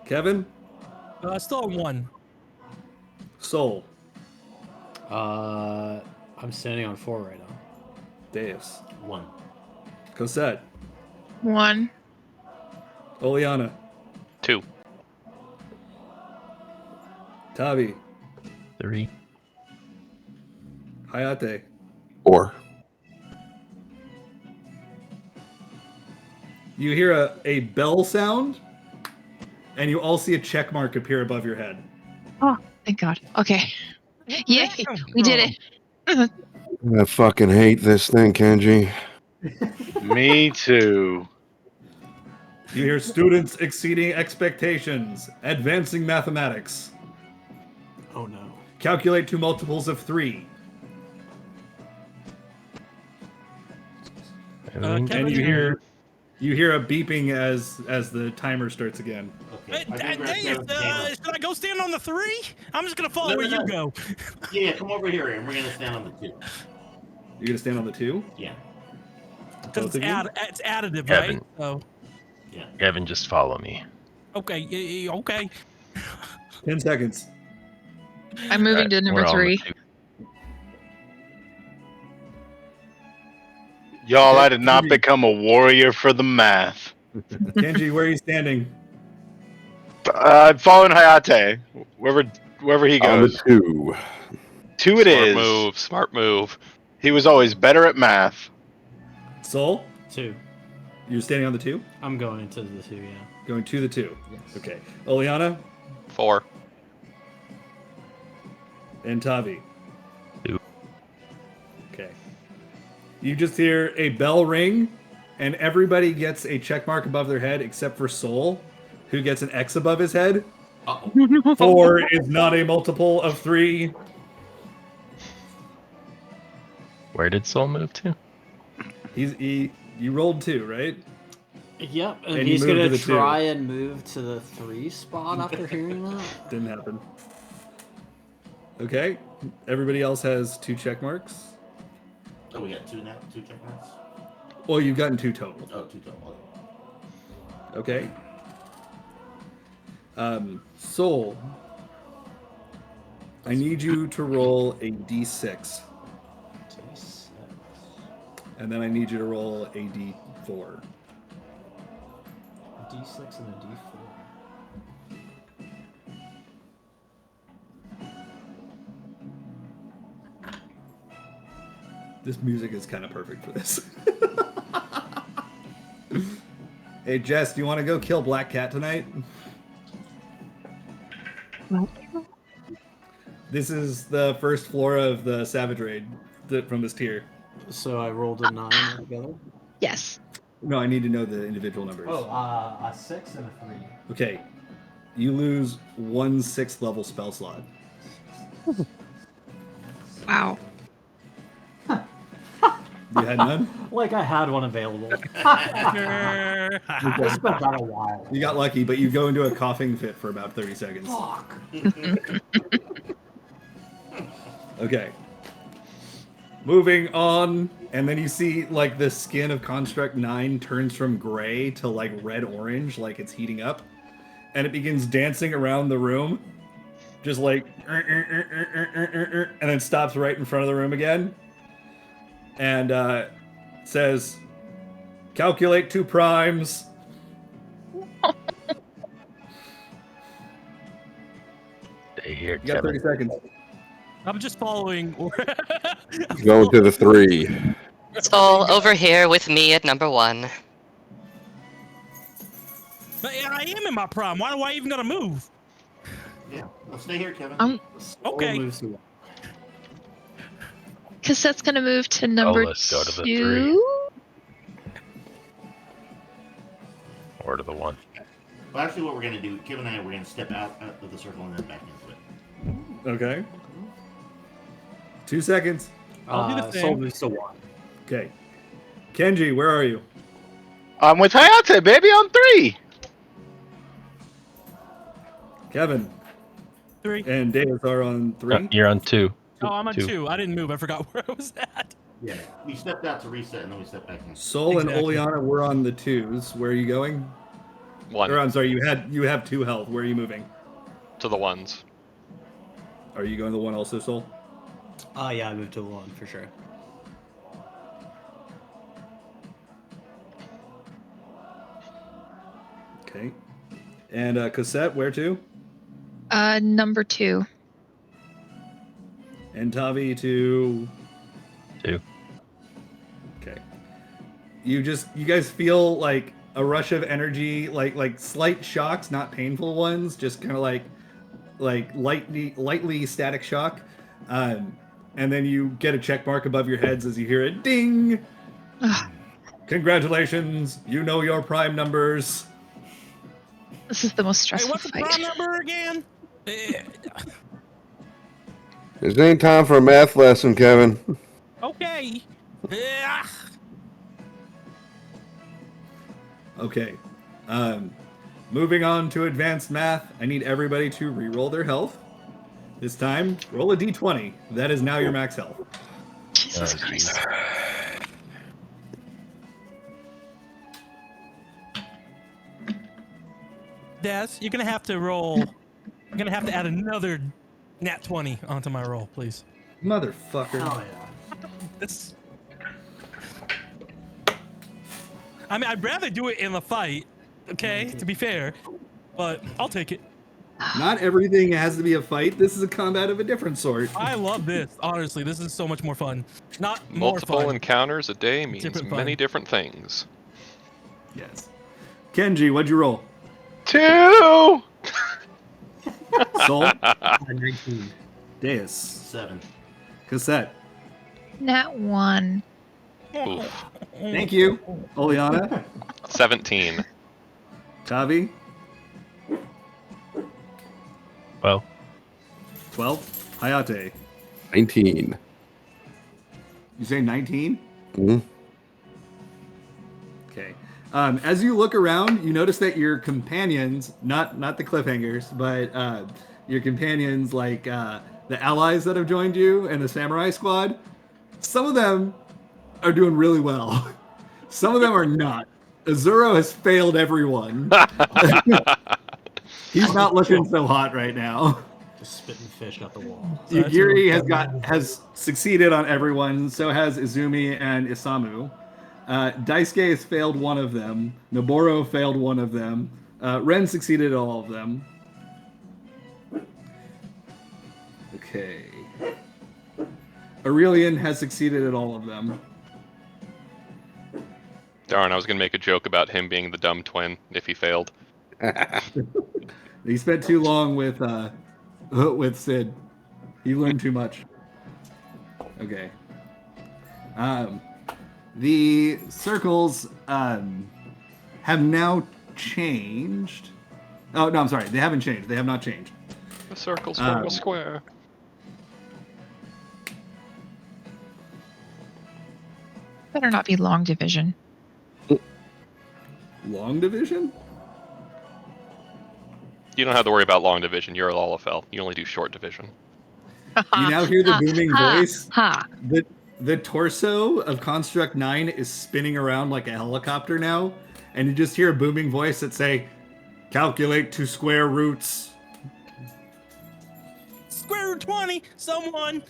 Kevin? Still on 1. Soul. I'm standing on 4 right now. Deus. 1. Cosette. 1. Oleana. 2. Tavi. 3. Hayate. 4. You hear a bell sound, and you all see a check mark appear above your head. Oh, thank god. Okay. Yay! We did it. I fucking hate this thing, Kenji. Me too. You hear students exceeding expectations, advancing mathematics. Oh no. Calculate to multiples of 3. Kevin, And you hear a beeping as the timer starts again. Hey, I think we're at Deus, 7. should I go stand on the 3? I'm just gonna follow No, where no, you no. go. Yeah, come over here, and we're gonna stand on the 2. You're gonna stand on the 2? Yeah. Because Both of you? it's additive, Kevin. right? So Yeah. Kevin, just follow me. okay, okay. 10 seconds. I'm moving to We're number all on the 3. 2. Y'all, I did not become a warrior for the math. Kenji, where are you standing? I'm following Hayate. Wherever he On the goes. 2. 2 it is. Smart move. He was always better at math. Soul? 2. You're standing on the 2? I'm going to the 2, yeah. Going to the 2. Yes. Okay. Oleana 4. and Tavi. 2. Okay. You just hear a bell ring, and everybody gets a check mark above their head except for Soul, who gets an X above his head. Uh-oh. 4 is not a multiple of 3. Where did Soul move to? You rolled 2, right? Yep, and, And you he's moved gonna to the 2. try and move to the 3 spot after hearing that. Didn't happen. Okay. Everybody else has 2 check marks. Oh, we got 2 now? 2 check marks? Well, you've gotten 2 total. Oh, 2 total. Okay. Soul, I need you to roll a d6. D6. And then I need you to roll a d4. A D6 and a D4. This music is kind of perfect for this. Hey, Jess, do you want to go kill Black Cat tonight? This is the first floor of the Savage Raid from this tier. So I rolled a 9 altogether? Yes. No, I need to know the individual numbers. Oh, a 6 and a 3. Okay. You lose 1 6th level spell slot. Wow. You had none? Like I had one available. I spent that a while. You got lucky, but you go into a coughing fit for about 30 seconds. Fuck. Okay. Moving on, and then you see like the skin of Construct 9 turns from gray to like red-orange, like it's heating up. And it begins dancing around the room. Just like and then stops right in front of the room again. And says, calculate 2 primes. Stay here, You got 30 seconds. I'm just following. Going to the 3. Soul over here with me at number 1. But I am in my prime. Why do I even gotta move? Yeah, well, stay here, Kevin. Okay. Cassette's gonna move to number let's go to the 2. Or to the 1. Well, actually, what we're going to do, Kevin and I, we're going to step out of the circle and then back into it. Okay. 2 seconds. I'll do the same. Soul moves to 1. Okay. Kenji, where are you? I'm with Hayate, baby, on 3. Kevin. 3. And Davis are on 3. You're on 2. Oh, I'm on 2. I didn't move. I forgot where I was at. Yeah, we stepped out to reset and then we stepped back in. Soul Exactly. and Oleana were on the 2s. Where are you going? 1 Or I'm sorry, you have 2 health. Where are you moving? to the 1s. Are you going to the 1 also, Soul? Yeah, I moved to the 1 for sure. Okay. And Cassette, where to? Number 2. And Tavi to 2. Okay. You guys feel like a rush of energy, like slight shocks, not painful ones, just kind of like lightly static shock. And then you get a check mark above your heads as you hear it ding. Congratulations, you know your prime numbers. This is the most Hey, stressful what's the fight. prime number again? It ain't time for a math lesson, Kevin. Okay. Yeah. Okay. Moving on to advanced math, I need everybody to re-roll their health. This time, roll a d20. That is now your max health. Jesus Christ. Des, you're gonna have to roll. You're gonna have to add another nat 20 onto my roll, please. Motherfucker. Hell yeah. This. I mean, I'd rather do it in the fight. Okay, to be fair, but I'll take it. Not everything has to be a fight. This is a combat of a different sort. I love this. Honestly, this is so much more fun. Not more Multiple fun. encounters a day means Different fun. many different things. Yes. Kenji, what'd you roll? 2. Soul? 19. Deus. 7. Cassette. Nat 1. Oof. Thank you. Oleana. 17. Tavi. Well, 12. Hayate. 19. You say 19? Hmm? Okay. As you look around, you notice that your companions, not the Cliffhangers, but your companions, like the allies that have joined you and the Samurai Squad, some of them are doing really well. Some of them are not. Azuro has failed everyone. He's not looking so hot right now. Just spitting fish at the wall. Yugiri has succeeded on everyone. So has Izumi and Isamu. Daisuke has failed one of them. Noboro failed one of them. Ren succeeded at all of them. Okay. Aurelian has succeeded at all of them. Darn, I was gonna make a joke about him being the dumb twin if he failed. He spent too long with Sid. He learned too much. Okay. The circles have now changed. Oh no, I'm sorry. They haven't changed. They have not changed. The circles form a square. Better not be long division. Long division? You don't have to worry about long division. You're a Lalafell. You only do short division. You now hear the booming voice. Ha! The torso of Construct 9 is spinning around like a helicopter now, and you just hear a booming voice that say, "Calculate to square roots." Square root 20. Someone.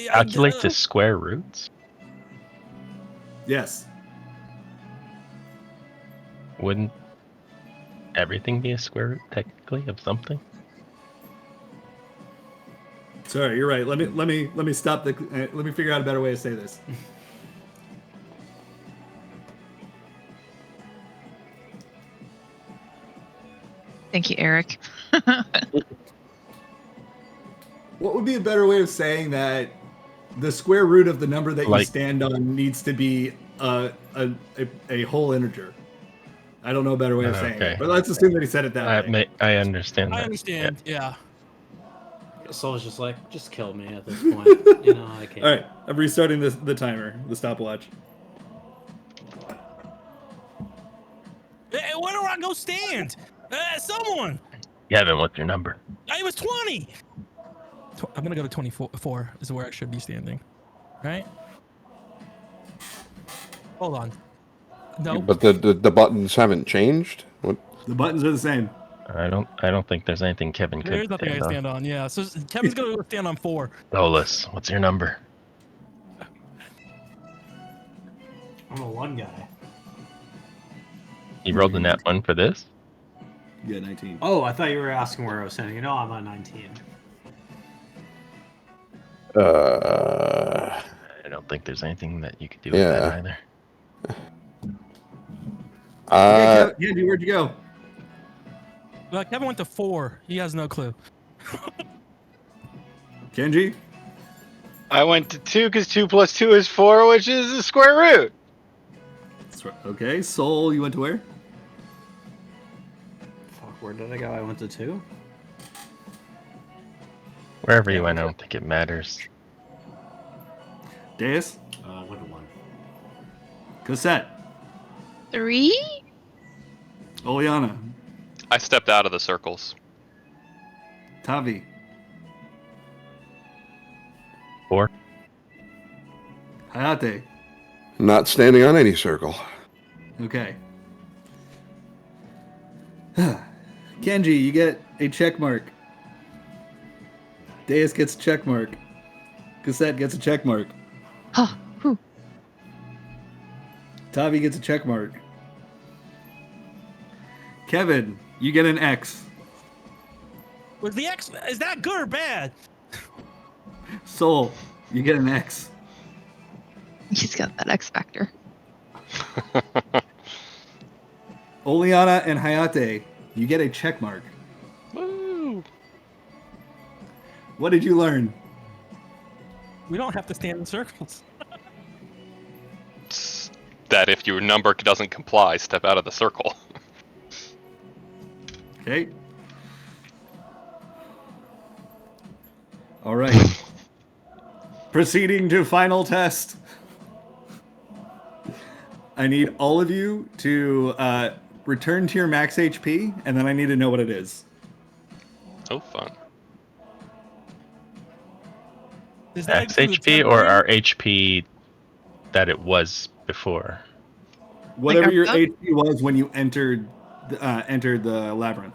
Calculate to square roots? Yes. Wouldn't everything be a square root technically of something? Sorry, you're right. Let me stop the. Let me figure out a better way to say this. Thank you, Eric. What would be a better way of saying that the square root of the number that you stand on needs to be a whole integer? I don't know a better way of saying it, but let's assume that he said it that way. I understand that. I understand, yeah. Soul's just like, just kill me at this point. You know, I can't. All right, I'm restarting the timer, the stopwatch. Hey, where do I go stand? Someone. Gavin, what's your number? I was 20. I'm gonna go to 24 is where I should be standing, right? Hold on. No. But the buttons haven't changed. What? The buttons are the same. I don't think there's anything Kevin could There's nothing I can stand on. Yeah, so Kevin's gonna stand on 4. Dolus, what's your number? I'm a 1 guy. You rolled the nat 1 for this? Yeah, 19. Oh, I thought you were asking where I was standing. You know, I'm on 19. I don't think there's anything that you could do with that either. Andy, where'd you go? Kevin went to 4. He has no clue. Kenji? I went to 2 because 2 plus 2 is 4, which is the square root. Okay, Soul, you went to where? Fuck, where did I go? I went to 2? Wherever you went, I don't think it matters. Deus? I went to 1. Cosette? 3? Oleana? I stepped out of the circles. Tavi? 4. Hayate? Not standing on any circle. Okay. Kenji, you get a check mark. Deus gets a check mark. Cassette gets a check mark. Huh. Whew. Tavi gets a check mark. Kevin, you get an X. Was the X, is that good or bad? Soul, you get an X. He's got that X factor. Oleana and Hayate, you get a check mark. Woo! What did you learn? We don't have to stand in circles. That if your number doesn't comply, step out of the circle. Okay. All right. Proceeding to final test. I need all of you to return to your max HP, and then I need to know what it is. Oh, fun. Does that Max include HP temp or rate? our HP that it was before? Whatever our your buff? HP was when you entered the labyrinth.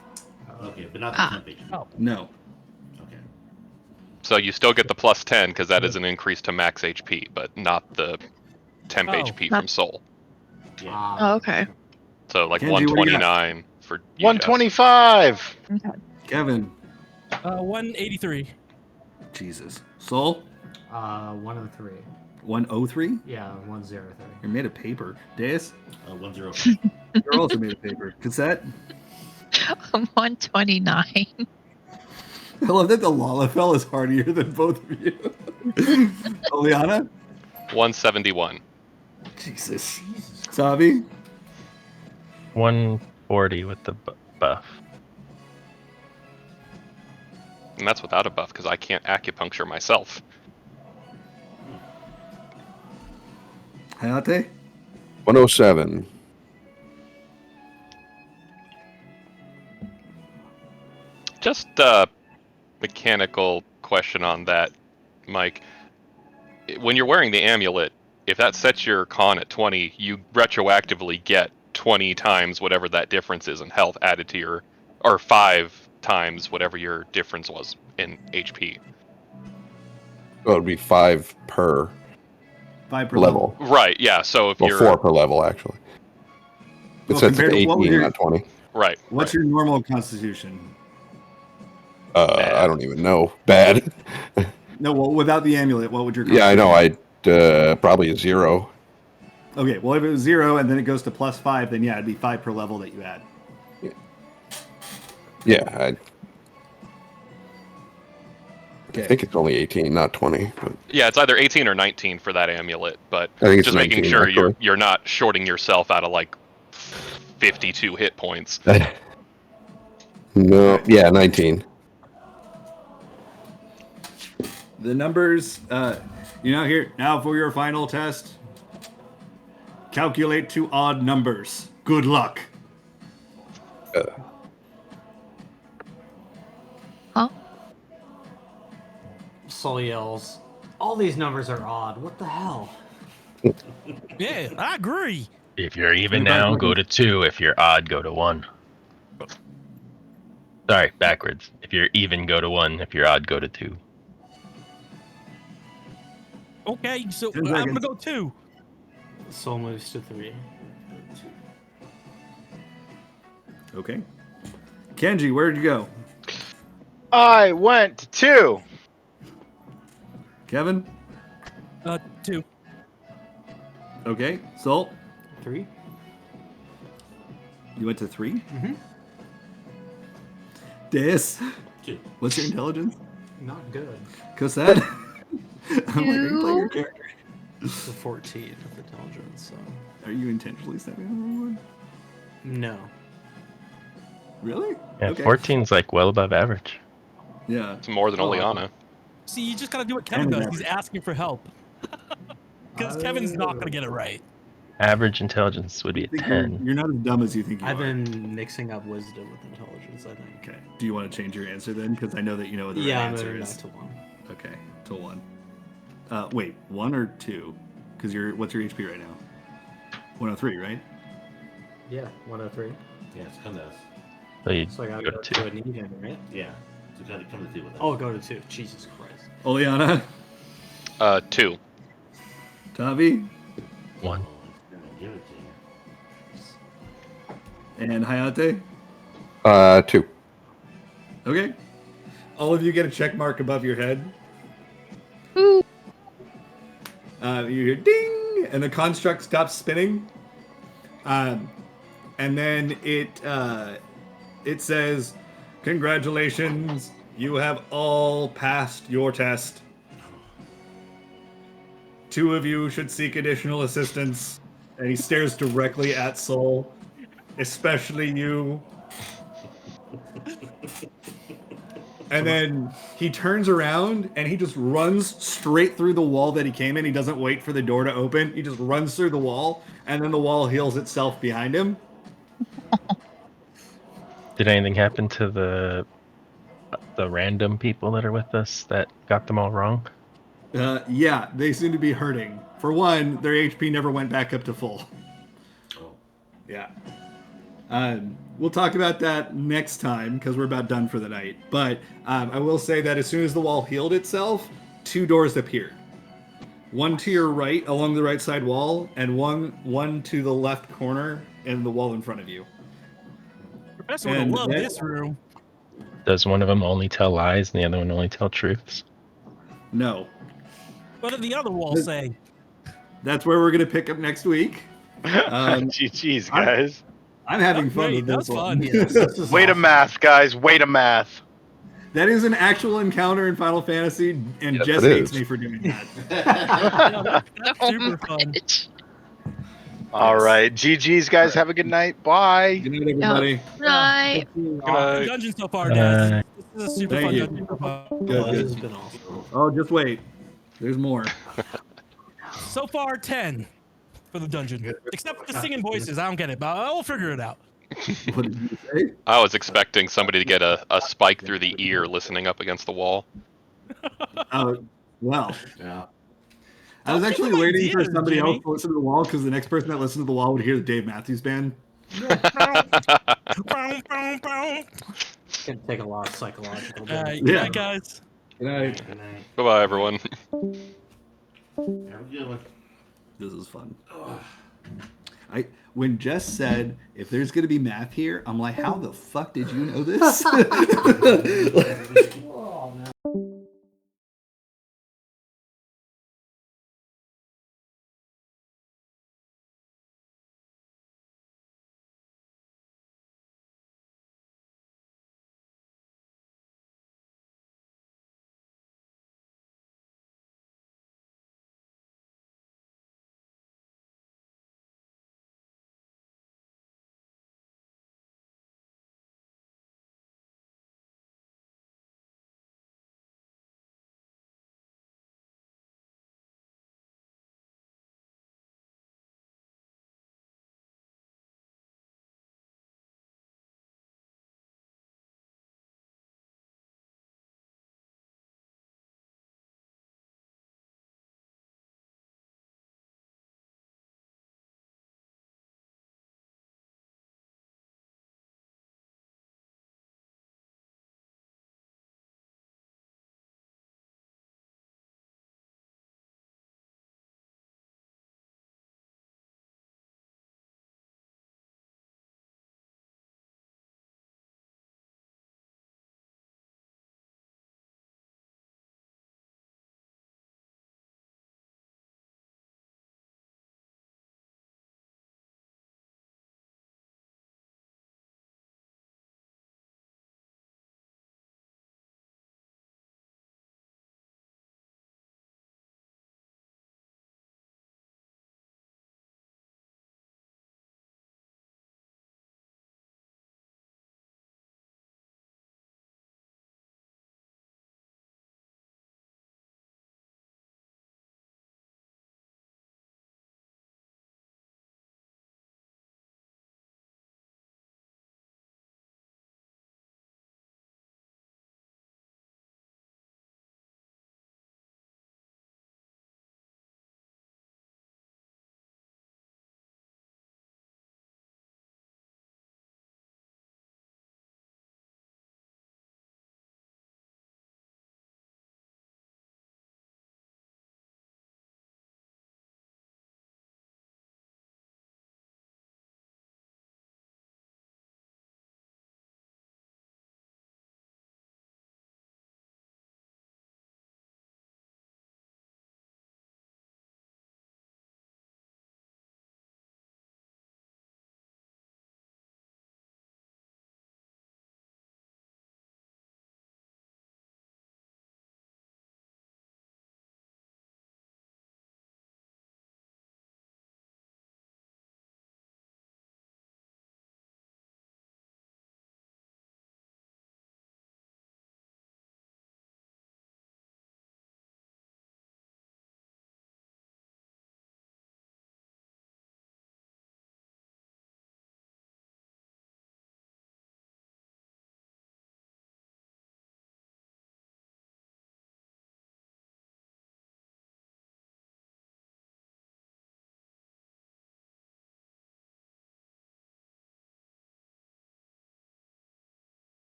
Okay, but not the temp HP. Oh. No. Okay. So you still get the plus 10 because that is an increase to max HP, but not the temp Oh. HP from soul. Yeah. Oh, okay. So like Kenji, what do you got? 129 for you, Jess. 125. Okay. Kevin. 183. Jesus. Soul. 103. 103. Yeah, 103. You're made of paper. Deus. 105. You're also made of paper. Cassette. 129. I love that the Lalafell is hardier than both of you. Oleana. 171. Jesus. Savi. 140 with the buff. And that's without a buff because I can't acupuncture myself. Hayate. 107. Just a mechanical question on that, Mike. When you're wearing the amulet, if that sets your con at 20, you retroactively get 20 times whatever that difference is in health added to your, or 5 times whatever your difference was in HP. So it would be 5 per 5 per level. Right, yeah, so if Well, you're... 4 per level, actually. It Well, sets it compared to to what was 18, your- not 20. Right. What's your normal constitution? I don't even know. Bad. No, well, without the amulet, what would your Yeah, I know. constitution I'd probably a 0. Okay, well, if it was 0 and then it goes to +5, then yeah, it'd be 5 per level that you add. Yeah, I think it's only 18, not 20. But Yeah, it's either 18 or 19 for that amulet, but I think it's just making 19, sure actually. you're not shorting yourself out of like 52 hit points. No, yeah, 19. The numbers, here, now for your final test. Calculate 2 odd numbers. Good luck. Soul yells, all these numbers are odd. What the hell? Yeah, I agree. If you're even now, go to 2. If you're odd, go to 1. Sorry, backwards. If you're even, go to 1. If you're odd, go to 2. Okay, so 10 I'm gonna seconds. go 2. Soul moves to 3. Okay. Kenji, where'd you go? I went to 2. Kevin? 2. Okay. Salt? 3. You went to 3? Mm-hmm. Deus? 2. What's your intelligence? Not good. Cassette? I'm like, are you playing your character? It's a 14 of intelligence, so. Are you intentionally stepping on the wrong one? No. Really? Yeah, Okay. 14's like well above average. Yeah. It's more than Oleana. See, you just gotta do what Kevin And does. average. He's asking for help. Because Kevin's not gonna get it right. Average intelligence would be a I think you're, 10. you're not as dumb as you think you I've are. been mixing up wisdom with intelligence, I think. Okay. Do you want to change your answer then? Because I know that you know what the Yeah, right I'm answer moving is. back to 1. Okay, to 1. Wait, 1 or 2? Because what's your HP right now? 103, right? Yeah, 103. Yeah, it's kind of. So you So I gotta go go to to 2. an even, right? Yeah. So kind of come to 2 with us. Oh, go to 2. Jesus Christ. Oleana? 2. Tavi? 1. I'm gonna give it to you. And Hayate? 2. Okay. All of you get a check mark above your head. Ooh. You hear ding, and the construct stops spinning. And then it says, "Congratulations, you have all passed your test. 2 of you should seek additional assistance." And he stares directly at Soul, especially you. And then he turns around and he just runs straight through the wall that he came in. He doesn't wait for the door to open. He just runs through the wall, and then the wall heals itself behind him. Did anything happen to the random people that are with us that got them all wrong? Yeah, they seem to be hurting. For one, their HP never went back up to full. Oh. Yeah. We'll talk about that next time because we're about done for the night. But I will say that as soon as the wall healed itself, 2 doors appeared. One to your right along the right side wall, and one to the left corner in the wall in front of you. Professor would have And loved that- this room. Does one of them only tell lies and the other one only tell truths? No. What did the other wall say? That's where we're going to pick up next week. GG's, guys. I'm having That's fun great. with That this was one. fun. Yes, this is Way to awesome. math, guys. Way to math. That is an actual encounter in Final Fantasy, and Yes, Jess it hates is. me for doing that. That's So super fun. much. All right. GG's, guys. Have a good night. Bye. Good night, everybody. Right. Good Good night. dungeon so far, guys. This is a super Thank fun you. dungeon so far. Good, This good. has been awesome. Oh, just wait. There's more. So far, 10 for the dungeon. Except for the singing voices. I don't get it, but I'll figure it out. What did you say? I was expecting somebody to get a spike through the ear listening up against the wall. Oh, well. Yeah. I was I'll actually give them waiting for ideas, somebody Jimmy. else to listen to the wall because the next person that listened to the wall would hear the Dave Matthews Band. It's gonna take a lot of psychological. All right, damage. good Yeah. night, guys. Good night. Good night. Bye bye, everyone. Have a good one. This is fun. When Jess said, if there's going to be math here, I'm like, how the fuck did you know this? Oh, man.